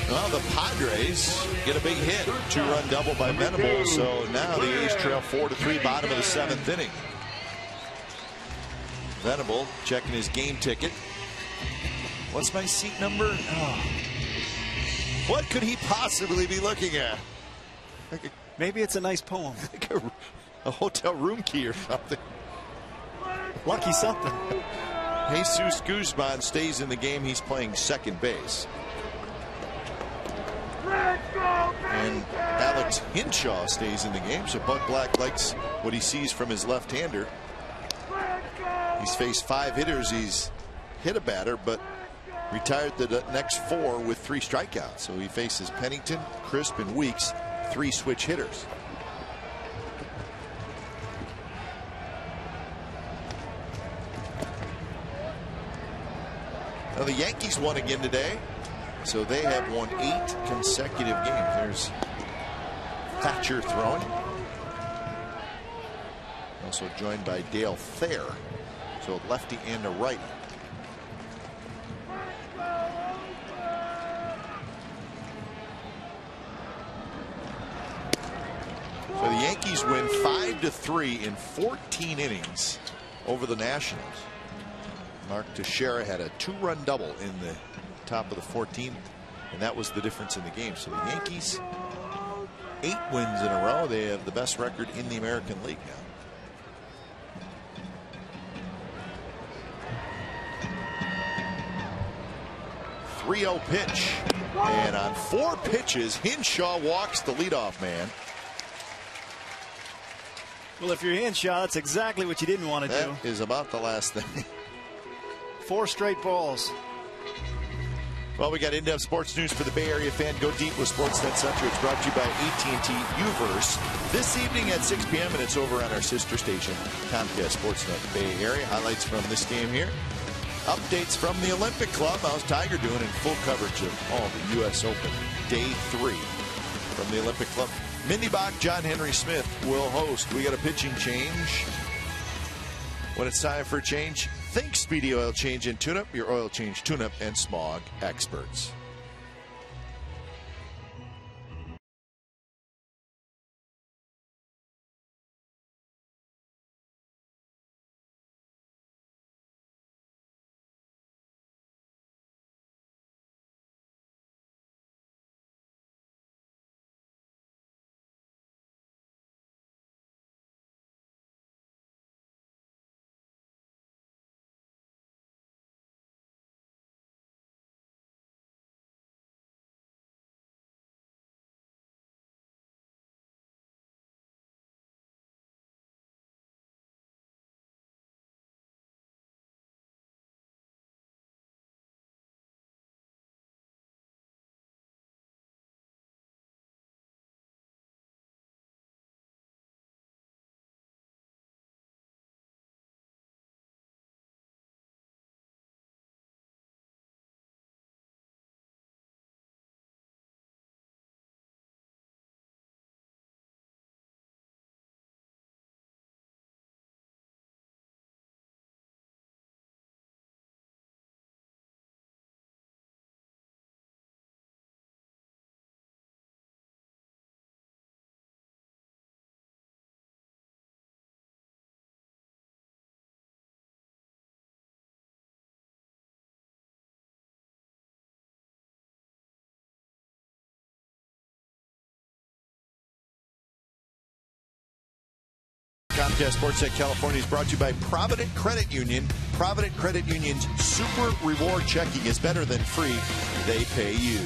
Well, the Padres get a big hit. 2-run double by Venable. So now the A's trail 4-3, bottom of the 7th inning. Venable checking his game ticket. What's my seat number? Oh. What could he possibly be looking at? Maybe it's a nice poem. Like a hotel room key or something. Lucky something. Jesus Guzman stays in the game. He's playing second base. And Alex Hinshaw stays in the game. So Bud Black likes what he sees from his left-hander. He's faced 5 hitters. He's hit a batter, but retired the next 4 with 3 strikeouts. So he faces Pennington, Crisp, and Weeks, 3 switch hitters. Now the Yankees won again today, so they have won 8 consecutive games. There's Thatcher throwing. Also joined by Dale Thayer. So lefty and a righty. So the Yankees win 5-3 in 14 innings over the Nationals. Mark Teixeira had a 2-run double in the top of the 14th, and that was the difference in the game. So the Yankees 8 wins in a row. They have the best record in the American League now. 3-0 pitch. And on 4 pitches, Hinshaw walks the leadoff man. Well, if you're Hinshaw, that's exactly what you didn't want to do. That is about the last thing. 4 straight balls. Well, we got in-depth sports news for the Bay Area fan. Go deep with Sportsnet Center. It's brought to you by AT&T Uverse this evening at 6 p.m. and it's over on our sister station, Comcast Sportsnet Bay Area. Highlights from this game here. Updates from the Olympic Club. How's Tiger doing? In full coverage of all the U.S. Open Day 3 from the Olympic Club. Mindy Bach, John Henry Smith will host. We got a pitching change. When it's time for a change, think Speedy Oil Change and Tune-Up, your oil change, tune-up, and smog experts. Comcast Sportsnet California is brought to you by Provident Credit Union. Provident Credit Union's super reward checking is better than free. They pay you.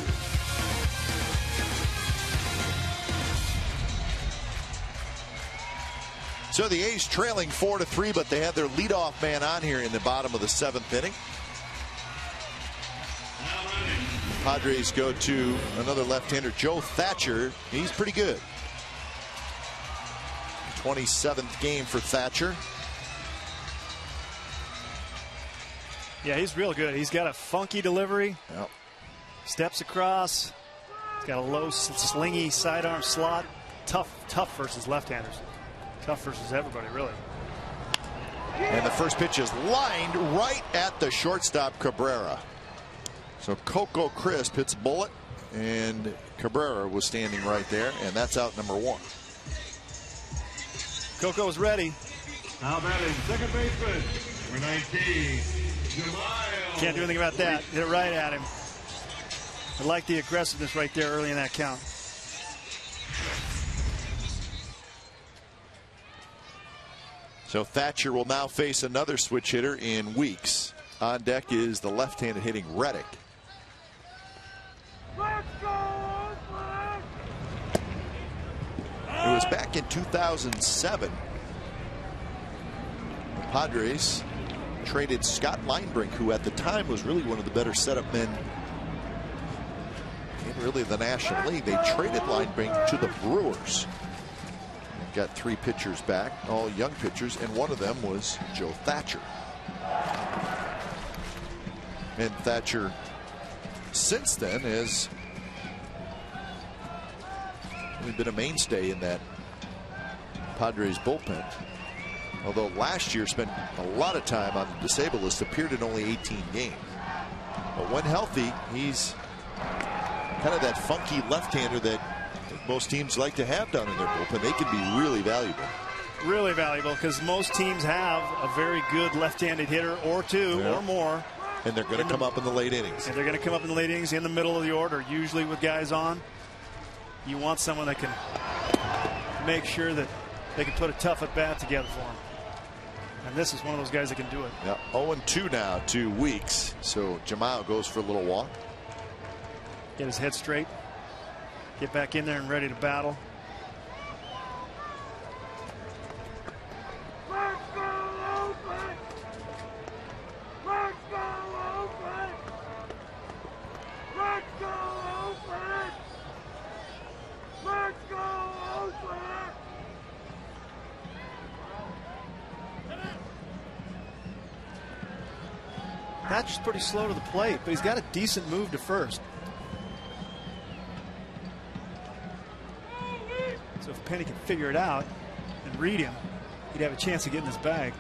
So the A's trailing 4-3, but they have their leadoff man on here in the bottom of the 7th inning. Padres go to another left-hander, Joe Thatcher. He's pretty good. 27th game for Thatcher. Yeah, he's real good. He's got a funky delivery. Yep. Steps across. He's got a low, slingy sidearm slot. Tough versus left-handers. Tough versus everybody, really. And the first pitch is lined right at the shortstop, Cabrera. So Coco Crisp hits a bullet, and Cabrera was standing right there, and that's out number 1. Coco's ready. Now batting second baseman, number 19, Jamal. Can't do anything about that. Hit it right at him. I like the aggressiveness right there early in that count. So Thatcher will now face another switch hitter in Weeks. On deck is the left-handed hitting Reddick. It was back in 2007. The Padres traded Scott Linebrink, who at the time was really one of the better setup men in really the National League. They traded Linebrink to the Brewers. Got 3 pitchers back, all young pitchers, and one of them was Joe Thatcher. And Thatcher, since then, has really been a mainstay in that Padres bullpen. Although last year spent a lot of time on the disabled list, appeared in only 18 games. But when healthy, he's kind of that funky left-hander that most teams like to have down in their bullpen. They can be really valuable. Really valuable because most teams have a very good left-handed hitter or two or more. And they're going to come up in the late innings. And they're going to come up in the late innings in the middle of the order, usually with guys on. You want someone that can to make sure that they can put a tough at bat together for him. And this is one of those guys that can do it. Yeah, 0-2 now to Weeks. So Jamal goes for a little walk. Get his head straight. Get back in there and ready to battle. Thatcher's pretty slow to the plate, but he's got a decent move to first. So if Penny can figure it out and read him, he'd have a chance of getting his bag.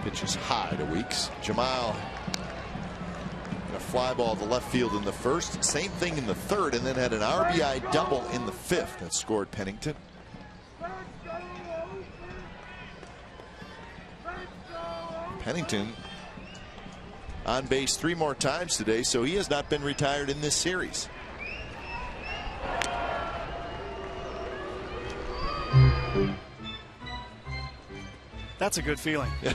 Pitch is high to Weeks. Jamal, a fly ball to left field in the first. Same thing in the third, and then had an RBI double in the fifth that scored Pennington. Pennington on base 3 more times today, so he has not been retired in this series. That's a good feeling. Yeah.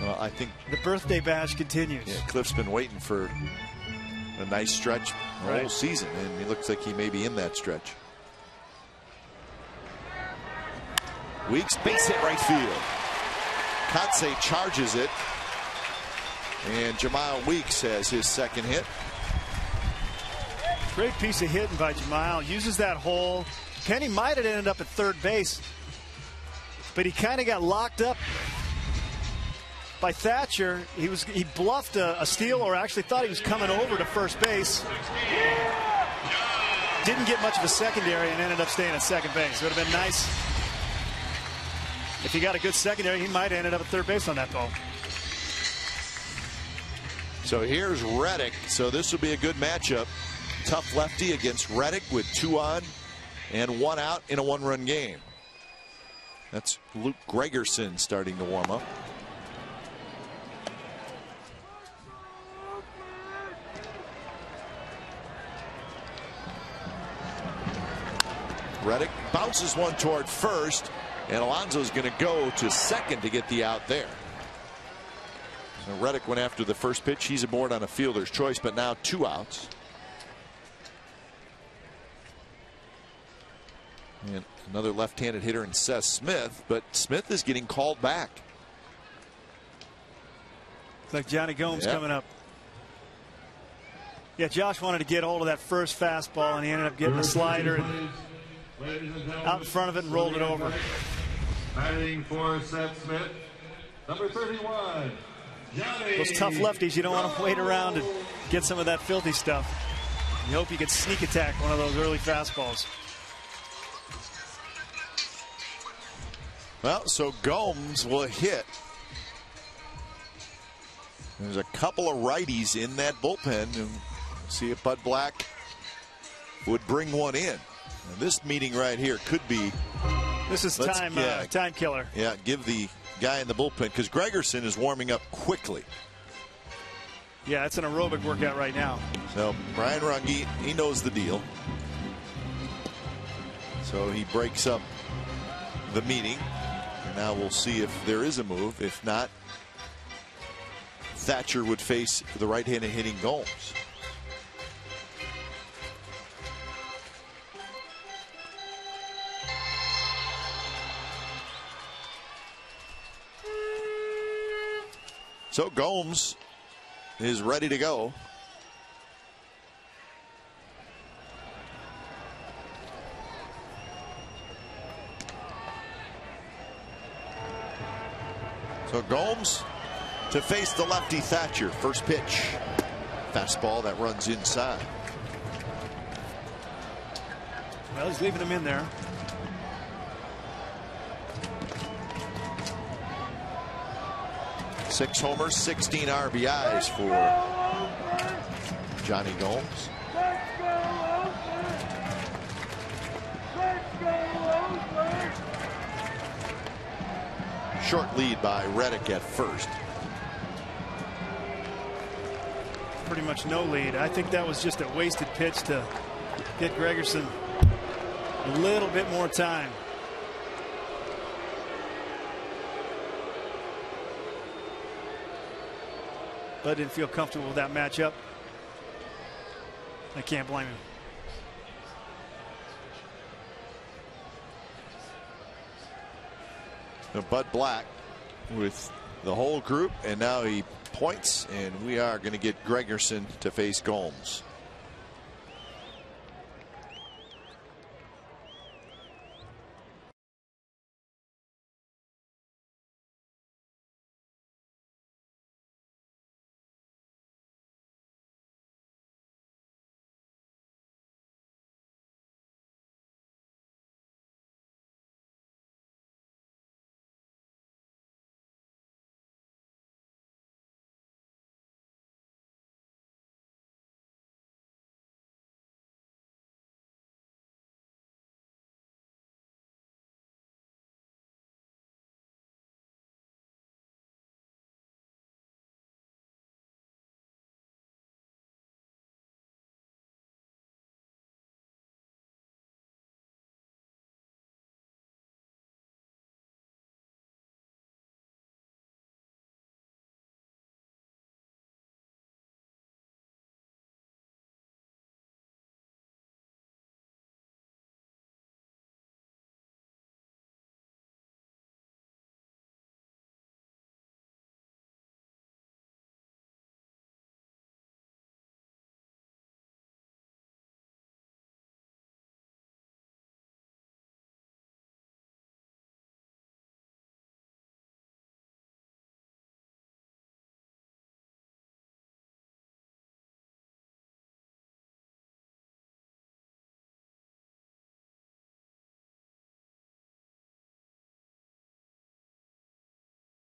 Well, I think the birthday bash continues. Yeah, Cliff's been waiting for a nice stretch the whole season, and he looks like he may be in that stretch. Weeks base hit right field. Kotsay charges it, and Jamal Weeks has his second hit. Great piece of hitting by Jamal. Uses that hole. Penny might have ended up at third base, but he kind of got locked up by Thatcher. He bluffed a steal, or actually thought he was coming over to first base. Didn't get much of a secondary and ended up staying at second base. It would have been nice if he got a good secondary. He might have ended up at third base on that ball. So here's Reddick. So this will be a good matchup. Tough lefty against Reddick with 2 on and 1 out in a 1-run game. That's Luke Gregerson starting to warm up. Reddick bounces one toward first, and Alonso's going to go to second to get the out there. So Reddick went after the first pitch. He's aboard on a fielder's choice, but now 2 outs. And another left-handed hitter in Seth Smith, but Smith is getting called back. Looks like Johnny Gomes coming up. Yeah, Josh wanted to get hold of that first fastball, and he ended up getting a slider and out in front of it and rolled it over. Batting for Seth Smith, number 31, Johnny. Those tough lefties, you don't want to wait around and get some of that filthy stuff. You hope you can sneak attack one of those early fastballs. Well, so Gomes will hit. There's a couple of righties in that bullpen, and see if Bud Black would bring one in. And this meeting right here could be. This is time killer. Yeah, give the guy in the bullpen, because Gregerson is warming up quickly. Yeah, it's an aerobic workout right now. So Brian Runge, he knows the deal. So he breaks up the meeting. And now we'll see if there is a move. If not, Thatcher would face the right-handed hitting Gomes. So Gomes is ready to go. So Gomes to face the lefty Thatcher. First pitch. Fastball that runs inside. Well, he's leaving him in there. Six homers, 16 RBIs for Johnny Gomes. Short lead by Reddick at first. pretty much no lead. I think that was just a wasted pitch to get Gregerson a little bit more time. Bud didn't feel comfortable with that matchup. I can't blame him. Now Bud Black with the whole group, and now he points, and we are going to get Gregerson to face Gomes.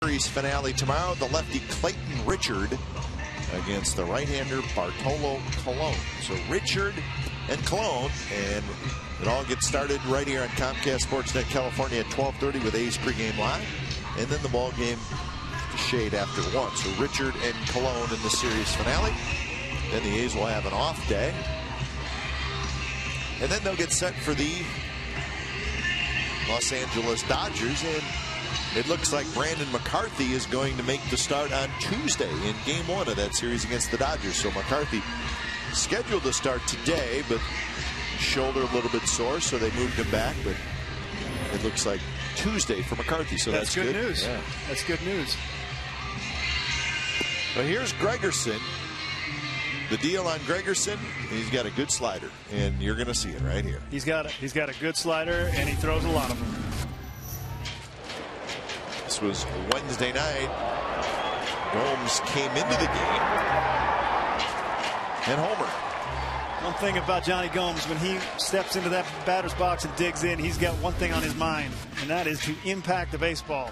Finale tomorrow. The lefty Clayton Richard against the right-hander Bartolo Colon. So Richard and Colon, and it all gets started right here on Comcast Sportsnet California at 12:30 with A's pregame live, and then the ball game the shade after 1. So Richard and Colon in the series finale. Then the A's will have an off day, and then they'll get set for the Los Angeles Dodgers, and it looks like Brandon McCarthy is going to make the start on Tuesday in Game 1 of that series against the Dodgers. So McCarthy scheduled to start today, but shoulder a little bit sore, so they moved him back. But it looks like Tuesday for McCarthy, so that's good news. Yeah. That's good news. But here's Gregerson. The deal on Gregerson, he's got a good slider, and you're going to see it right here. He's got a good slider, and he throws a lot of them. This was Wednesday night. Gomes came into the game and homered. One thing about Johnny Gomes, when he steps into that batter's box and digs in, he's got one thing on his mind, and that is to impact the baseball.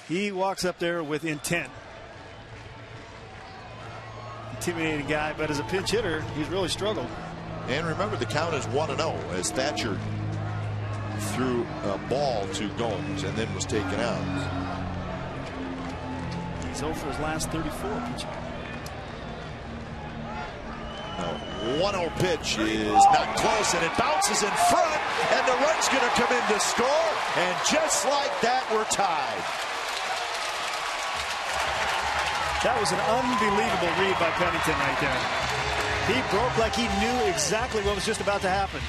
He walks up there with intent. Intimidating guy, but as a pinch hitter, he's really struggled. And remember, the count is 1-0 as Thatcher threw a ball to Gomes and then was taken out. He's 0 for his last 34 pitching. No, 1-0 pitch is not close, and it bounces in front, and the run's going to come in to score, and just like that, we're tied. That was an unbelievable read by Pennington right there. He broke like he knew exactly what was just about to happen.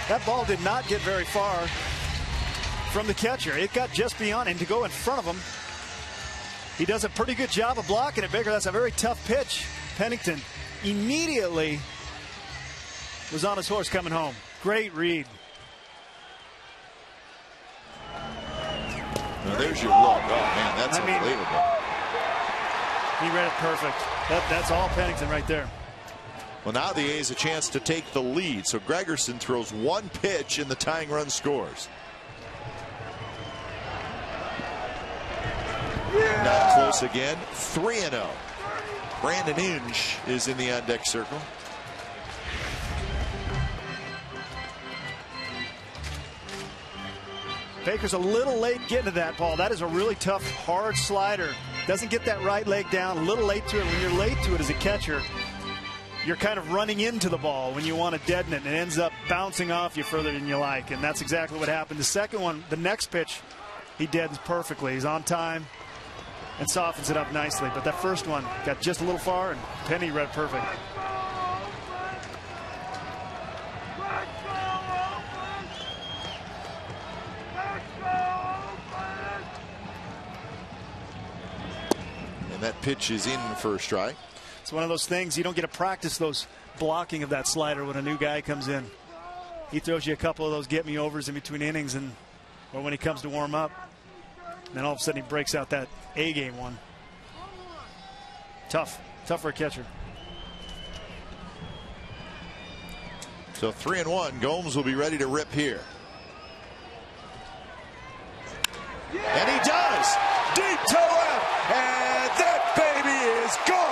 That ball did not get very far from the catcher. It got just beyond him to go in front of him. He does a pretty good job of blocking it, Baker. That's a very tough pitch. Pennington immediately was on his horse coming home. Great read. Now there's your look. Oh, man, that's unbelievable. He read it perfect. That's all Pennington right there. Well, now the A's a chance to take the lead. So Gregerson throws one pitch and the tying run scores. Yeah. Not close again. 3-0. Brandon Inge is in the on-deck circle. Baker's a little late getting to that ball. That is a really tough, hard slider. Doesn't get that right leg down, a little late to it. When you're late to it as a catcher, you're kind of running into the ball when you want to deaden it, and it ends up bouncing off you further than you like, and that's exactly what happened. The second one, the next pitch, he deadens perfectly. He's on time and softens it up nicely, but that first one got just a little far, and Penny read perfect. And that pitch is in for a strike. It's one of those things you don't get to practice those blocking of that slider when a new guy comes in. He throws you a couple of those get-me-overs in between innings, and or when he comes to warm up. And then all of a sudden he breaks out that A-game one. Tough for a catcher. So 3-1. Gomes will be ready to rip here. And he does. Deep to left. And that baby is gone.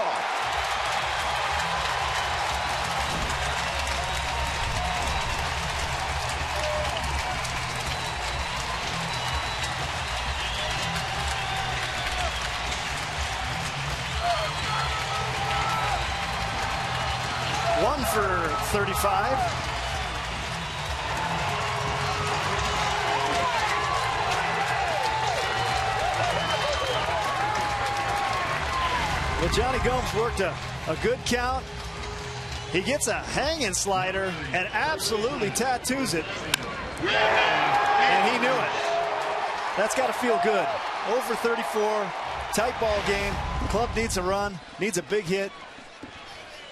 One for 35. Well, Johnny Gomes worked a good count. He gets a hanging slider and absolutely tattoos it. And he knew it. That's got to feel good. 0 for 34, tight ball game. Club needs a run, needs a big hit.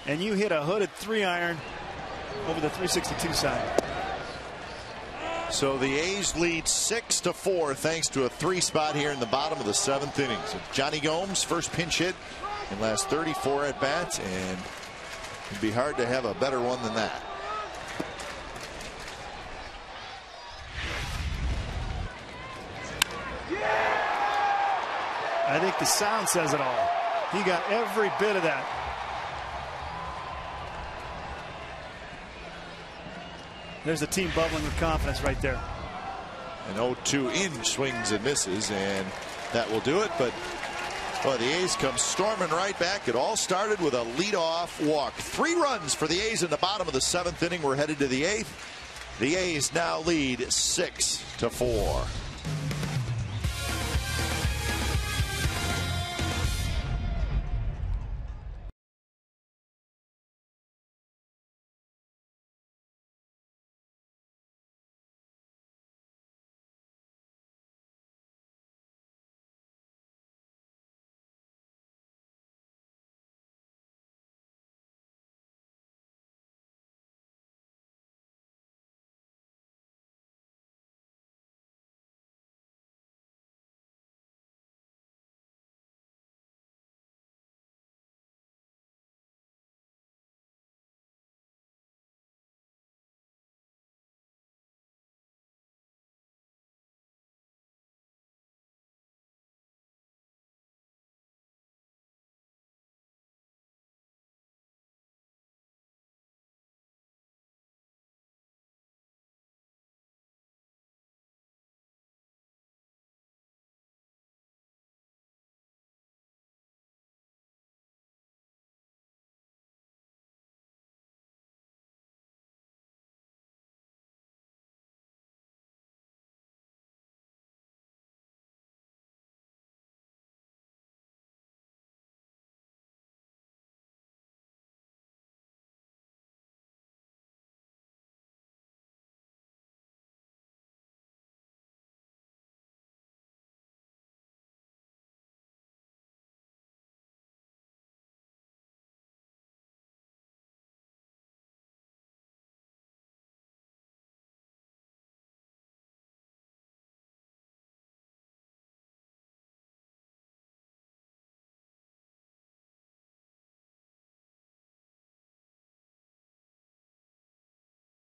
And you hit a hooded 3-iron over the 362 side. So the A's lead 6-4 thanks to a 3 spot here in the bottom of the 7th inning. So Johnny Gomes, first pinch hit in last 34 at bats, and it'd be hard to have a better one than that. I think the sound says it all. He got every bit of that. There's the team bubbling with confidence right there. An 0-2 in swings and misses, and that will do it. But well, the A's come storming right back. It all started with a leadoff walk. 3 runs for the A's in the bottom of the 7th inning. We're headed to the 8th. The A's now lead 6-4.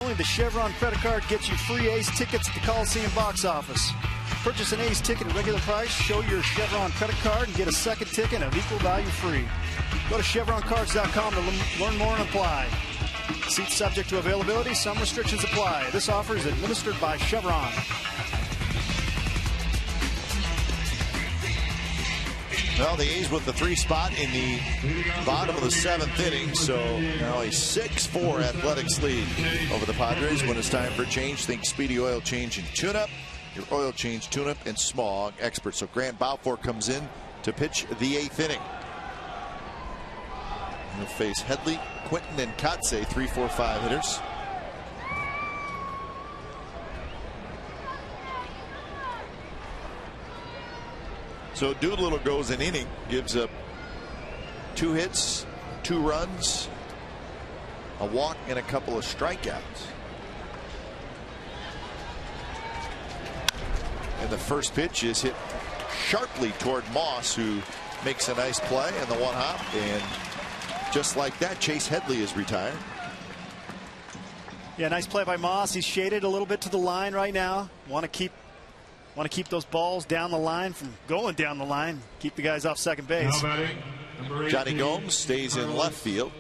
Only the Chevron credit card gets you free A's tickets at the Coliseum box office. Purchase an A's ticket at regular price, show your Chevron credit card, and get a second ticket of equal value free. Go to chevroncards.com to learn more and apply. Seats subject to availability. Some restrictions apply. This offer is administered by Chevron. Well, the A's with the 3 spot in the bottom of the 7th inning. So now a 6-4 Athletics lead over the Padres. When it's time for a change, think Speedy Oil Change and Tune-Up. Your oil change, tune-up, and smog expert. So Grant Balfour comes in to pitch the 8th inning. He'll face Headley, Quinton, and Kotze, 3, 4, 5 hitters. So Doolittle goes an inning, gives up 2 hits, 2 runs, a walk, and a couple of strikeouts. And the first pitch is hit sharply toward Moss, who makes a nice play and the 1-hop. And just like that, Chase Headley is retired. Yeah, nice play by Moss. He's shaded a little bit to the line right now. Want to keep those balls down the line from going down the line. Keep the guys off second base. Johnny Gomes stays in left field.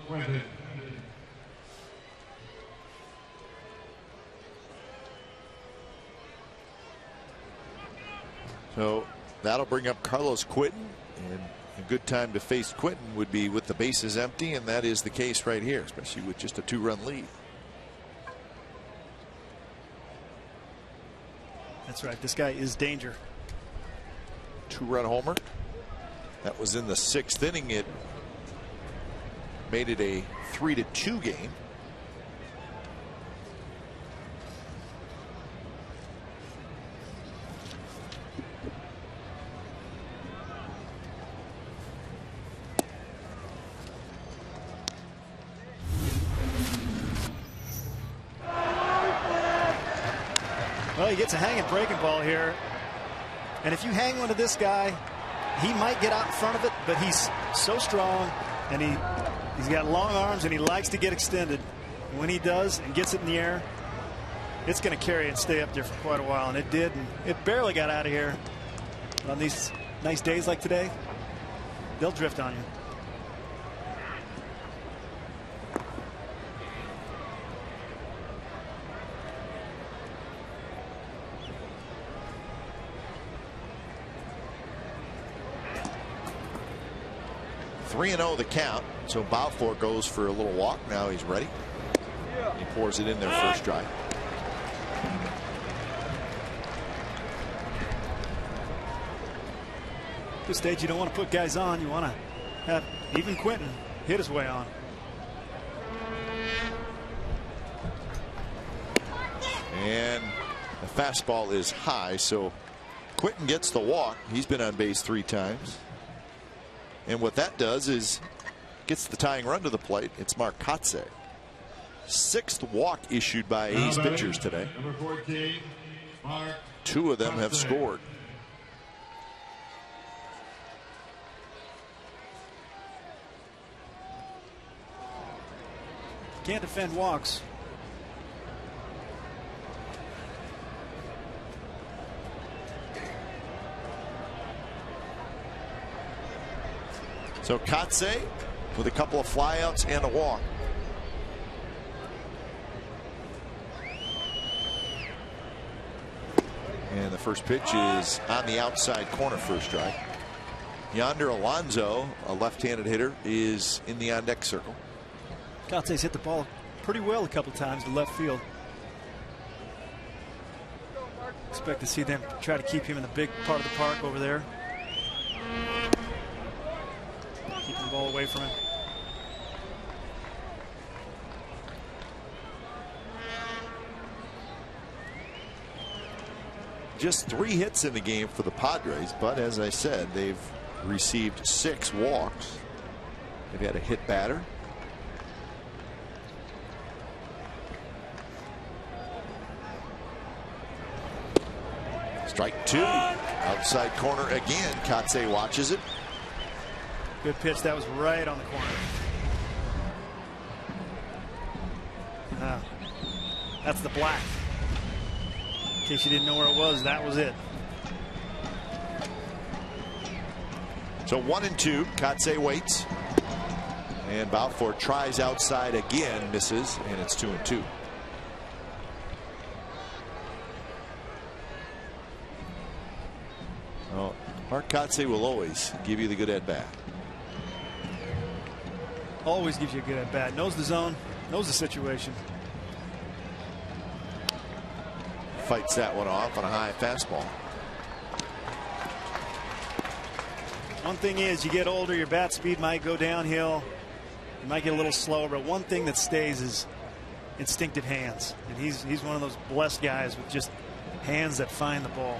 So that'll bring up Carlos Quinton, and a good time to face Quinton would be with the bases empty, and that is the case right here, especially with just a 2-run lead. That's right. This guy is danger. 2-run homer. That was in the 6th inning. It made it a 3-2 game. Well, he gets a hanging breaking ball here. And if you hang one to this guy, he might get out in front of it, but he's so strong, and he's got long arms, and he likes to get extended. And when he does and gets it in the air, it's going to carry and stay up there for quite a while. And it did, and it barely got out of here. But on these nice days like today, they'll drift on you. Yeah. 3-0 the count. So Balfour goes for a little walk. Now he's ready. He pours it in there first drive. At this stage, you don't want to put guys on. You want to have even Quinton hit his way on. And the fastball is high, so Quinton gets the walk. He's been on base 3 times. And what that does is gets the tying run to the plate. It's Mark Kotze. 6th walk issued by A's pitchers today. Number 14, Mark 2 of them have scored. Can't defend walks. So Kotze with a couple of flyouts and a walk. And the first pitch is on the outside corner, first strike. Yonder Alonso, a left-handed hitter, is in the on-deck circle. Kotze's hit the ball pretty well a couple times to left field. Expect to see them try to keep him in the big part of the park over there. Keeping the ball away from him. Just 3 hits in the game for the Padres, but as I said, they've received 6 walks. They've had a hit batter. Strike 2. Outside corner again. Kotze watches it. Good pitch. That was right on the corner. That's the black. In case you didn't know where it was, that was it. So 1-2. Kotze waits. And Balfour tries outside again, misses, and it's 2-2. Oh, Mark Kotze will always give you the good at bat. Always gives you a good at bat. Knows the zone, knows the situation. Fights that one off on a high fastball. One thing is, you get older, your bat speed might go downhill. You might get a little slower, but one thing that stays is instinctive hands. And he's one of those blessed guys with just hands that find the ball.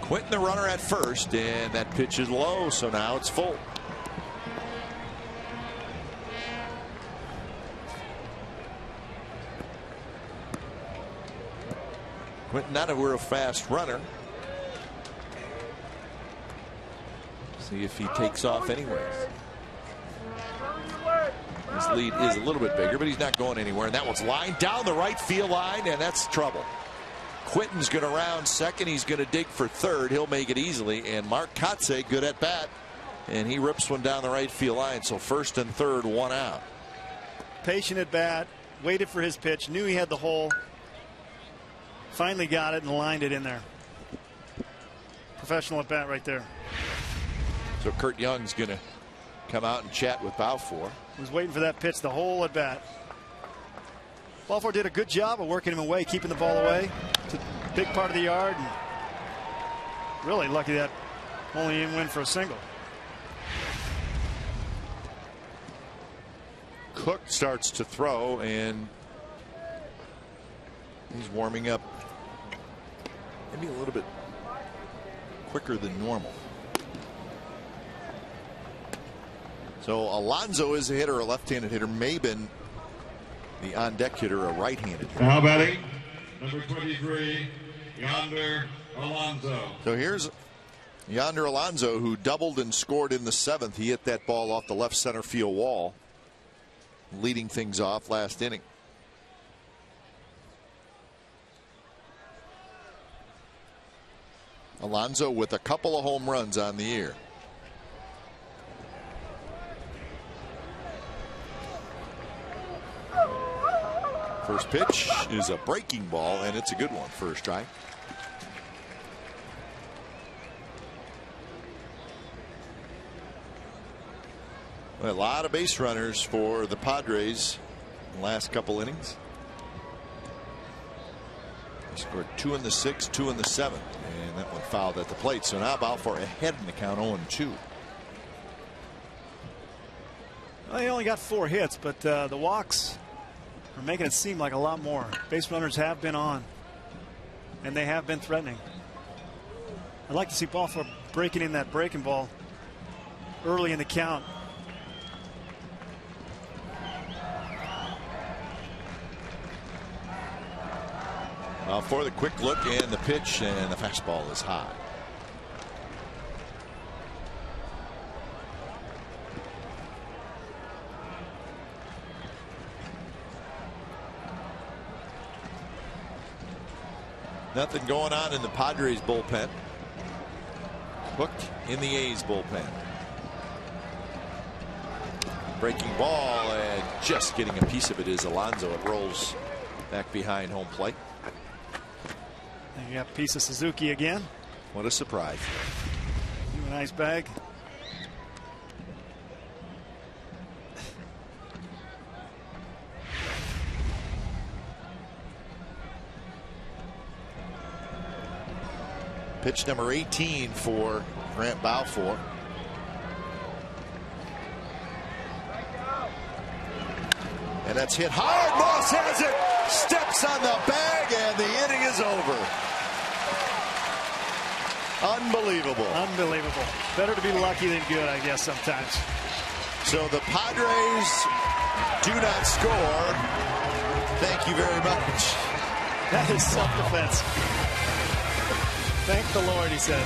Quentin the runner at first, and that pitch is low, so now it's full. Quentin not a real fast runner. See if he takes off anyways. His lead is a little bit bigger, but he's not going anywhere. And that one's lined down the right field line, and that's trouble. Quentin's going to round second. He's going to dig for third. He'll make it easily. And Mark Kotze, good at bat. And he rips one down the right field line. So first and third, one out. Patient at bat. Waited for his pitch. Knew he had the hole. Finally got it and lined it in there. Professional at bat right there. So Kurt Young's going to come out and chat with Balfour. Was waiting for that pitch the whole at bat. Balfour did a good job of working him away, keeping the ball away. It's a big part of the yard. And really lucky that only in win for a single. Cook starts to throw, and he's warming up maybe a little bit quicker than normal. So Alonso is a hitter, a left-handed hitter. Maben, the on-deck hitter, a right-handed hitter. Now batting, number 23, Yonder Alonso. So here's Yonder Alonso, who doubled and scored in the seventh. He hit that ball off the left center field wall, leading things off last inning. Alonso with a couple of home runs on the year. First pitch is a breaking ball, and it's a good one for a strike. A lot of base runners for the Padres in the last couple innings. They scored 2 in the 6th, 2 in the 7th, and that one fouled at the plate. So now Balfour ahead in the count, 0-2. Well, he only got 4 hits, but the walks are making it seem like a lot more. Base runners have been on, and they have been threatening. I'd like to see Balfour breaking in that breaking ball early in the count. For the quick look and the pitch, and the fastball is high. Nothing going on in the Padres bullpen. Hooked in the A's bullpen. Breaking ball, and just getting a piece of it is Alonso. It rolls back behind home plate. And you got a piece of Suzuki again. What a surprise. You a nice bag. Pitch number 18 for Grant Balfour. And that's hit hard. Moss has it. Steps on the bag, and the inning is over. Unbelievable. Unbelievable. Better to be lucky than good, I guess, sometimes. So the Padres do not score. Thank you very much. That is self-defense. Thank the Lord, he said.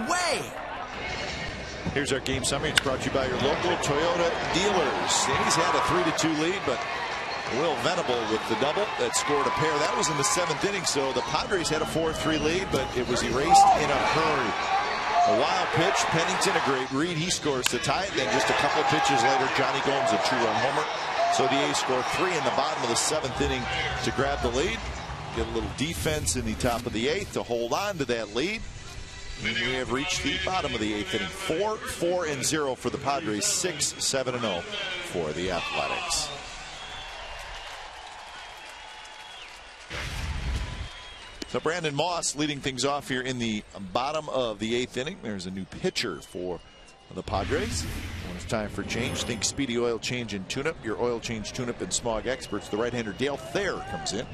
way! Here's our game summary. It's brought to you by your local Toyota dealers. He's had a 3-2 lead, but Will Venable with the double that scored a pair. That was in the 7th inning, so the Padres had a 4-3 lead, but it was erased in a hurry. A wild pitch. Pennington, a great read. He scores to tie it. Then just a couple pitches later, Johnny Gomes, a 2-run homer. So the A's score 3 in the bottom of the 7th inning to grab the lead. Get a little defense in the top of the 8th to hold on to that lead. And we have reached the bottom of the 8th inning. 4-4-0 for the Padres. 6-7-0 for the Athletics. So Brandon Moss leading things off here in the bottom of the 8th inning. There's a new pitcher for the Padres. When it's time for change, think Speedy Oil Change and Tune-Up. Your oil change, tune-up, and smog experts. The right-hander Dale Thayer comes in.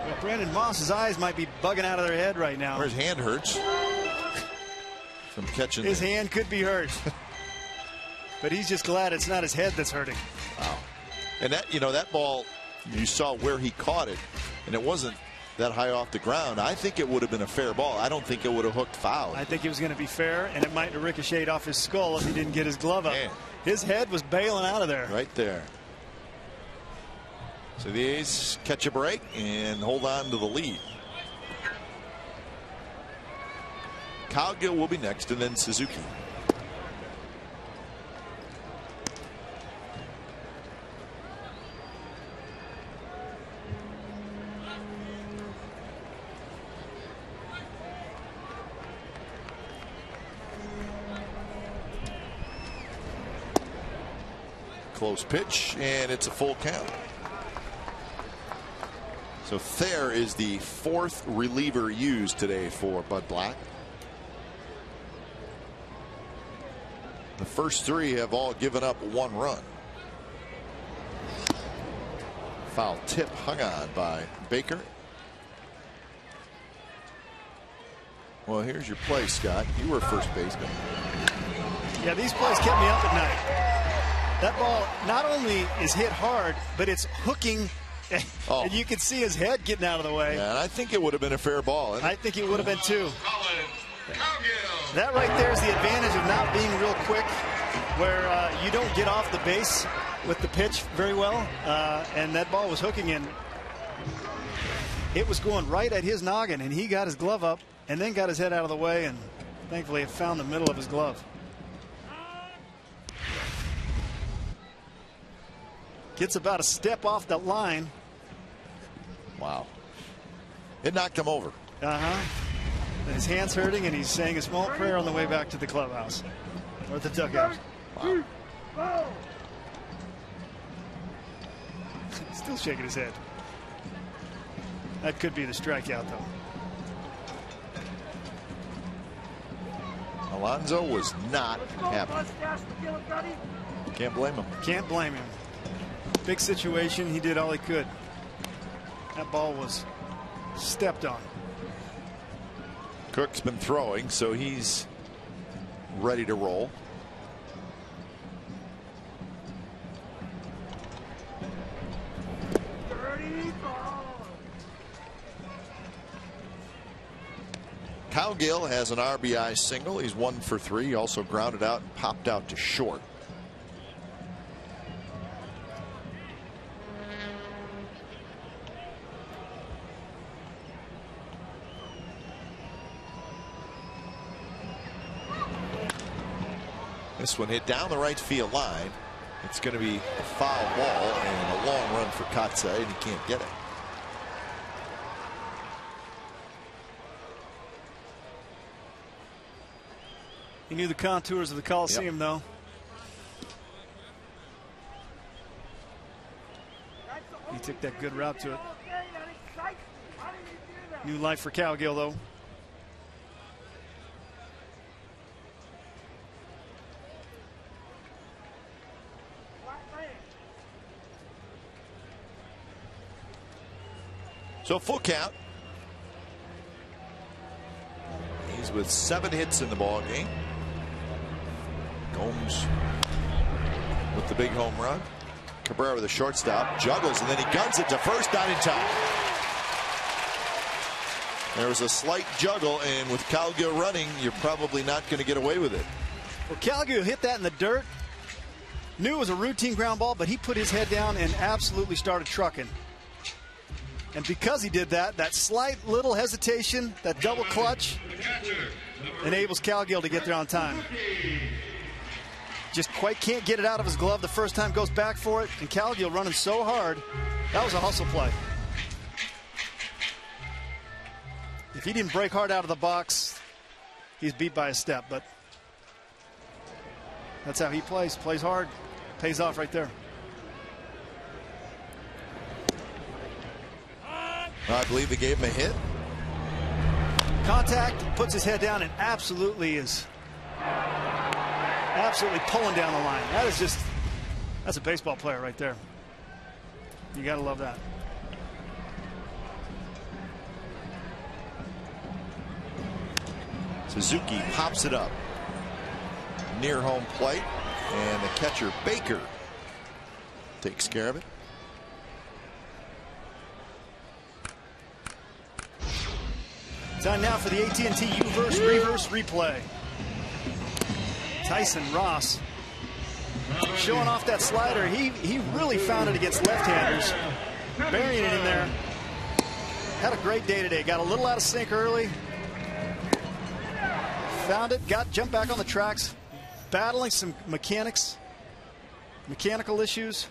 Well, Brandon Moss's eyes might be bugging out of their head right now. Or his hand hurts from catching. His hand could be hurt. But he's just glad it's not his head that's hurting. Wow. And that, that ball, you saw where he caught it, and it wasn't that high off the ground. I think it would have been a fair ball. I don't think it would have hooked foul. I think it was going to be fair, and it might have ricocheted off his skull if he didn't get his glove up. Man. His head was bailing out of there. Right there. So the A's catch a break and hold on to the lead. Cowgill will be next, and then Suzuki. Close pitch, and it's a full count. So Thayer is the 4th reliever used today for Bud Black. The first 3 have all given up 1 run. Foul tip hung on by Baker. Well, here's your play, Scott. You were first baseman. Yeah, these plays kept me up at night. That ball not only is hit hard, but it's hooking. Oh. And you can see his head getting out of the way. Yeah, and I think it would have been a fair ball. I think it would have been too. That right there is the advantage of not being real quick, where you don't get off the base with the pitch very well. And that ball was hooking in. It was going right at his noggin, and he got his glove up and then got his head out of the way, and thankfully it found the middle of his glove. Gets about a step off the line. Wow. It knocked him over. And his hand's hurting, and he's saying a small prayer on the way back to the clubhouse or the dugout. Wow. Still shaking his head. That could be the strikeout, though. Alonso was not happy. Can't blame him. Can't blame him. Big situation. He did all he could. That ball was stepped on. Cook's been throwing, so he's ready to roll. Cowgill has an RBI single. He's 1 for 3. He also grounded out and popped out to short. This one hit down the right field line. It's going to be a foul ball and a long run for Katza, and he can't get it. He knew the contours of the Coliseum, though. He took that good route to it. New life for Cowgill, though. So full count. He's with 7 hits in the ball game. Gomes with the big home run. Cabrera with a shortstop, juggles, and then he guns it to first, not in time. There was a slight juggle, and with Calgill running, you're probably not going to get away with it. Well, Calgill hit that in the dirt. Knew it was a routine ground ball, but he put his head down and absolutely started trucking. And because he did that, that slight little hesitation, that double clutch, enables Calgill to get there on time. Just quite can't get it out of his glove the first time, goes back for it, and Calgill running so hard. That was a hustle play. If he didn't break hard out of the box, he's beat by a step, but that's how he plays. Plays hard, pays off right there. I believe they gave him a hit. Contact, puts his head down, and absolutely pulling down the line. That is just, that's a baseball player right there. You got to love that. Suzuki pops it up near home plate, and the catcher Baker takes care of it. Time now for the AT&T U-verse reverse replay. Tyson Ross showing off that slider. He really found it against left-handers, burying it in there. Had a great day today. Got a little out of sync early. Found it, jumped back on the tracks, battling some mechanical issues,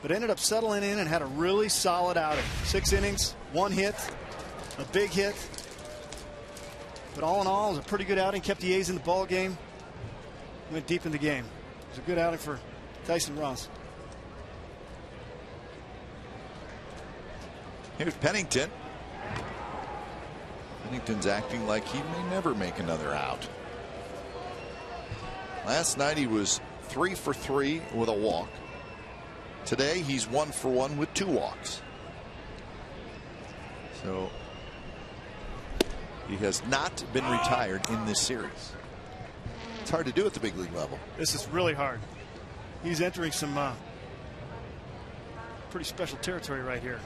but ended up settling in and had a really solid outing. 6 innings, 1 hit, a big hit. But all in all, it was a pretty good outing. Kept the A's in the ball game. Went deep in the game. It was a good outing for Tyson Ross. Here's Pennington. Pennington's acting like he may never make another out. Last night he was 3 for 3 with a walk. Today he's 1 for 1 with 2 walks. So he has not been retired in this series. It's hard to do at the big league level. This is really hard. He's entering some pretty special territory right here.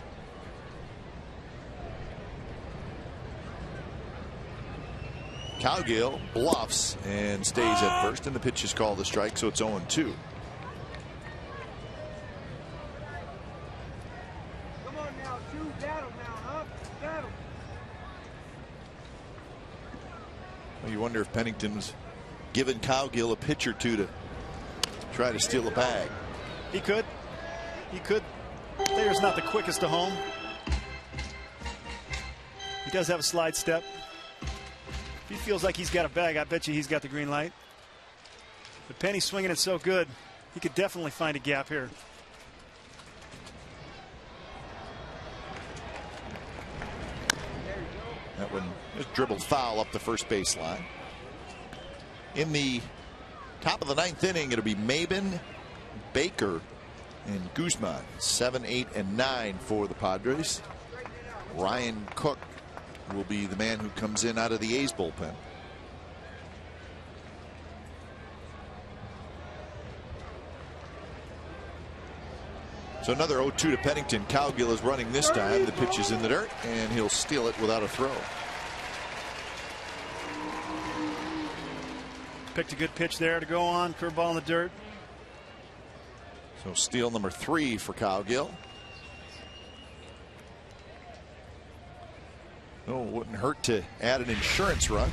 Calgill bluffs and stays at first, and the pitch is called a strike, so it's 0-2. Come on now, 2 battle now, huh? Battle. Well, you wonder if Pennington's given Calgill a pitch or two to try to steal a bag. He could. He could. Thayer's not the quickest to home. He does have a slide step. If he feels like he's got a bag, I bet you he's got the green light. But Penny's swinging it so good, he could definitely find a gap here. That one just dribbled foul up the first baseline. In the top of the 9th inning, it'll be Maben, Baker, and Guzman. 7, 8, and 9 for the Padres. Ryan Cook will be the man who comes in out of the A's bullpen. So another 0-2 to Pennington. Calgill is running this time. The pitch is in the dirt, and he'll steal it without a throw. Picked a good pitch there to go on. Curveball in the dirt. So steal number 3 for Calgill. Oh, wouldn't hurt to add an insurance run.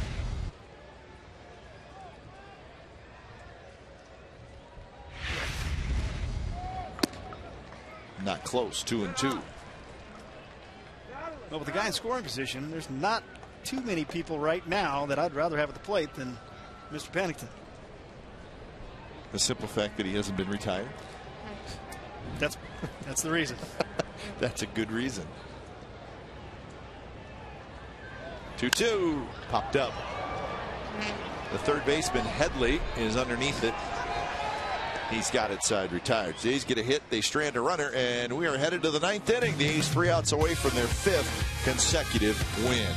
Not close. 2-2. Well, with the guy in scoring position, there's not too many people right now that I'd rather have at the plate than Mr. Pennington. The simple fact that he hasn't been retired. That's the reason. That's a good reason. 2-2. Popped up. The third baseman, Headley, is underneath it. He's got it side retired. The A's get a hit. They strand a runner, and we are headed to the 9th inning. The A's 3 outs away from their 5th consecutive win.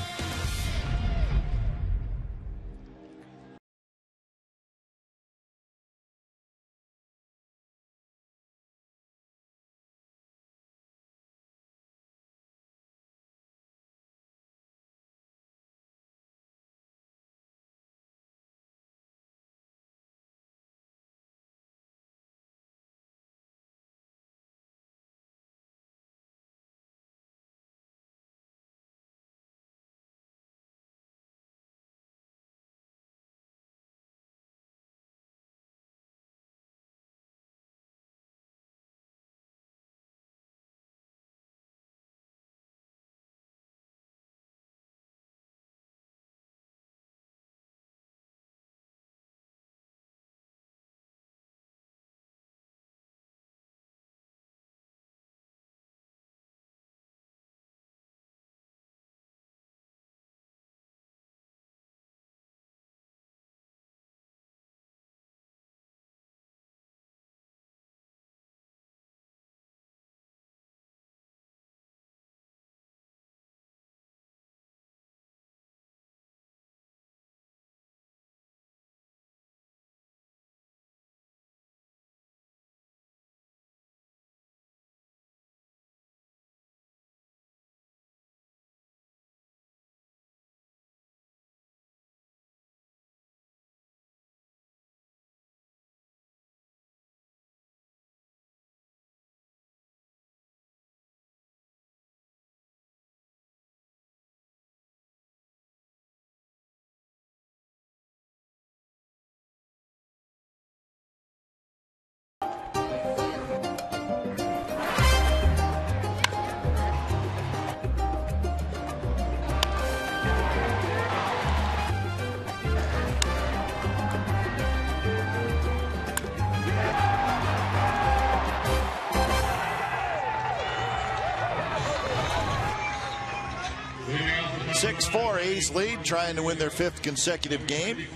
6-4 A's lead, trying to win their 5th consecutive game.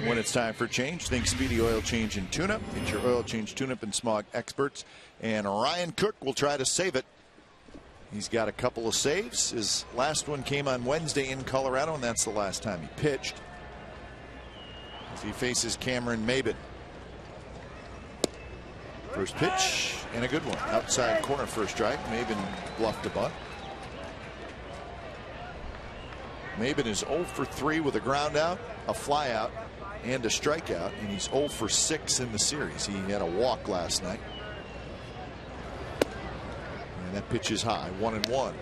When it's time for change, think Speedy Oil Change and Tune-Up. Get your oil change, tune-up, and smog experts. And Ryan Cook will try to save it. He's got a couple of saves. His last one came on Wednesday in Colorado, and that's the last time he pitched. As he faces Cameron Maben. First pitch, and a good one. Outside corner for a strike. Maben bluffed a bunt. Maben is 0 for 3 with a ground out, a fly out, and a strikeout, and he's 0 for 6 in the series. He had a walk last night. And that pitch is high, 1-1.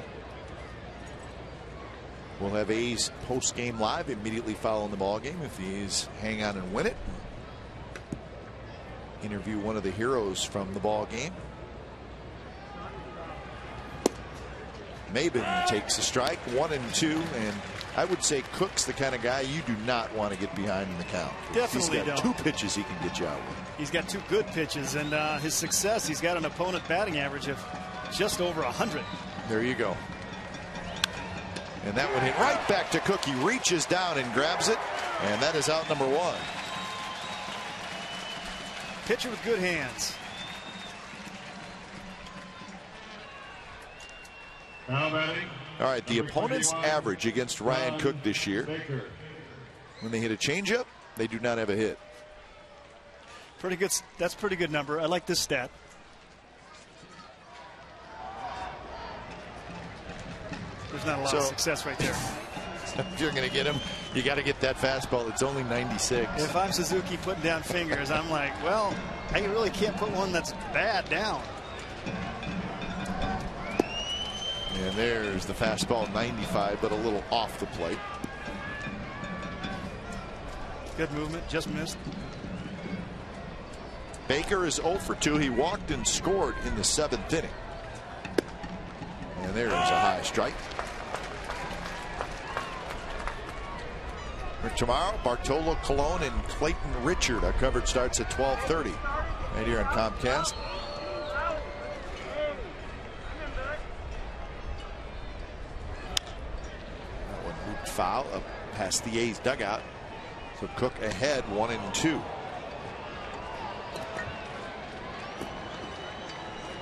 We'll have A's post-game live immediately following the ball game if the A's hang on and win it. Interview one of the heroes from the ball game. Maben takes a strike, 1-2, and I would say Cook's the kind of guy you do not want to get behind in the count. Definitely He's got don't. 2 pitches he can get you out with. He's got 2 good pitches, and his success, he's got an opponent batting average of just over 100. There you go. And that one hit right back to Cook. He reaches down and grabs it, and that is out number 1. Pitcher with good hands. Now batting. All right, the opponent's average against Ryan Cook this year, when they hit a changeup, they do not have a hit. Pretty good. That's a pretty good number. I like this stat. There's not a lot of success right there. If you're going to get him, you got to get that fastball. It's only 96. If I'm Suzuki putting down fingers, I'm like, well, I really can't put one that's bad down. And there's the fastball, 95, but a little off the plate. Good movement, just missed. Baker is 0 for 2. He walked and scored in the 7th inning. And there's a high strike. For tomorrow, Bartolo Colon and Clayton Richard. Our coverage starts at 12:30 right here on Comcast. That one moved foul up past the A's dugout. So Cook ahead, 1-2.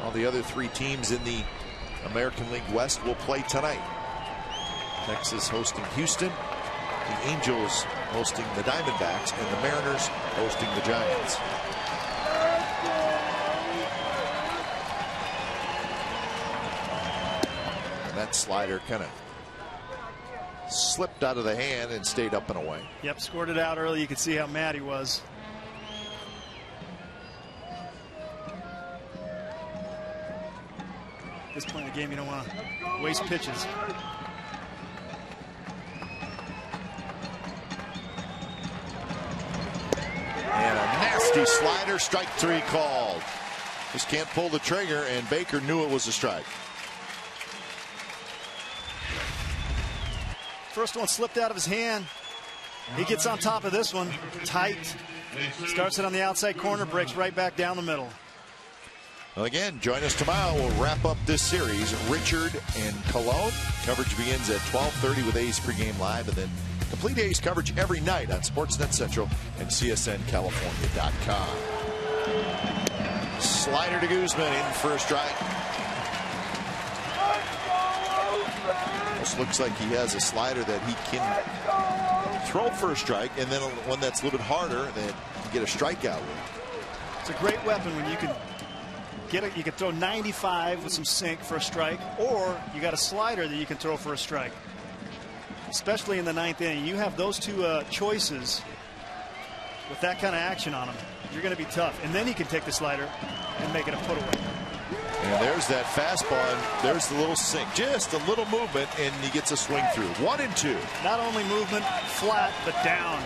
All the other 3 teams in the American League West will play tonight. Texas hosting Houston, the Angels hosting the Diamondbacks, and the Mariners hosting the Giants. And that slider kind of slipped out of the hand and stayed up and away. Yep, scored it out early. You could see how mad he was. At this point in the game, you don't want to waste pitches. And a nasty slider, strike 3 called. Just can't pull the trigger, and Baker knew it was a strike. First one slipped out of his hand. He gets on top of this one, tight. Starts it on the outside corner, breaks right back down the middle. Well, again, join us tomorrow. We'll wrap up this series. Richard and Cologne. Coverage begins at 12:30 with A's pregame live, and then complete A's coverage every night on Sportsnet Central and CSNCalifornia.com. Slider to Guzman in for a strike. This looks like he has a slider that he can throw for a strike, and then one that's a little bit harder that you can get a strikeout with. It's a great weapon when you can get it. You can throw 95 with some sink for a strike, or you got a slider that you can throw for a strike. Especially in the 9th inning, you have those 2 choices with that kind of action on them. You're going to be tough, and then he can take the slider and make it a put away. And there's that fastball, and there's the little sink. Just a little movement, and he gets a swing through. 1-2. Not only movement, flat, but down.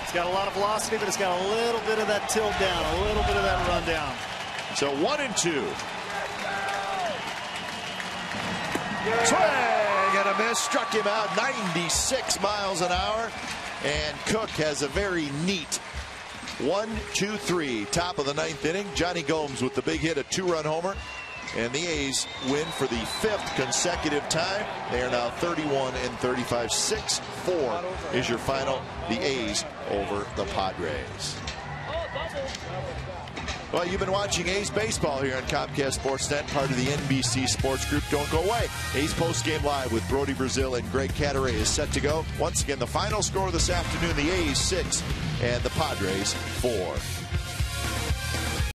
It's got a lot of velocity, but it's got a little bit of that tilt down, a little bit of that run down. So 1-2. Swing and a miss. Struck him out 96 miles an hour. And Cook has a very neat 1-2-3. Top of the 9th inning. Johnny Gomes with the big hit, a 2-run homer. And the A's win for the 5th consecutive time. They are now 31-35. 6-4 is your final. The A's over the Padres. Well, you've been watching A's baseball here on Comcast Sportsnet, part of the NBC Sports Group. Don't go away. A's postgame live with Brody Brazil and Greg Cataray is set to go. Once again, the final score this afternoon, the A's 6 and the Padres 4.